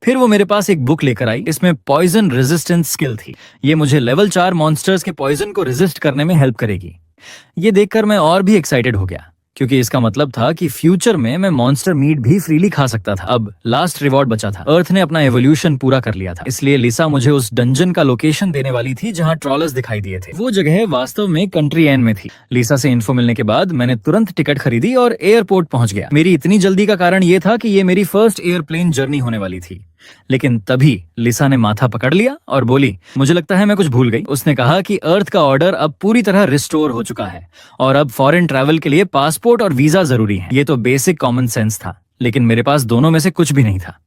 फिर वो मेरे पास एक बुक लेकर आई, इसमें पॉइजन रेजिस्टेंस स्किल थी। ये मुझे लेवल 4 मॉन्स्टर्स के पॉइजन को रेजिस्ट करने में हेल्प करेगी। ये देखकर मैं और भी एक्साइटेड हो गया, क्योंकि इसका मतलब था कि फ्यूचर में मैं मॉन्स्टर मीट भी फ्रीली खा सकता था। अब लास्ट रिवॉर्ड बचा था। अर्थ ने अपना एवोल्यूशन पूरा कर लिया था, इसलिए लिसा मुझे उस डंजन का लोकेशन देने वाली थी जहां ट्रॉलर्स दिखाई दिए थे। वो जगह वास्तव में कंट्री एन में थी। लिसा से इन्फो मिलने के बाद मैंने तुरंत टिकट खरीदी और एयरपोर्ट पहुंच गया। मेरी इतनी जल्दी का कारण ये था कि ये मेरी फर्स्ट एयरप्लेन जर्नी होने वाली थी। लेकिन तभी लिसा ने माथा पकड़ लिया और बोली, मुझे लगता है मैं कुछ भूल गई। उसने कहा कि अर्थ का ऑर्डर अब पूरी तरह रिस्टोर हो चुका है और अब फॉरेन ट्रैवल के लिए पासपोर्ट और वीजा जरूरी है। ये तो बेसिक कॉमन सेंस था, लेकिन मेरे पास दोनों में से कुछ भी नहीं था।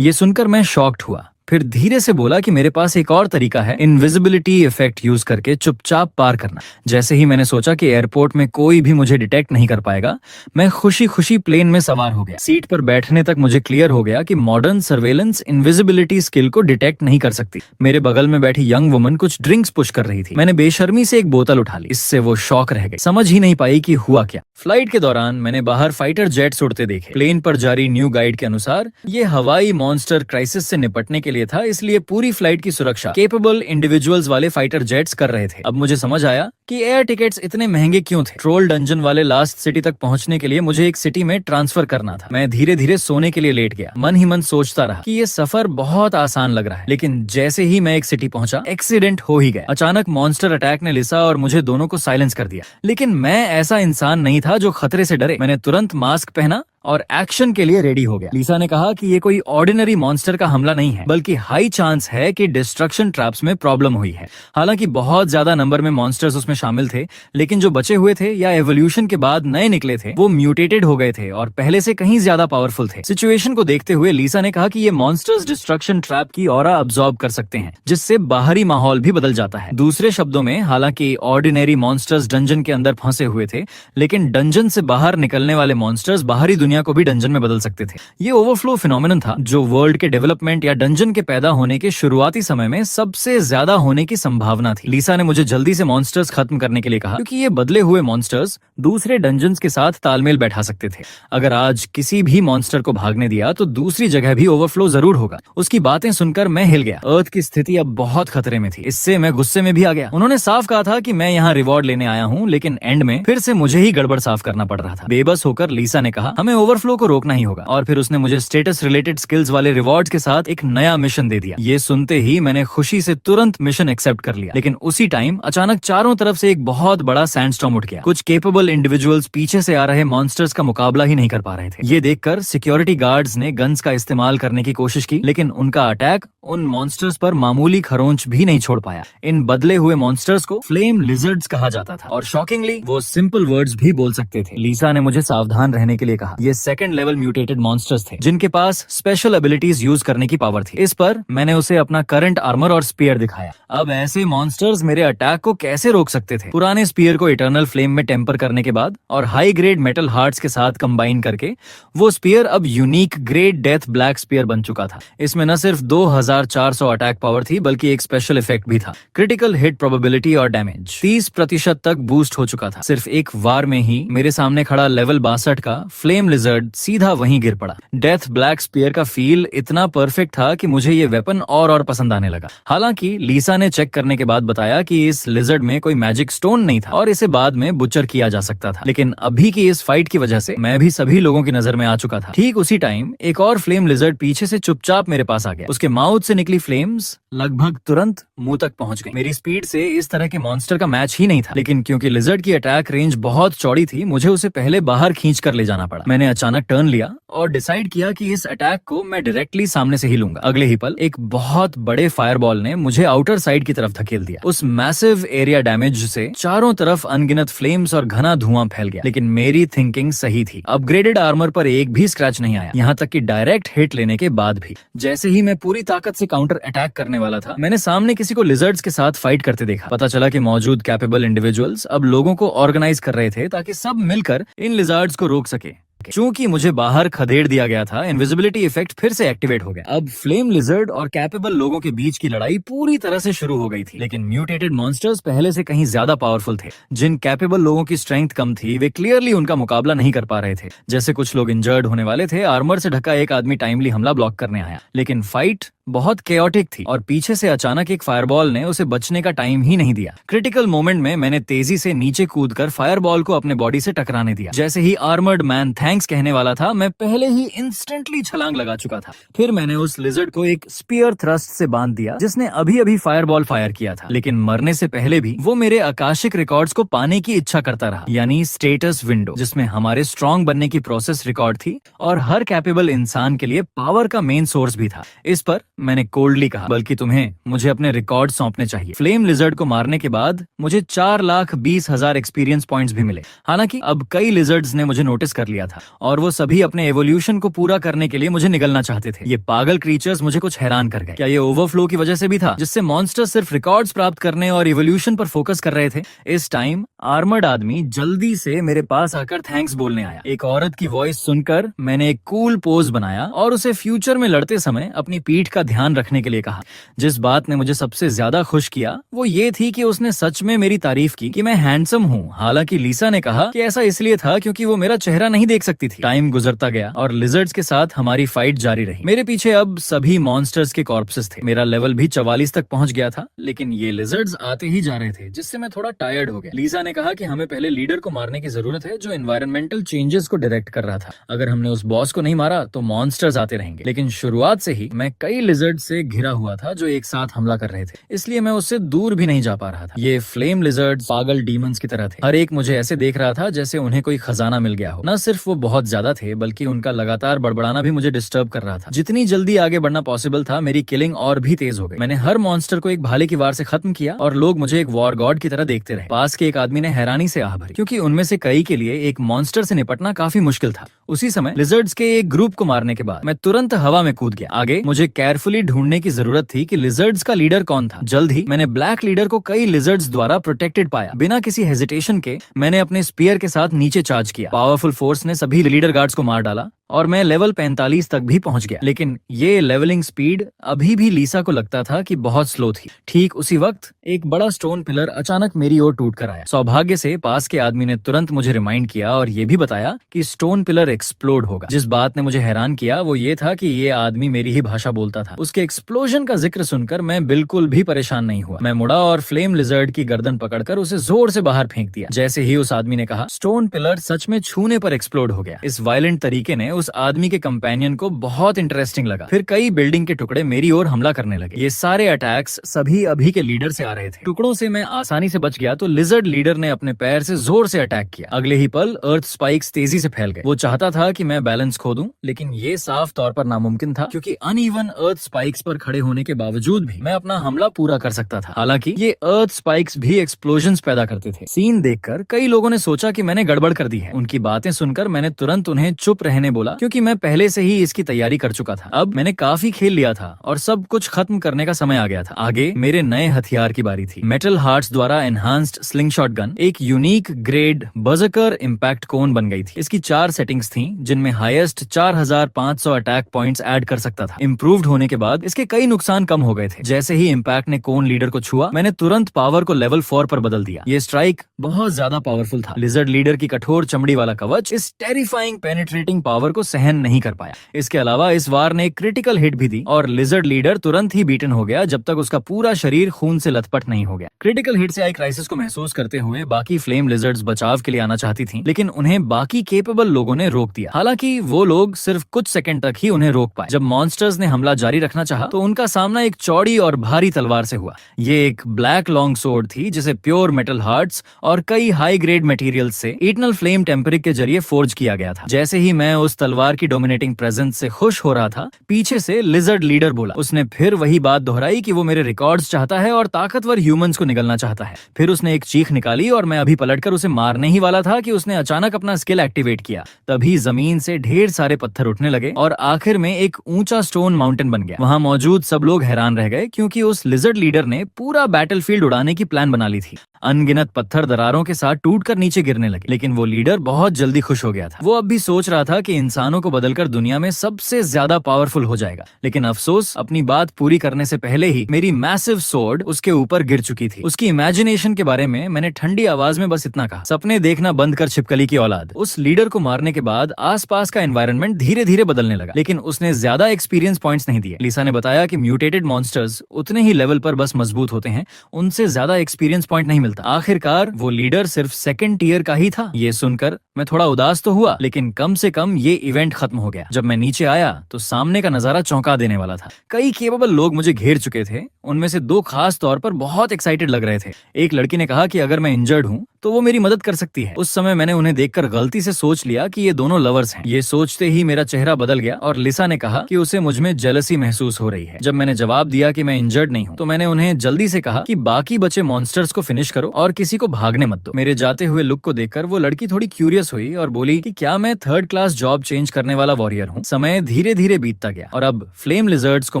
ये सुनकर मैं शॉक्ड हुआ। फिर धीरे से बोला कि मेरे पास एक और तरीका है, इनविजिबिलिटी इफेक्ट यूज करके चुपचाप पार करना। जैसे ही मैंने सोचा कि एयरपोर्ट में कोई भी मुझे डिटेक्ट नहीं कर पाएगा, मैं खुशी खुशी प्लेन में सवार हो गया। सीट पर बैठने तक मुझे क्लियर हो गया कि मॉडर्न सर्वेलेंस इनविजिबिलिटी स्किल को डिटेक्ट नहीं कर सकती। मेरे बगल में बैठी यंग वुमन कुछ ड्रिंक्स पुश कर रही थी। मैंने बेशर्मी से एक बोतल उठा ली। इससे वो शॉक रह गई, समझ ही नहीं पाई कि हुआ क्या। फ्लाइट के दौरान मैंने बाहर फाइटर जेट्स उड़ते देखे। प्लेन पर जारी न्यू गाइड के अनुसार ये हवाई मॉन्स्टर क्राइसिस से निपटने के लिए था, इसलिए पूरी फ्लाइट की सुरक्षा केपेबल इंडिविजुअल्स वाले फाइटर जेट्स कर रहे थे। अब मुझे समझ आया कि एयर टिकट्स इतने महंगे क्यों थे। ट्रोल डंजन वाले लास्ट सिटी तक पहुंचने के लिए मुझे एक सिटी में ट्रांसफर करना था। मैं धीरे धीरे सोने के लिए लेट गया। मन ही मन सोचता रहा कि ये सफर बहुत आसान लग रहा है, लेकिन जैसे ही मैं एक सिटी पहुंचा, एक्सीडेंट हो ही गया। अचानक मॉन्स्टर अटैक ने लिसा और मुझे दोनों को साइलेंस कर दिया। लेकिन मैं ऐसा इंसान नहीं था जो खतरे से डरे। मैंने तुरंत मास्क पहना और एक्शन के लिए रेडी हो गया। लिसा ने कहा कि ये कोई ऑर्डिनरी मॉन्स्टर का हमला नहीं है, बल्कि हाई चांस है कि डिस्ट्रक्शन ट्रैप्स में प्रॉब्लम हुई है। हालांकि बहुत ज्यादा नंबर में मॉन्स्टर्स उसमें शामिल थे, लेकिन जो बचे हुए थे या एवोल्यूशन के बाद नए निकले थे, वो म्यूटेटेड हो गए थे और पहले से कहीं ज्यादा पावरफुल थे। सिचुएशन को देखते हुए लिसा ने कहा कि ये मॉन्स्टर्स डिस्ट्रक्शन ट्रैप की ऑरा अब्सॉर्ब कर सकते हैं, जिससे बाहरी माहौल भी बदल जाता है। दूसरे शब्दों में, हालांकि ऑर्डिनरी मॉन्स्टर्स डंजन के अंदर फंसे हुए थे, लेकिन डंजन से बाहर निकलने वाले मॉन्स्टर्स बाहरी दुनिया को भी डंजन में बदल सकते थे। ये ओवरफ्लो फिनोमेनन था जो वर्ल्ड के डेवलपमेंट या डंजन के पैदा होने के शुरुआती समय में सबसे ज्यादा होने की संभावना थी। लिसा ने मुझे जल्दी से मॉन्स्टर्स खत्म करने के लिए कहा, क्योंकि ये बदले हुए मॉन्स्टर्स दूसरे डंजन्स के साथ तालमेल बैठा सकते थे। अगर आज किसी भी मॉन्स्टर को भागने दिया तो दूसरी जगह भी ओवरफ्लो जरूर होगा। उसकी बातें सुनकर मैं हिल गया। अर्थ की स्थिति अब बहुत खतरे में थी। इससे मैं गुस्से में भी आ गया। उन्होंने साफ कहा था कि मैं यहाँ रिवॉर्ड लेने आया हूँ, लेकिन एंड में फिर से मुझे ही गड़बड़ साफ करना पड़ रहा था। बेबस होकर लिसा ने कहा, हमें ओवरफ्लो को रोकना ही होगा, और फिर उसने मुझे स्टेटस रिलेटेड स्किल्स वाले रिवॉर्ड्स के साथ एक नया मिशन दे दिया। ये सुनते ही मैंने खुशी से तुरंत मिशन एक्सेप्ट कर लिया। लेकिन उसी टाइम अचानक चारों तरफ से एक बहुत बड़ा सैंडस्टॉर्म उठ गया। कुछ केपेबल इंडिविजुअल्स पीछे से आ रहे मॉन्स्टर्स का मुकाबला ही नहीं कर पा रहे थे। ये देखकर सिक्योरिटी गार्ड्स ने गन्स का इस्तेमाल करने की कोशिश की, लेकिन उनका अटैक उन मॉन्स्टर्स पर मामूली खरोंच भी नहीं छोड़ पाया। इन बदले हुए मॉन्स्टर्स को फ्लेम लिजर्ड्स कहा जाता था और शॉकिंगली वो सिंपल वर्ड्स भी बोल सकते थे। लिसा ने मुझे सावधान रहने के लिए कहा। ये सेकंड लेवल म्यूटेटेड मॉन्स्टर्स थे जिनके पास स्पेशल एबिलिटीज यूज करने की पावर थी। इस पर मैंने उसे अपना करंट आर्मर और स्पीयर दिखाया। अब ऐसे मॉन्स्टर्स मेरे अटैक को कैसे रोक सकते थे? पुराने स्पीयर को इटर्नल फ्लेम में टेम्पर करने के बाद और हाई ग्रेड मेटल हार्ट्स के साथ कंबाइन करके वो स्पीयर अब unique great death black spear बन चुका था। इसमें न सिर्फ 2400 अटैक पावर थी, बल्कि एक स्पेशल इफेक्ट भी था। क्रिटिकल हिट प्रोबेबिलिटी और डैमेज 30% तक बूस्ट हो चुका था। सिर्फ एक वार में ही मेरे सामने खड़ा लेवल 62 का फ्लेम लिजर्ड सीधा वहीं गिर पड़ा। डेथ ब्लैक स्पीयर का फील इतना परफेक्ट था कि मुझे ये वेपन और पसंद आने लगा। हालांकि लिसा ने चेक करने के बाद बताया कि इस लिजर्ड में कोई मैजिक स्टोन नहीं था और इसे बाद में बुचर किया जा सकता था। लेकिन अभी की इस फाइट की वजह से मैं भी सभी लोगों की नजर में आ चुका था। ठीक उसी टाइम एक और फ्लेम लिजर्ड पीछे से चुपचाप मेरे पास आ गया। उसके माउथ से निकली फ्लेम्स लगभग तुरंत मुंह तक पहुंच गई। मेरी स्पीड से इस तरह के मॉन्स्टर का मैच ही नहीं था, लेकिन क्योंकि लिजर्ड की अटैक रेंज बहुत चौड़ी थी, मुझे उसे पहले बाहर खींच कर ले जाना पड़ा। मैंने अचानक टर्न लिया और डिसाइड किया कि इस अटैक को मैं डायरेक्टली सामने से ही लूंगा। अगले ही पल एक बहुत बड़े फायरबॉल ने मुझे आउटर साइड की तरफ धकेल दिया। उस मैसिव एरिया डैमेज से चारों तरफ अनगिनत फ्लेम्स और घना धुआं फैल गया, लेकिन मेरी थिंकिंग सही थी। अपग्रेडेड आर्मर पर एक भी स्क्रैच नहीं आया, यहाँ तक कि डायरेक्ट हिट लेने के बाद भी। जैसे ही मैं पूरी ताकत से काउंटर अटैक करने वाला था, मैंने सामने किसी को लिजर्ड्स के साथ फाइट करते देखा। पता चला कि मौजूद कैपेबल इंडिविजुअल्स अब लोगों को ऑर्गेनाइज कर रहे थे ताकि सब मिलकर इन लिजर्ड्स को रोक सके। चूंकि मुझे बाहर खदेड़ दिया गया था, इनविजिबिलिटी इफेक्ट फिर से एक्टिवेट हो गया। अब फ्लेम लिजर्ड और कैपेबल लोगों के बीच की लड़ाई पूरी तरह से शुरू हो गई थी, लेकिन म्यूटेटेड मॉन्स्टर्स पहले से कहीं ज्यादा पावरफुल थे। जिन कैपेबल लोगों की स्ट्रेंथ कम थी, वे क्लियरली उनका मुकाबला नहीं कर पा रहे थे। जैसे कुछ लोग इंजर्ड होने वाले थे, आर्मर से ढका एक आदमी टाइमली हमला ब्लॉक करने आया, लेकिन फाइट बहुत केओटिक थी और पीछे से अचानक एक फायरबॉल ने उसे बचने का टाइम ही नहीं दिया। क्रिटिकल मोमेंट में मैंने तेजी से नीचे कूदकर फायरबॉल को अपने बॉडी से टकराने दिया। जैसे ही आर्मर्ड मैन थैंक्स कहने वाला था, मैं पहले ही इंस्टेंटली छलांग लगा चुका था। फिर मैंने उस लिजर्ड को एक स्पीयर थ्रस्ट से बांध दिया, जिसने अभी अभी फायरबॉल फायर किया था। लेकिन मरने से पहले भी वो मेरे आकाशिक रिकॉर्ड्स को पाने की इच्छा करता रहा, यानी स्टेटस विंडो, जिसमें हमारे स्ट्रॉन्ग बनने की प्रोसेस रिकॉर्ड थी और हर कैपेबल इंसान के लिए पावर का मेन सोर्स भी था। इस पर मैंने कोल्डली कहा, बल्कि तुम्हें मुझे अपने रिकॉर्ड सौंपने चाहिए। फ्लेम लिजर्ड को मारने के बाद मुझे 4,20,000 एक्सपीरियंस पॉइंट्स भी मिले। हालांकि अब कई लिजर्ड्स ने मुझे नोटिस कर लिया था और वो सभी अपने एवोल्यूशन को पूरा करने के लिए मुझे निगलना चाहते थे। ये पागल क्रीचर्स मुझे कुछ हैरान कर गए। क्या ये ओवरफ्लो की वजह से भी था, जिससे मॉन्स्टर सिर्फ रिकॉर्ड्स प्राप्त करने और एवोल्यूशन पर फोकस कर रहे थे? इस टाइम आर्मर्ड आदमी जल्दी से मेरे पास आकर थैंक्स बोलने आया। एक औरत की वॉइस सुनकर मैंने एक कूल पोज बनाया और उसे फ्यूचर में लड़ते समय अपनी पीठ का ध्यान रखने के लिए कहा। जिस बात ने मुझे सबसे ज्यादा खुश किया वो ये थी कि उसने सच में मेरी तारीफ की कि मैं हैंडसम हूँ। हालांकि लीसा ने कहा कि ऐसा इसलिए था क्योंकि वो मेरा चेहरा नहीं देख सकती थी। टाइम गुजरता गया और लिजर्ड्स के साथ हमारी फाइट जारी रही। मेरे पीछे अब सभी मॉन्स्टर्स के कॉर्पसेस थे। मेरा लेवल भी 44 तक पहुंच गया था, लेकिन ये लिजर्ड्स आते ही जा रहे थे, जिससे मैं थोड़ा टायर्ड हो गया। लीसा ने कहा कि हमें पहले लीडर को मारने की जरूरत है जो एनवायरमेंटल चेंजेस को डायरेक्ट कर रहा था। अगर हमने उस बॉस को नहीं मारा तो मॉन्स्टर्स आते रहेंगे। लेकिन शुरुआत से ही मैं कई लिजर्ड से घिरा हुआ था जो एक साथ हमला कर रहे थे, इसलिए मैं उससे दूर भी नहीं जा पा रहा था। ये फ्लेम लिजर्ड पागल डीमंस की तरह थे। हर एक मुझे ऐसे देख रहा था जैसे उन्हें कोई खजाना मिल गया हो। न सिर्फ वो बहुत ज्यादा थे, बल्कि उनका लगातार बड़बड़ाना भी मुझे डिस्टर्ब कर रहा था। जितनी जल्दी आगे बढ़ना पॉसिबल था, मेरी किलिंग और भी तेज हो गई। मैंने हर मॉन्स्टर को एक भाले की वार से खत्म किया और लोग मुझे एक वॉर गॉड की तरह देखते रहे। पास के एक आदमी ने हैरानी से आह भरी, क्योंकि उनमें से कई के लिए एक मॉन्स्टर से निपटना काफी मुश्किल था। उसी समय लिजर्ड्स के एक ग्रुप को मारने के बाद मैं तुरंत हवा में कूद गया। आगे मुझे केयरफुली ढूंढने की जरूरत थी कि लिजर्ड्स का लीडर कौन था। जल्द ही मैंने ब्लैक लीडर को कई लिजर्ड्स द्वारा प्रोटेक्टेड पाया। बिना किसी हेजिटेशन के मैंने अपने स्पीयर के साथ नीचे चार्ज किया। पावरफुल फोर्स ने सभी लीडर गार्ड्स को मार डाला और मैं लेवल 45 तक भी पहुंच गया। लेकिन ये लेवलिंग स्पीड अभी भी लीसा को लगता था कि बहुत स्लो थी। ठीक उसी वक्त एक बड़ा स्टोन पिलर अचानक मेरी ओर टूट कर आया। सौभाग्य से पास के आदमी ने तुरंत मुझे रिमाइंड किया और ये भी बताया कि स्टोन पिलर एक्सप्लोड होगा। जिस बात ने मुझे हैरान किया वो ये था कि ये आदमी मेरी ही भाषा बोलता था। उसके एक्सप्लोजन का जिक्र सुनकर मैं बिल्कुल भी परेशान नहीं हुआ। मैं मुड़ा और फ्लेम लिजर्ड की गर्दन पकड़कर उसे जोर से बाहर फेंक दिया। जैसे ही उस आदमी ने कहा, स्टोन पिलर सच में छूने पर एक्सप्लोड हो गया। इस वायलेंट तरीके ने उस आदमी के कंपेनियन को बहुत इंटरेस्टिंग लगा। फिर कई बिल्डिंग के टुकड़े मेरी ओर हमला करने लगे। ये सारे अटैक्स सभी अभी के लीडर से आ रहे थे। टुकड़ों से मैं आसानी से बच गया तो लिजर्ड लीडर ने अपने पैर से जोर से अटैक किया। अगले ही पल अर्थ स्पाइक्स तेजी से फैल गए। वो चाहता था कि मैं बैलेंस खो दूं, लेकिन ये साफ तौर पर नामुमकिन था, क्योंकि अनइवन अर्थ स्पाइक्स पर खड़े होने के बावजूद भी मैं अपना हमला पूरा कर सकता था। हालांकि ये अर्थ स्पाइक्स भी एक्सप्लोजन्स पैदा करते थे। सीन देखकर कई लोगों ने सोचा कि मैंने गड़बड़ कर दी है। उनकी बातें सुनकर मैंने तुरंत उन्हें चुप रहने बोला, क्योंकि मैं पहले से ही इसकी तैयारी कर चुका था। अब मैंने काफी खेल लिया था और सब कुछ खत्म करने का समय आ गया था। आगे मेरे नए हथियार की बारी थी। मेटल हार्ट्स द्वारा एनहांस्ड स्लिंगशॉट गन एक यूनिक ग्रेड बर्जरकर इंपैक्ट कोन बन गई थी। इसकी 4 सेटिंग्स थीं, जिनमें हाईएस्ट 4500 अटैक पॉइंट्स ऐड कर सकता था। इंप्रूव्ड होने के बाद इसके कई नुकसान कम हो गए थे। जैसे ही इंपैक्ट ने कोन लीडर को छुआ, मैंने तुरंत पावर को लेवल 4 पर बदल दिया। ये स्ट्राइक बहुत ज्यादा पावरफुल था। लिजर्ड लीडर की कठोर चमड़ी वाला कवच इस टेरिफाइंग पेनिट्रेटिंग पावर को सहन नहीं कर पाया। इसके अलावा इस वार ने एक क्रिटिकल हिट भी दी और लिजर्ड लीडर तुरंत ही बीटन हो गया जब तक उसका पूरा शरीर खून से लथपथ नहीं हो गया। क्रिटिकल हिट से आई क्राइसिस को महसूस करते हुए बाकी फ्लेम लिजर्ड्स बचाव के लिए आना चाहती थी, लेकिन उन्हें बाकी केपेबल लोगों ने रोक दिया। हालांकि वो लोग सिर्फ कुछ सेकंड तक ही उन्हें रोक पाए। जब मॉन्स्टर्स ने हमला जारी रखना चाहा तो उनका सामना एक चौड़ी और भारी तलवार से हुआ। ये एक ब्लैक लॉन्ग सोर्ड थी जिसे प्योर मेटल हार्ट्स और कई हाई ग्रेड मटेरियल से इटर्नल फ्लेम टेम्परिक के जरिए फोर्ज किया गया था। जैसे ही मैं उस तलवार की डोमिनेटिंग प्रेजेंस से खुश हो रहा था, पीछे से लिजर्ड लीडर बोला। उसने फिर वही बात दोहराई कि वो मेरे रिकॉर्ड्स चाहता है और ताकतवर ह्यूमंस को निगलना चाहता है। फिर उसने एक चीख निकाली और मैं अभी पलटकर उसे मारने ही वाला था कि उसने अचानक अपना स्किल एक्टिवेट किया। तभी जमीन से ढेर सारे पत्थर उठने लगे और आखिर में एक ऊंचा स्टोन माउंटेन बन गया। वहां मौजूद सब लोग हैरान रह गए क्योंकि उस लिजर्ड लीडर ने पूरा बैटलफील्ड उड़ाने की प्लान बना ली थी। अनगिनत पत्थर दरारों के साथ टूटकर नीचे गिरने लगे, लेकिन वो लीडर बहुत जल्दी खुश हो गया था। वो अब भी सोच रहा था कि इंसानों को बदलकर दुनिया में सबसे ज्यादा पावरफुल हो जाएगा, लेकिन अफसोस अपनी बात पूरी करने से पहले ही मेरी मैसिव सोर्ड उसके ऊपर गिर चुकी थी। उसकी इमेजिनेशन के बारे में मैंने ठंडी आवाज में बस इतना कहा, सपने देखना बंद कर छिपकली की औलाद। उस लीडर को मारने के बाद आसपास का एनवायरनमेंट धीरे धीरे बदलने लगा, लेकिन उसने ज्यादा एक्सपीरियंस पॉइंट्स नहीं दिए। लिसा ने बताया कि म्यूटेटेड मॉन्स्टर्स उतने ही लेवल पर बस मजबूत होते हैं, उनसे ज्यादा एक्सपीरियंस पॉइंट नहीं मिलता। आखिरकार वो लीडर सिर्फ सेकंड टीयर का ही था। ये सुनकर मैं थोड़ा उदास तो हुआ, लेकिन कम से कम ये इवेंट खत्म हो गया। जब मैं नीचे आया तो सामने का नजारा चौंका देने वाला था। कई केपेबल लोग मुझे घेर चुके थे, उनमें से दो खास तौर पर बहुत एक्साइटेड लग रहे थे। एक लड़की ने कहा कि अगर मैं इंजर्ड हूँ तो वो मेरी मदद कर सकती है। उस समय मैंने उन्हें देखकर गलती से सोच लिया कि ये दोनों लवर्स हैं। ये सोचते ही मेरा चेहरा बदल गया और लिसा ने कहा कि उसे मुझ में जेलसी महसूस हो रही है। जब मैंने जवाब दिया कि मैं इंजर्ड नहीं हूँ तो मैंने उन्हें जल्दी से कहा कि बाकी बचे मॉन्स्टर्स को फिनिश करो और किसी को भागने मत दो। मेरे जाते हुए लुक को देखकर वो लड़की थोड़ी क्यूरियस हुई और बोली कि क्या मैं थर्ड क्लास जॉब चेंज करने वाला वॉरियर हूँ। समय धीरे धीरे बीतता गया और अब फ्लेम लिजर्ड्स को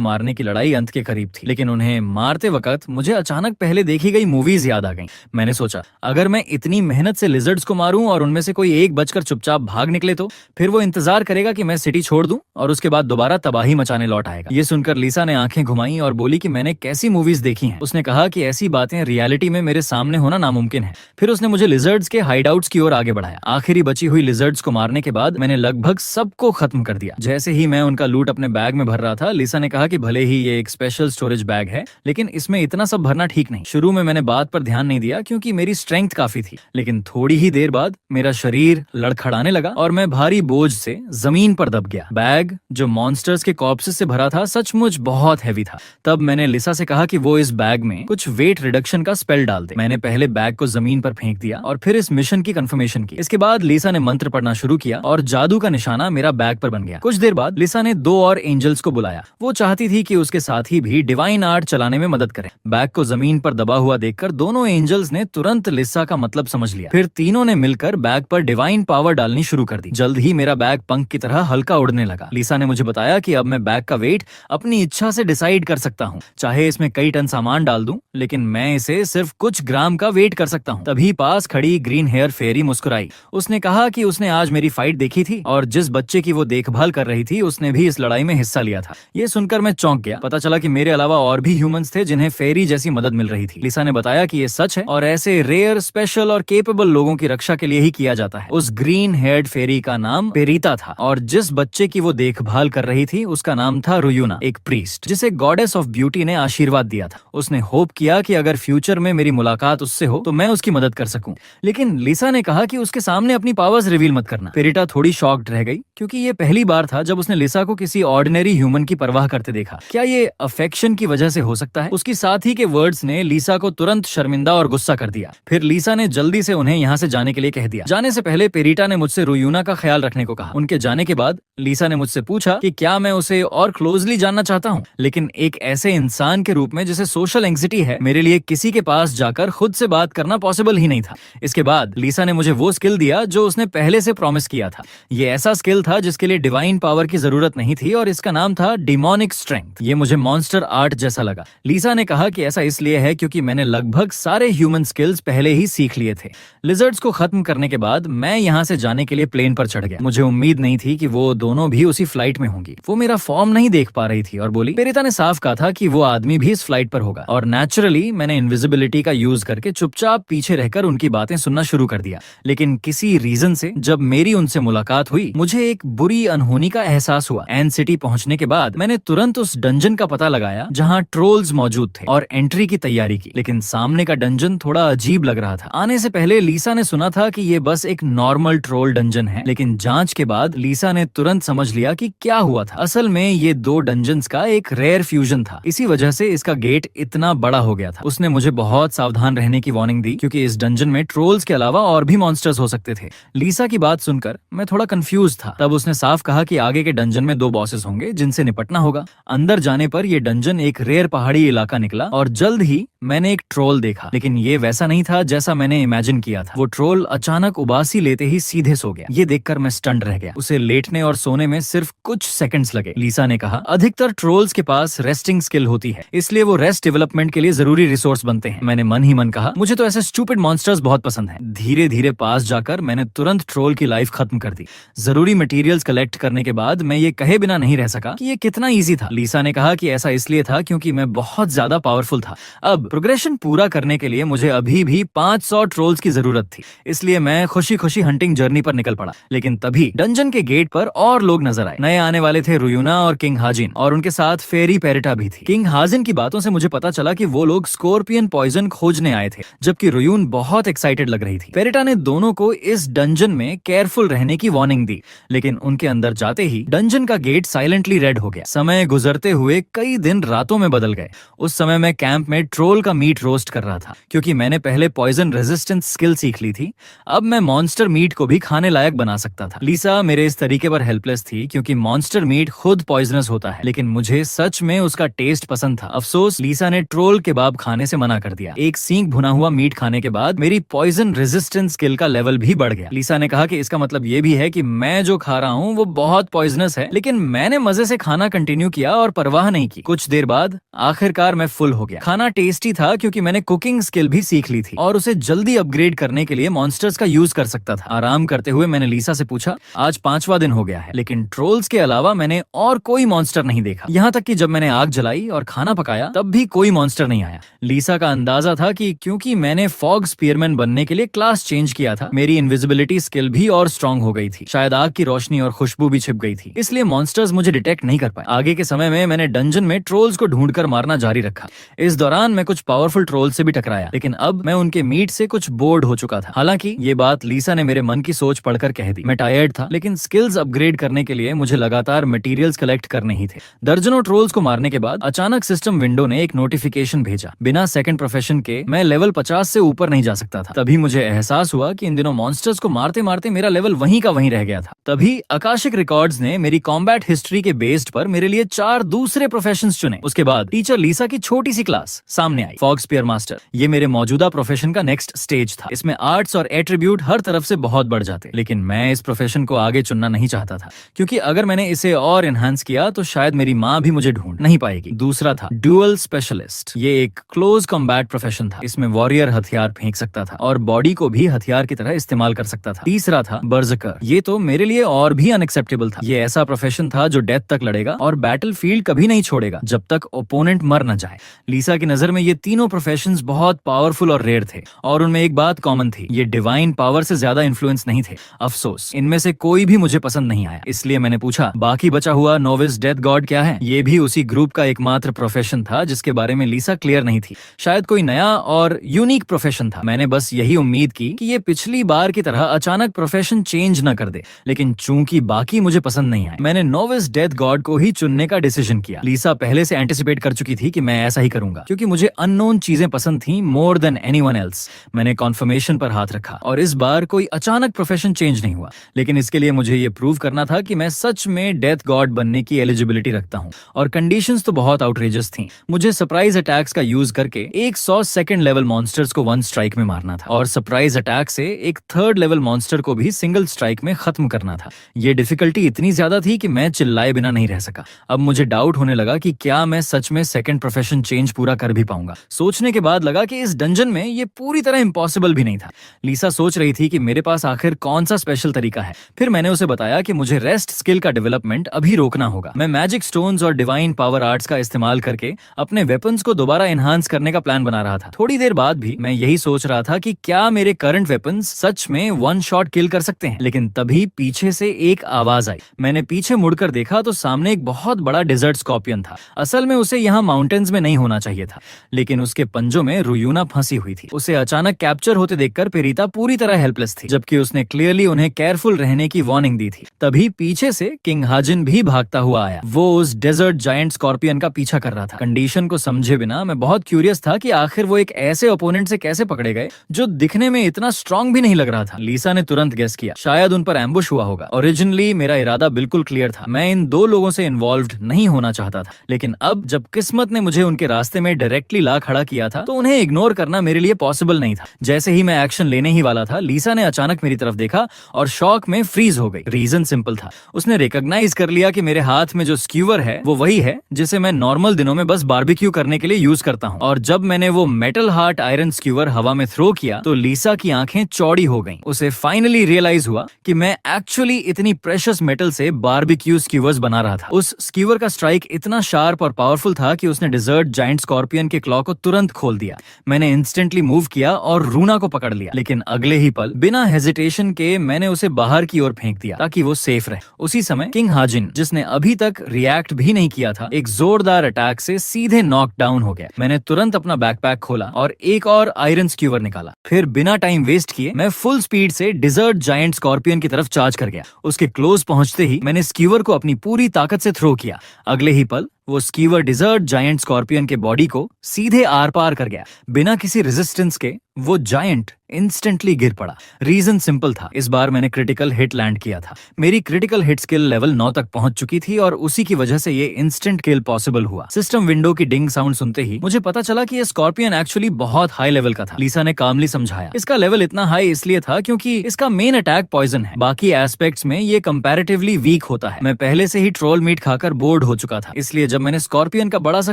मारने की लड़ाई अंत के करीब थी, लेकिन उन्हें मारते वक्त मुझे अचानक पहले देखी गई मूवीज याद आ गईं। मैंने सोचा अगर मैं इतनी मेहनत से लिजर्ड्स को मारूं और उनमें से कोई एक बचकर चुपचाप भाग निकले तो फिर वो इंतजार करेगा कि मैं सिटी छोड़ दूं और उसके बाद दोबारा तबाही मचाने लौट आएगा। ये सुनकर लिसा ने आंखें घुमाई और बोली कि मैंने कैसी मूवीज देखी हैं। उसने कहा कि ऐसी बातें रियलिटी में मेरे सामने होना नामुमकिन है। फिर उसने मुझे लिजर्ड्स के हाइडआउट्स की ओर आगे बढ़ाया। आखिरी बची हुई लिजर्ड्स को मारने के बाद मैंने लगभग सबको खत्म कर दिया। जैसे ही मैं उनका लूट अपने बैग में भर रहा था, लिसा ने कहा कि भले ही ये एक स्पेशल स्टोरेज बैग है, लेकिन इसमें इतना सब भरना ठीक नहीं। शुरू में मैंने बात पर ध्यान नहीं दिया क्योंकि मेरी स्ट्रेंथ काफी थी, लेकिन थोड़ी ही देर बाद मेरा शरीर लड़खड़ाने लगा और मैं भारी बोझ से जमीन पर दब गया। बैग जो मॉन्स्टर्स के कॉर्प्सेस से भरा था सचमुच बहुत हैवी था। तब मैंने लिसा से कहा कि वो इस बैग में कुछ वेट रिडक्शन का स्पेल डाल दे। मैंने पहले बैग को जमीन पर फेंक दिया और फिर इस मिशन की कंफर्मेशन की। इसके बाद लिसा ने मंत्र पढ़ना शुरू किया और जादू का निशाना मेरा बैग पर बन गया। कुछ देर बाद लिसा ने दो और एंजल्स को बुलाया। वो चाहती थी कि उसके साथी भी डिवाइन आर्ट चलाने में मदद करें। बैग को जमीन पर दबा हुआ देखकर दोनों एंजल्स ने तुरंत लिसा का मतलब समझ लिया। फिर तीनों ने मिलकर बैग पर डिवाइन पावर डालनी शुरू कर दी। जल्द ही मेरा बैग पंख की तरह हल्का उड़ने लगा। लिसा ने मुझे बताया कि अब मैं बैग का वेट अपनी इच्छा से डिसाइड कर सकता हूँ, चाहे इसमें कई टन सामान डाल दूं, लेकिन मैं इसे सिर्फ कुछ ग्राम का वेट कर सकता हूँ। तभी पास खड़ी ग्रीन हेयर फेरी मुस्कुराई। उसने कहा कि उसने आज मेरी फाइट देखी थी और जिस बच्चे की वो देखभाल कर रही थी उसने भी इस लड़ाई में हिस्सा लिया था। ये सुनकर मैं चौंक गया। पता चला कि मेरे अलावा और भी ह्यूमंस थे जिन्हें फेरी जैसी मदद मिल रही थी। लिसा ने बताया कि ये सच है और ऐसे रेयर, स्पेशल और केपेबल लोगों की रक्षा के लिए ही किया जाता है। उस ग्रीन हेयर्ड फेरी का नाम पेरीता था और जिस बच्चे की वो देखभाल कर रही थी उसका नाम था रुयुना, एक प्रीस्ट जिसे गॉडेस ऑफ ब्यूटी ने आशीर्वाद दिया था। उसने होप किया कि अगर फ्यूचर में मेरी मुलाकात उससे हो तो मैं उसकी मदद कर सकूं, लेकिन लिसा ने कहा कि उसके सामने अपनी पावर्स रिवील मत करना। पेरीटा थोड़ी शॉक्ड रह गई क्योंकि ये पहली बार था जब उसने लिसा को किसी ऑर्डिनरी ह्यूमन की परवाह करते देखा। क्या ये अफेक्शन की वजह से हो सकता है? उसकी साथी के वर्ड्स ने लिसा को तुरंत शर्मिंदा और गुस्सा कर दिया। फिर लिसा ने जल्दी से उन्हें यहाँ से जाने के लिए कह दिया। जाने से पहले पेरीटा ने मुझसे रुयुना का ख्याल रखने को कहा। उनके जाने के बाद लिसा ने मुझसे पूछा कि क्या मैं उसे और क्लोजली जानना चाहता हूँ, लेकिन एक ऐसे इंसान के रूप में जिसे सोशल एंग्जाइटी है, मेरे लिए किसी के पास जाकर खुद से बात करना पॉसिबल ही नहीं था। इसके बाद लिसा ने मुझे वो स्किल दिया जो उसने पहले से प्रॉमिस किया था। ये ऐसा स्किल था जिसके लिए डिवाइन पावर की जरूरत नहीं थी और इसका नाम था डिमोनिक स्ट्रेंथ। ये मुझे मॉन्स्टर आर्ट जैसा लगा। लिसा ने कहा कि ऐसा इसलिए है क्योंकि मैंने लगभग सारे ह्यूमन स्किल्स पहले ही सीख लिए थे। लिजर्ड्स को खत्म करने के बाद मैं यहाँ से जाने के लिए प्लेन पर चढ़ गया। मुझे उम्मीद नहीं थी कि वो दोनों भी उसी फ्लाइट में होंगी। वो मेरा फॉर्म नहीं देख पा रही थी और बोली, पेरिता ने साफ कहा था कि वो आदमी भी इस फ्लाइट पर होगा। और नेचुरली मैंने इनविजिबिलिटी का यूज करके चुपचाप पीछे रहकर उनकी बातें सुनना शुरू कर दिया। लेकिन किसी रीजन से जब मेरी उनसे मुलाकात हुई, मुझे एक बुरी अनहोनी का एहसास हुआ। एन सिटी पहुंचने के बाद मैंने तुरंत उस डंजन का पता लगाया जहां ट्रोल्स मौजूद थे और एंट्री की तैयारी की। लेकिन सामने का डंजन थोड़ा अजीब लग रहा था। आने से पहले लीसा ने सुना था कि ये बस एक नॉर्मल ट्रोल डंजन है, लेकिन जांच के बाद लीसा ने तुरंत समझ लिया कि क्या हुआ था। असल में ये दो डंजन्स का एक रेयर फ्यूजन था, इसी वजह से इसका गेट इतना बड़ा हो गया था। उसने मुझे बहुत सावधान रहने की वार्निंग दी क्योंकि इस डंजन में ट्रोल्स के अलावा और भी मॉन्स्टर्स हो सकते थे। लीसा की बात सुनकर मैं थोड़ा कंफ्यूज था। तब उसने साफ कहा कि आगे के डंजन में 2 बॉसेस होंगे जिनसे निपटना होगा। अंदर जाने पर यह डंजन एक रेयर पहाड़ी इलाका निकला और जल्द ही मैंने एक ट्रोल देखा, लेकिन ये वैसा नहीं था जैसा मैंने इमेजिन किया था। वो ट्रोल अचानक उबासी लेते ही सीधे सो गया। ये देखकर मैं स्टंड रह गया। उसे लेटने और सोने में सिर्फ कुछ सेकंड्स लगे। लीसा ने कहा, अधिकतर ट्रोल्स के पास रेस्टिंग स्किल होती है, इसलिए वो रेस्ट डेवलपमेंट के लिए जरूरी रिसोर्स बनते हैं। मैंने मन ही मन कहा, मुझे तो ऐसे स्टूपिड मॉन्स्टर्स बहुत पसंद हैं। धीरे धीरे पास जाकर मैंने तुरंत ट्रोल की लाइफ खत्म कर दी। जरूरी मटेरियल्स कलेक्ट करने के बाद मैं ये कहे बिना नहीं रह सका कि ये कितना इजी था। लीसा ने कहा कि ऐसा इसलिए था क्योंकि मैं बहुत ज्यादा पावरफुल था। अब प्रोग्रेशन पूरा करने के लिए मुझे अभी भी 500 ट्रोल्स की जरूरत थी, इसलिए मैं खुशी खुशी हंटिंग जर्नी पर निकल पड़ा। लेकिन तभी डंजन के गेट पर और लोग नजर आए। नए आने वाले थे रुयूना और किंग हाजिन, और उनके साथ फेरी पेरिटा भी थी। किंग हाजिन की बातों से मुझे पता चला कि वो लोग स्कॉर्पियन पॉइजन खोजने आए थे, जबकि रुयून बहुत एक्साइटेड लग रही थी। पेरिटा ने दोनों को इस डंजन में केयरफुल रहने की वार्निंग दी, लेकिन उनके अंदर जाते ही डंजन का गेट साइलेंटली रेड हो गया। समय गुजरते हुए कई दिन रातों में बदल गए। उस समय मैं कैंप में ट्रोल का मीट रोस्ट कर रहा था, क्योंकि मैंने पहले पॉइजन रेजिस्टेंस स्किल सीख ली थी। अब मैं मॉन्स्टर मीट को भी खाने लायक बना सकता था। लीसा मेरे इस तरीके पर हेल्पलेस थी, क्योंकि मॉन्स्टर मीट खुद पॉइजनस होता है, लेकिन मुझे सच में उसका टेस्ट पसंद था। अफसोस लीसा ने ट्रोल केबाब खाने से मना कर दिया। एक सींग भुना हुआ मीट खाने के बाद मेरी पॉइजन रेजिस्टेंस स्किल का लेवल भी बढ़ गया। लीसा ने कहा कि इसका मतलब ये भी है कि मैं जो खा रहा हूँ वो बहुत पॉइजनस है, लेकिन मैंने मजे से खाना कंटिन्यू किया और परवाह नहीं की। कुछ देर बाद आखिरकार मैं फुल हो गया। खाना टेस्टी था क्योंकि मैंने कुकिंग स्किल भी सीख ली थी और उसे जल्दी अपग्रेड करने के लिए मॉन्स्टर्स का यूज कर सकता था। आराम करते हुए मैंने लीसा से पूछा, आज 5वां दिन हो गया है, लेकिन ट्रोल्स के अलावा मैंने और कोई मॉन्स्टर नहीं देखा। यहाँ तक कि जब मैंने आग जलाई और खाना पकाया तब भी कोई मॉन्स्टर नहीं आया। लीसा का अंदाजा था कि क्योंकि मैंने फॉग स्पीयरमैन बनने के लिए क्लास चेंज किया था, मेरी इनविजिबिलिटी स्किल भी और स्ट्रांग हो गई थी। शायद आग की रोशनी और खुशबू भी छिप गई थी, इसलिए मॉन्स्टर्स मुझे डिटेक्ट नहीं कर पाए। आगे के समय में मैंने डंजन में ट्रोल्स को ढूंढकर मारना जारी रखा। इस दौरान मैं कुछ पावरफुल ट्रोल से भी टकराया, लेकिन अब मैं उनके मीट से कुछ बोर्ड हो चुका था। हालांकि ये बात लीसा ने मेरे मन की सोच पढ़कर कह दी। मैं टायर्ड था, लेकिन स्किल्स अपग्रेड करने के लिए मुझे लगातार मटेरियल्स कलेक्ट करने ही थे। दर्जनों ट्रोल्स को मारने के बाद अचानक सिस्टम विंडो ने एक नोटिफिकेशन भेजा। बिना सेकंड प्रोफेशन के मैं लेवल 50 से ऊपर नहीं जा सकता था। तभी मुझे एहसास हुआ कि इन दिनों मॉन्स्टर्स को मारते मारते मेरा लेवल वहीं का वहीं रह गया था। तभी आकाशिक रिकॉर्ड्स ने मेरी कॉम्बैट हिस्ट्री के बेस्ड पर मेरे लिए 4 दूसरे प्रोफेशंस चुने। उसके बाद टीचर लीसा की छोटी सी क्लास सामने आई, फॉग स्पीयर मास्टर। ये मेरे मौजूदा प्रोफेशन का नेक्स्ट स्टेज था। इसमें आर्ट्स और एट्रीब्यूट हर तरफ से बहुत बढ़ जाते, लेकिन मैं इस प्रोफेशन को आगे चुनना नहीं चाहता था, क्योंकि अगर मैंने इसे और एनहांस किया तो शायद मेरी माँ भी मुझे ढूंढ नहीं पाएगी। दूसरा था ड्यूअल स्पेशलिस्ट। ये एक क्लोज कॉम्बैट प्रोफेशन था। इसमें वॉरियर हथियार फेंक सकता था और बॉडी को भी हथियार की तरह इस्तेमाल कर सकता था। तीसरा था बर्जकर। ये तो मेरे लिए और भी अनएक्सेप्टेबल था। ये ऐसा प्रोफेशन था जो डेथ तक लड़ेगा और बैटल फील्ड कभी नहीं छोड़ेगा जब तक ओपोनेंट मर न जाए। लीसा की नजर में ये तीनों प्रोफेशंस बहुत पावरफुल और रेयर थे, और उनमें एक बात कॉमन थी, ये डिवाइन पावर से ज्यादा इन्फ्लुएंस नहीं थे। अफसोस, इनमें से कोई भी मुझे पसंद नहीं आया। इसलिए मैंने पूछा, बाकी बचा हुआ नोविस डेथ गॉड क्या है? ये भी उसी ग्रुप का एकमात्र प्रोफेशन था जिसके बारे में लीसा क्लियर नहीं थी। शायद कोई नया और यूनिक प्रोफेशन था। मैंने बस यही उम्मीद की कि ये पिछली बार की तरह अचानक प्रोफेशन चेंज न कर दे, लेकिन चूंकि बाकी मुझे पसंद नहीं आए, मैंने नोविस डेथ गॉड को ही चुनने का डिसीजन किया। लीसा पहले से एंटिसिपेट कर चुकी थी कि मैं ऐसा ही करूंगा, क्योंकि मुझे अननोन चीजें पसंद थी मोर देन एनीवन एल्स। मैंने कॉन्फर्मेशन पर हाथ रखा और इस बार कोई अचानक प्रोफेशन चेंज नहीं हुआ, लेकिन इसके लिए मुझे ये प्रूव करना था कि मैं सच में डेथ गॉड बनने की एलिजिबिलिटी रखता हूँ। और कंडीशंस तो बहुत आउटरेजस थी। मुझे सरप्राइज अटैक्स का यूज करके 100 सेकंड लेवल मॉन्स्टर्स को 1 स्ट्राइक में मारना था, और सरप्राइज अटैक से एक 3rd लेवल मॉन्स्टर को भी सिंगल स्ट्राइक में खत्म करना था। ये डिफिकल्टी इतनी ज्यादा थी कि मैं चिल्लाए बिना नहीं रह सका। अब मुझे डाउट होने लगा कि क्या मैं सच में सेकंड प्रोफेशन चेंज पूरा कर भी पाऊंगा। सोचने के बाद लगा कि इस डंजन में ये पूरी तरह इम्पॉसिबल भी नहीं था। लीसा सोच रही थी कि मेरे पास आखिर कौन सा स्पेशल तरीका है। फिर मैंने उसे बताया कि मुझे रेस्ट स्किल का डेवलपमेंट अभी रोकना होगा। मैं मैजिक स्टोन्स और डिवाइन पावर आर्ट्स का इस्तेमाल करके अपने वेपन्स को दोबारा एनहांस करने का प्लान बना रहा था। थोड़ी देर बाद भी मैं यही सोच रहा था कि क्या मेरे करंट वेपन्स सच में वन शॉट किल कर सकते हैं। लेकिन तभी पीछे से एक आवाज आई। मैंने पीछे मुड़कर देखा तो सामने एक बहुत बड़ा डेजर्ट स्कॉर्पियन था। असल में उसे यहाँ माउंटेन्स में नहीं होना चाहिए था, लेकिन उसके पंजों में रुयूना फंसी हुई थी। उसे अचानक कैप्चर होते देखकर पेरीता पूरी तरह हेल्पलेस थी, जबकि उसने क्लियरली उन्हें केयरफुल रहने की वार्निंग दी थी। तभी पीछे से किंग हाजिन भी भागता हुआ आया। वो उस डेजर्ट जायंट स्कॉर्पियन का पीछा कर रहा था। कंडीशन को समझे बिना मैं बहुत क्यूरियस था कि आखिर वो एक ऐसे ओपोनेंट से कैसे पकड़े गए जो दिखने में इतना स्ट्रॉन्ग भी नहीं लग रहा था। लीसा ने तुरंत गेस किया, शायद उन पर एम्बुश हुआ होगा। ओरिजिनली मेरा इरादा बिल्कुल क्लियर था, मैं इन दो लोगों से इन्वॉल्व्ड नहीं होना चाहता था। लेकिन अब जब किस्मत ने मुझे उनके रास्ते में डायरेक्टली ला खड़ा किया था तो उन्हें इग्नोर करना मेरे लिए पॉसिबल नहीं था। जैसे ही मैं एक्शन लेने ही वाला था, लीसा ने अचानक मेरी तरफ देखा और शॉक में फ्रीज हो गई। रीजन सिंपल था, उसने रिकॉग्नाइज कर लिया कि मेरे हाथ में जो स्क्यूवर है वो वही है जिसे मैं नॉर्मल दिनों में बस बारबेक्यू करने के लिए यूज करता हूँ। और जब मैंने वो मेटल हार्ट आयरन स्क्यूवर हवा में थ्रो किया तो लीसा की आंखें चौड़ी हो गईं। उसे फाइनली रियलाइज हुआ कि मैं एक्चुअली इतनी प्रेशियस मेटल से बारबेक्यू स्क्यूवर्स बना रहा था। उस स्क्यूवर का स्ट्राइक इतना शार्प और पावरफुल था कि उसने डिजर्ट जायंट स्कॉर्पियन के क्लॉ को तुरंत खोल दिया। मैंने इंस्टेंटली मूव किया और रूना को पकड़ लिया, लेकिन अगले ही पल बिना हेजिटेशन के मैंने उसे बाहर की ओर फेंक दिया ताकि वो सेफ रहे। उसी समय किंग हाजिन, जिसने अभी तक रिएक्ट भी नहीं किया था, एक जोरदार अटैक से सीधे नॉक डाउन हो गया। मैंने तुरंत अपना बैकपैक खोला और एक और आयरन स्क्यूवर निकाला। फिर बिना टाइम वेस्ट किए मैं फुल स्पीड से डिजर्ट जायंट स्कॉर्पियन की तरफ चार्ज कर गया। उसके क्लोज पहुंचते ही मैंने स्क्यूवर को अपनी पूरी ताकत से थ्रो किया। अगले ही पल वो स्कीवर डिजर्ट जायंट स्कॉर्पियन के बॉडी को सीधे आर पार कर गया। बिना किसी रेजिस्टेंस के वो जायंट इंस्टेंटली गिर पड़ा। रीजन सिंपल था, इस बार मैंने क्रिटिकल हिट लैंड किया था। मेरी क्रिटिकल हिट स्किल लेवल 9 तक पहुंच चुकी थी और उसी की वजह से ये इंस्टेंट किल पॉसिबल हुआ। सिस्टम विंडो की डिंग साउंड सुनते ही मुझे पता चला कि ये स्कॉर्पियन एक्चुअली बहुत हाई लेवल का था। लीसा ने कामली समझाया, इसका लेवल इतना हाई इसलिए था क्योंकि इसका मेन अटैक पॉइजन है, बाकी एस्पेक्ट्स में ये कंपैरेटिवली वीक होता है। मैं पहले से ही ट्रोल मीट खाकर बोर्ड हो चुका था, इसलिए जब मैंने स्कॉर्पियन का बड़ा सा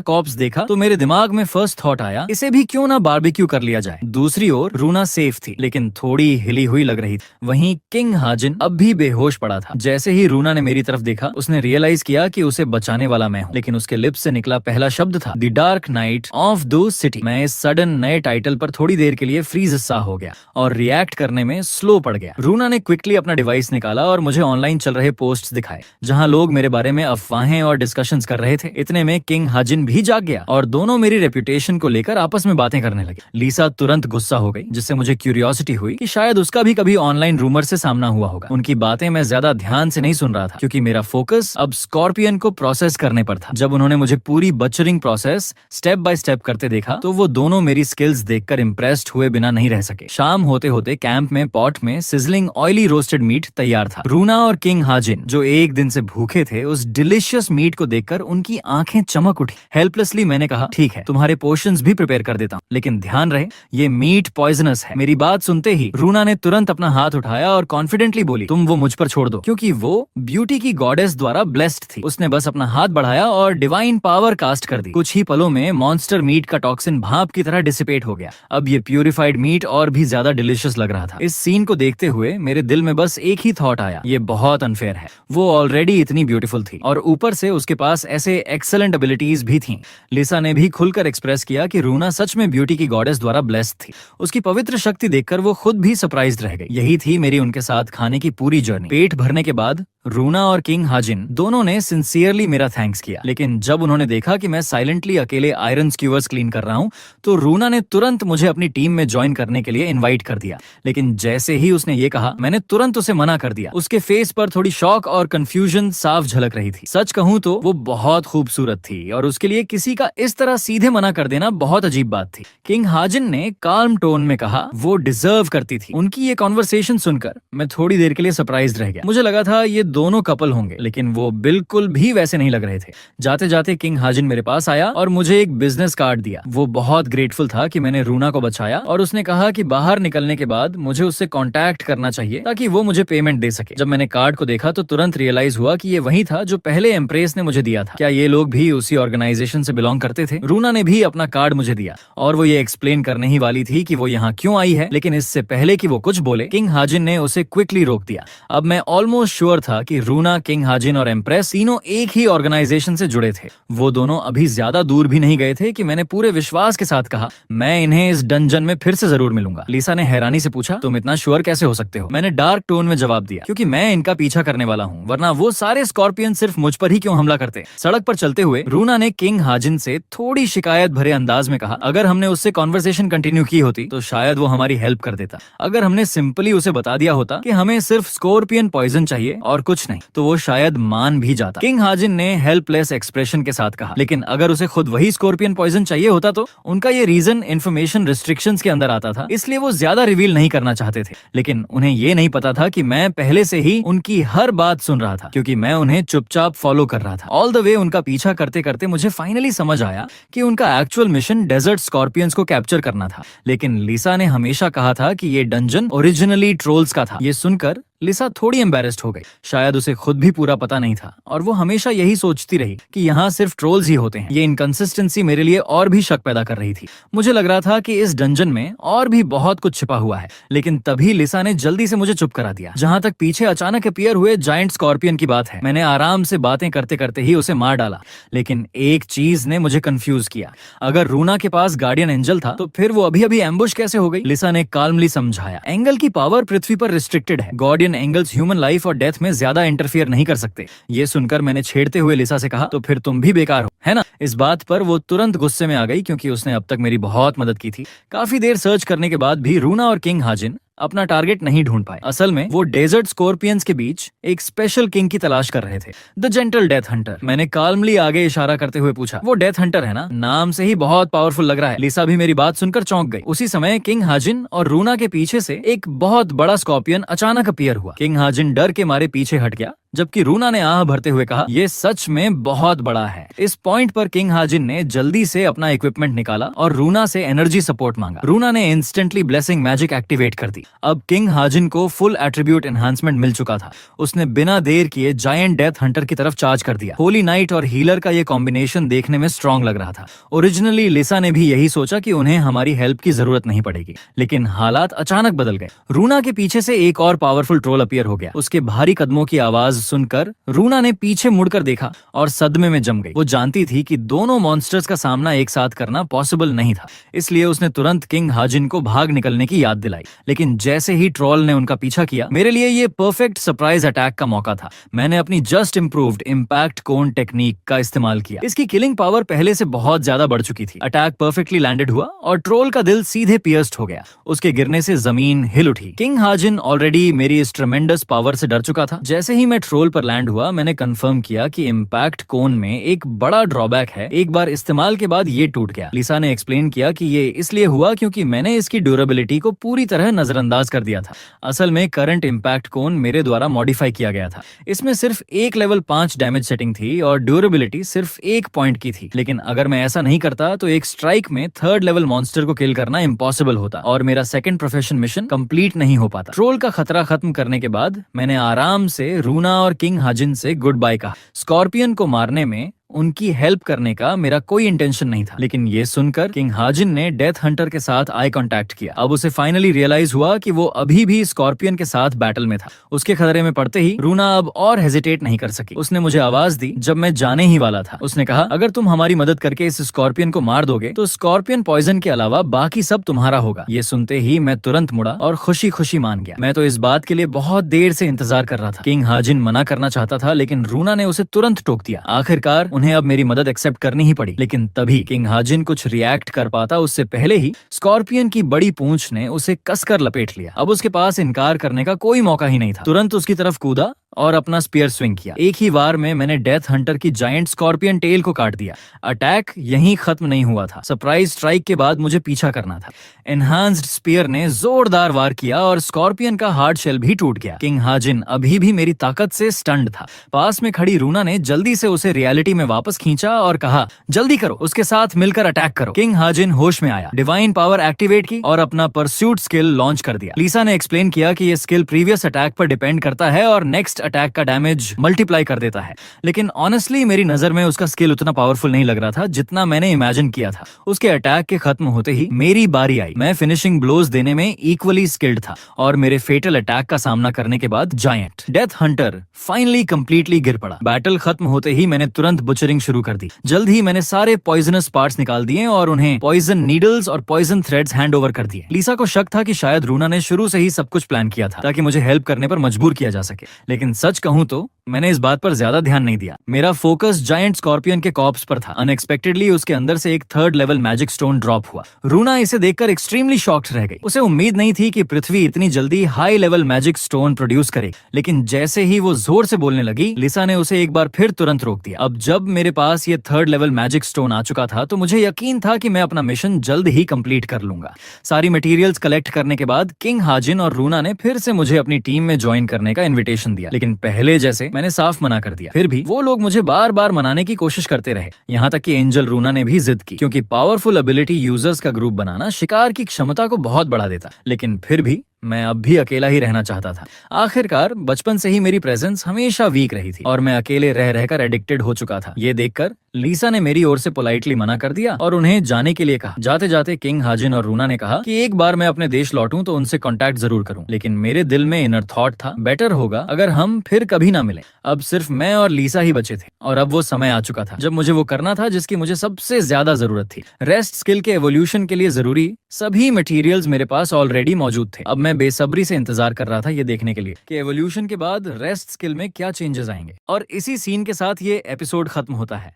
कॉर्प्स देखा तो मेरे दिमाग में फर्स्ट थॉट आया, इसे भी क्यों ना बारबेक्यू कर लिया जाए। दूसरी ओर रूना सेफ थी, लेकिन थोड़ी हिली हुई लग रही थी। वहीं किंग हाजिन अब भी बेहोश पड़ा था। जैसे ही रूना ने मेरी तरफ देखा, उसने रियलाइज किया कि उसे बचाने वाला मैं हूँ, लेकिन उसके लिप्स से निकला पहला शब्द था द डार्क नाइट ऑफ दो सिटी। मैं इस सडन नए टाइटल पर थोड़ी देर के लिए फ्रीज सा हो गया और रिएक्ट करने में स्लो पड़ गया। रूना ने क्विकली अपना डिवाइस निकाला और मुझे ऑनलाइन चल रहे पोस्ट्स दिखाए, जहां लोग मेरे बारे में अफवाहें और डिस्कशंस कर रहे थे। इतने में किंग हाजिन भी जाग गया और दोनों मेरी रेपुटेशन को लेकर आपस में बातें करने लगे। लीसा तुरंत गुस्सा हो गई, जिससे मुझे क्यूरियोसिटी हुई कि शायद उसका भी कभी ऑनलाइन रूमर से सामना हुआ होगा। उनकी बातें मैं ज्यादा ध्यान से नहीं सुन रहा था, क्योंकि मेरा फोकस अब स्कॉर्पियन को प्रोसेस करने पर था। जब उन्होंने मुझे पूरी बचरिंग प्रोसेस स्टेप बाय स्टेप करते देखा तो वो दोनों मेरी स्किल्स देखकर इम्प्रेस्ड हुए बिना नहीं रह सके। शाम होते होते कैंप में पॉट में सिजलिंग ऑयली रोस्टेड मीट तैयार था। रूना और किंग हाजिन, जो एक दिन से भूखे थे, उस डिलिशियस मीट को देखकर उनकी आंखें चमक उठी। हेल्पलेसली मैंने कहा, ठीक है, तुम्हारे पोर्शंस भी प्रिपेयर कर देता हूँ, लेकिन ध्यान रहे ये मीट पॉइजनस है। मेरी बात सुनते ही रूना ने तुरंत अपना हाथ उठाया और कॉन्फिडेंटली बोली, तुम वो मुझ पर छोड़ दो, क्योंकि वो ब्यूटी की गॉडेस द्वारा ब्लेस्ड थी। उसने बस अपना हाथ बढ़ाया और डिवाइन पावर कास्ट कर दी। कुछ ही पलों में मॉन्स्टर मीट का टॉक्सिन भाप की तरह डिसिपेट हो गया। अब ये प्यूरिफाइड मीट और भी ज्यादा डिलिशियस लग रहा था। इस सीन को देखते हुए मेरे दिल में बस एक ही थॉट आया, ये बहुत अनफेयर है। वो ऑलरेडी इतनी ब्यूटीफुल थी और ऊपर से उसके पास ऐसे एक्सेलेंट एबिलिटीज भी थी। लिसा ने भी खुलकर एक्सप्रेस किया कि रूना सच में ब्यूटी की गॉडेस द्वारा ब्लेस्ड थी। उसकी पवित्र शक्ति देखकर वो खुद भी सरप्राइज्ड रह गई। यही थी मेरी उनके साथ खाने की पूरी जर्नी। पेट भरने के बाद रूना और किंग हाजिन दोनों ने सिंसियरली मेरा थैंक्स किया, लेकिन जब उन्होंने देखा कि मैं साइलेंटली अकेले आयरन स्क्यूवर्स क्लीन कर रहा हूँ तो रूना ने तुरंत मुझे अपनी टीम में ज्वाइन करने के लिए इनवाइट कर दिया। लेकिन जैसे ही उसने ये कहा, मैंने तुरंत उसे मना कर दिया। उसके फेस पर थोड़ी शॉक और कंफ्यूजन साफ झलक रही थी। सच कहूँ तो वो बहुत खूबसूरत थी और उसके लिए किसी का इस तरह सीधे मना कर देना बहुत अजीब बात थी। किंग हाजिन ने काल्म टोन में कहा वो डिजर्व करती थी। उनकी ये कॉन्वर्सेशन सुनकर मैं थोड़ी देर के लिए सरप्राइज्ड रह गया। मुझे लगा था ये दोनों कपल होंगे, लेकिन वो बिल्कुल भी वैसे नहीं लग रहे थे। जाते जाते किंग हाजिन मेरे पास आया और मुझे एक बिजनेस कार्ड दिया। वो बहुत ग्रेटफुल था कि मैंने रूना को बचाया और उसने कहा कि बाहर निकलने के बाद मुझे उससे कांटेक्ट करना चाहिए ताकि वो मुझे पेमेंट दे सके। जब मैंने कार्ड को देखा तो तुरंत रियलाइज हुआ कि ये वही था जो पहले एम्प्रेस ने मुझे दिया था। क्या ये लोग भी उसी ऑर्गेनाइजेशन से बिलोंग करते थे? रूना ने भी अपना कार्ड मुझे दिया और वो ये एक्सप्लेन करने ही वाली थी कि वो यहाँ क्यों आई है, लेकिन इससे पहले कि वो कुछ बोले किंग हाजिन ने उसे क्विकली रोक दिया। अब मैं ऑलमोस्ट श्योर था कि रूना, किंग हाजिन और एम्प्रेस तीनों एक ही ऑर्गेनाइजेशन से जुड़े थे। वो दोनों अभी ज्यादा दूर भी नहीं गए थे कि मैंने पूरे विश्वास के साथ कहा, मैं इन्हें इस डंजन में फिर से जरूर मिलूंगा। लिसा ने हैरानी से पूछा, तुम इतना श्योर कैसे हो सकते हो? मैंने डार्क टोन में जवाब दिया, क्योंकि मैं इनका पीछा करने वाला हूँ, वरना वो सारे स्कॉर्पियन सिर्फ मुझ पर ही क्यों हमला करते? सड़क पर चलते हुए रूना ने किंग हाजिन से थोड़ी शिकायत भरे अंदाज में कहा, अगर हमने उससे कॉन्वर्सेशन कंटिन्यू की होती तो शायद वो हमारी हेल्प कर देता। अगर हमने सिंपली उसे बता दिया होता कि हमें सिर्फ स्कॉर्पियन पॉइजन चाहिए और कुछ नहीं, तो वो शायद मान भी जाता। किंग हाजिन ने हेल्पलेस एक्सप्रेशन के साथ कहा, लेकिन अगर उसे खुद वही स्कॉर्पियन पॉइजन चाहिए होता तो? उनका ये रीजन इंफॉर्मेशन रिस्ट्रिक्शंस के अंदर आता था, इसलिए वो ज्यादा रिवील नहीं करना चाहते थे। लेकिन उन्हें ये नहीं पता था कि मैं पहले से ही उनकी हर बात सुन रहा था, क्योंकि मैं उन्हें चुपचाप फॉलो कर रहा था। ऑल द वे उनका पीछा करते करते मुझे फाइनली समझ आया कि उनका एक्चुअल मिशन डेजर्ट स्कॉर्पियंस को कैप्चर करना था। लेकिन लिसा ने हमेशा कहा था कि ये डंजन ओरिजिनली ट्रोल्स का था। ये सुनकर लिसा थोड़ी एम्बेरेस्ड हो गई। शायद उसे खुद भी पूरा पता नहीं था और वो हमेशा यही सोचती रही कि यहाँ सिर्फ ट्रोल्स ही होते हैं। ये इनकंसिस्टेंसी मेरे लिए और भी शक पैदा कर रही थी। मुझे लग रहा था कि इस डंजन में और भी बहुत कुछ छिपा हुआ है, लेकिन तभी लिसा ने जल्दी से मुझे चुप करा दिया। जहाँ तक पीछे अचानक अपीयर हुए जायंट स्कॉर्पियन की बात है, मैंने आराम से बातें करते करते ही उसे मार डाला। लेकिन एक चीज ने मुझे कंफ्यूज किया, अगर रूना के पास गार्डियन एंजल था तो फिर वो अभी अभी एम्बुश कैसे हो गई? लिसा ने काल्मली समझाया, एंगल की पावर पृथ्वी पर रिस्ट्रिक्टेड है। गार्डियन एंगल्स ह्यूमन लाइफ और डेथ में ज्यादा इंटरफियर नहीं कर सकते। ये सुनकर मैंने छेड़ते हुए लिसा से कहा, तो फिर तुम भी बेकार हो, है ना? इस बात पर वो तुरंत गुस्से में आ गई, क्योंकि उसने अब तक मेरी बहुत मदद की थी। काफी देर सर्च करने के बाद भी रूना और किंग हाजिन अपना टारगेट नहीं ढूंढ पाए। असल में वो डेजर्ट स्कॉर्पियंस के बीच एक स्पेशल किंग की तलाश कर रहे थे, द जेंटल डेथ हंटर। मैंने काल्मली आगे इशारा करते हुए पूछा, वो डेथ हंटर है ना? नाम से ही बहुत पावरफुल लग रहा है। लिसा भी मेरी बात सुनकर चौंक गई। उसी समय किंग हाजिन और रूना के पीछे से एक बहुत बड़ा स्कॉर्पियन अचानक अपीयर हुआ। किंग हाजिन डर के मारे पीछे हट गया, जबकि रूना ने आह भरते हुए कहा, ये सच में बहुत बड़ा है। इस पॉइंट पर किंग हाजिन ने जल्दी से अपना इक्विपमेंट निकाला और रूना से एनर्जी सपोर्ट मांगा। रूना ने इंस्टेंटली ब्लेसिंग मैजिक एक्टिवेट कर दी। अब किंग हाजिन को फुल एट्रीब्यूट एनहांसमेंट मिल चुका था। उसने बिना देर किए जायंट डेथ हंटर की तरफ चार्ज कर दिया। होली नाइट और हीलर का ये कॉम्बिनेशन देखने में स्ट्रॉन्ग लग रहा था। ओरिजिनली लिसा ने भी यही सोचा कि उन्हें हमारी हेल्प की जरूरत नहीं पड़ेगी, लेकिन हालात अचानक बदल गए। रूना के पीछे से एक और पावरफुल ट्रोल अपीयर हो गया। उसके भारी कदमों की आवाज सुनकर रूना ने पीछे मुड़कर देखा और सदमे में जम गई। वो जानती थी कि दोनों मॉन्स्टर्स का सामना एक साथ करना पॉसिबल नहीं था, इसलिए उसने तुरंत किंग हाजिन को भाग निकलने की याद दिलाई। लेकिन जैसे ही ट्रोल ने उनका पीछा किया, मेरे लिए ये परफेक्ट सरप्राइज अटैक का मौका था। मैंने अपनी जस्ट इंप्रूव्ड इम्पैक्ट कोन टेक्निक का इस्तेमाल किया। इसकी किलिंग पावर पहले से बहुत ज्यादा बढ़ चुकी थी। अटैक परफेक्टली लैंडेड हुआ और ट्रोल का दिल सीधे पियर्स्ड हो गया। उसके गिरने से जमीन हिल उठी। किंग हाजिन ऑलरेडी मेरी इस ट्रेमेंडस पावर से डर चुका था। जैसे ही मैं ट्रोल पर लैंड हुआ, मैंने कंफर्म किया कि इम्पैक्ट कोन में एक बड़ा ड्रॉबैक है। एक बार इस्तेमाल के बाद ये टूट गया। लिसा ने एक्सप्लेन किया कि ये इसलिए हुआ क्योंकि मैंने इसकी ड्यूरेबिलिटी को पूरी तरह नजरअंदाज कर दिया था। असल में करंट इम्पैक्ट कोन मेरे द्वारा मॉडिफाई किया गया था। इसमें सिर्फ एक लेवल 5 डैमेज सेटिंग थी और ड्यूरेबिलिटी सिर्फ 1 पॉइंट की थी। लेकिन अगर मैं ऐसा नहीं करता तो एक स्ट्राइक में 3rd लेवल मॉन्स्टर को किल करना इम्पॉसिबल होता और मेरा सेकंड प्रोफेशन मिशन कंप्लीट नहीं हो पाता। ट्रोल का खतरा खत्म करने के बाद मैंने आराम से रूना और किंग हाजिन से गुड बाय कहा। स्कॉर्पियन को मारने में उनकी हेल्प करने का मेरा कोई इंटेंशन नहीं था। लेकिन ये सुनकर किंग हाजिन ने डेथ हंटर के साथ आई कांटेक्ट किया। अब उसे फाइनली रियलाइज हुआ कि वो अभी भी स्कॉर्पियन के साथ बैटल में था। उसके खतरे में पड़ते ही रूना अब और हेजिटेट नहीं कर सकी। उसने मुझे आवाज दी जब मैं जाने ही वाला था। उसने कहा, अगर तुम हमारी मदद करके इस स्कॉर्पियन को मार दोगे तो स्कॉर्पियन पॉइजन के अलावा बाकी सब तुम्हारा होगा। ये सुनते ही मैं तुरंत मुड़ा और खुशी खुशी मान गया। मैं तो इस बात के लिए बहुत देर से इंतजार कर रहा था। किंग हाजिन मना करना चाहता था, लेकिन रूना ने उसे तुरंत टोक दिया। आखिरकार उन्हें अब मेरी मदद एक्सेप्ट करनी ही पड़ी। लेकिन तभी किंग हाजिन कुछ रिएक्ट कर पाता उससे पहले ही स्कॉर्पियन की बड़ी पूंछ ने उसे कसकर लपेट लिया। अब उसके पास इनकार करने का कोई मौका ही नहीं था। तुरंत उसकी तरफ कूदा और अपना स्पीयर स्विंग किया। एक ही वार में मैंने डेथ हंटर की जायंट स्कॉर्पियन टेल को काट दिया। अटैक यहीं खत्म नहीं हुआ था। सरप्राइज स्ट्राइक के बाद मुझे पीछा करना था। एनहांस्ड स्पीयर ने जोरदार वार किया और स्कॉर्पियन का हार्ड शेल भी टूट गया। किंग हाजिन अभी भी मेरी ताकत से स्टन्ड था। पास में खड़ी रूना ने जल्दी से उसे रियलिटी में वापस खींचा और कहा, जल्दी करो, उसके साथ मिलकर अटैक करो। किंग हाजिन होश में आया, डिवाइन पावर एक्टिवेट की और अपना परस्यूट स्किल लॉन्च कर दिया। लीसा ने एक्सप्लेन किया कि ये स्किल प्रीवियस अटैक पर डिपेंड करता है और नेक्स्ट अटैक का डैमेज मल्टीप्लाई कर देता है। लेकिन ऑनेस्टली मेरी नजर में उसका स्किल उतना पावरफुल नहीं लग रहा था जितना मैंने इमेजिन किया था। उसके अटैक के खत्म होते ही मेरी बारी आई। मैं फिनिशिंग ब्लोज देने में इक्वली स्किल्ड था और मेरे फेटल अटैक का सामना करने के बाद giant death Hunter finally completely गिर पड़ा। बैटल खत्म होते ही मैंने तुरंत बुचरिंग शुरू कर दी। जल्द ही मैंने सारे पॉइजनस पार्ट्स निकाल दिए और उन्हें पॉइजन नीडल्स और पॉइजन थ्रेड्स हैंड ओवर कर दिए। लीसा को शक था कि शायद रूना ने शुरू से ही सब कुछ प्लान किया था ताकि मुझे हेल्प करने पर मजबूर किया जा सके, लेकिन सच कहूं तो मैंने इस बात पर ज्यादा ध्यान नहीं दिया। मेरा फोकस जायंट स्कॉर्पियन के कॉर्प्स पर था। अनएक्सपेक्टेडली उसके अंदर से एक 3rd level magic stone drop हुआ। रूना इसे देखकर एक्सट्रीमली शॉक्ड रह गई। उसे उम्मीद नहीं थी कि पृथ्वी इतनी जल्दी high level magic stone produce करे, लेकिन जैसे ही वो जोर से बोलने लगी, लिसा ने उसे एक बार फिर तुरंत रोक दिया। अब जब मेरे पास ये 3rd लेवल मैजिक स्टोन आ चुका था तो मुझे यकीन था कि मैं अपना मिशन जल्द ही कंप्लीट कर लूंगा। सारी मटेरियल्स कलेक्ट करने के बाद किंग हाजिन और रूना ने फिर से मुझे अपनी टीम में ज्वाइन करने का इन्विटेशन दिया, लेकिन पहले जैसे मैंने साफ मना कर दिया। फिर भी वो लोग मुझे बार बार मनाने की कोशिश करते रहे। यहाँ तक कि एंजल रूना ने भी जिद की, क्योंकि पावरफुल एबिलिटी यूजर्स का ग्रुप बनाना शिकार की क्षमता को बहुत बढ़ा देता। लेकिन फिर भी मैं अब भी अकेला ही रहना चाहता था। आखिरकार बचपन से ही मेरी प्रेजेंस हमेशा वीक रही थी और मैं अकेले रह रहकर एडिक्टेड हो चुका था। ये देखकर लीसा ने मेरी ओर से पोलाइटली मना कर दिया और उन्हें जाने के लिए कहा। जाते जाते किंग हाजिन और रूना ने कहा कि एक बार मैं अपने देश लौटूं तो उनसे कांटेक्ट जरूर करूं, लेकिन मेरे दिल में इनर थॉट था, बेटर होगा अगर हम फिर कभी ना मिलें। अब सिर्फ मैं और लीसा ही बचे थे और अब वो समय आ चुका था जब मुझे वो करना था जिसकी मुझे सबसे ज्यादा जरूरत थी। रेस्ट स्किल के एवोल्यूशन के लिए जरूरी सभी मटेरियल्स मेरे पास ऑलरेडी मौजूद थे। अब मैं बेसब्री से इंतजार कर रहा था ये देखने के लिए कि एवोल्यूशन के बाद रेस्ट स्किल में क्या चेंजेस आएंगे। और इसी सीन के साथ ये एपिसोड खत्म होता है।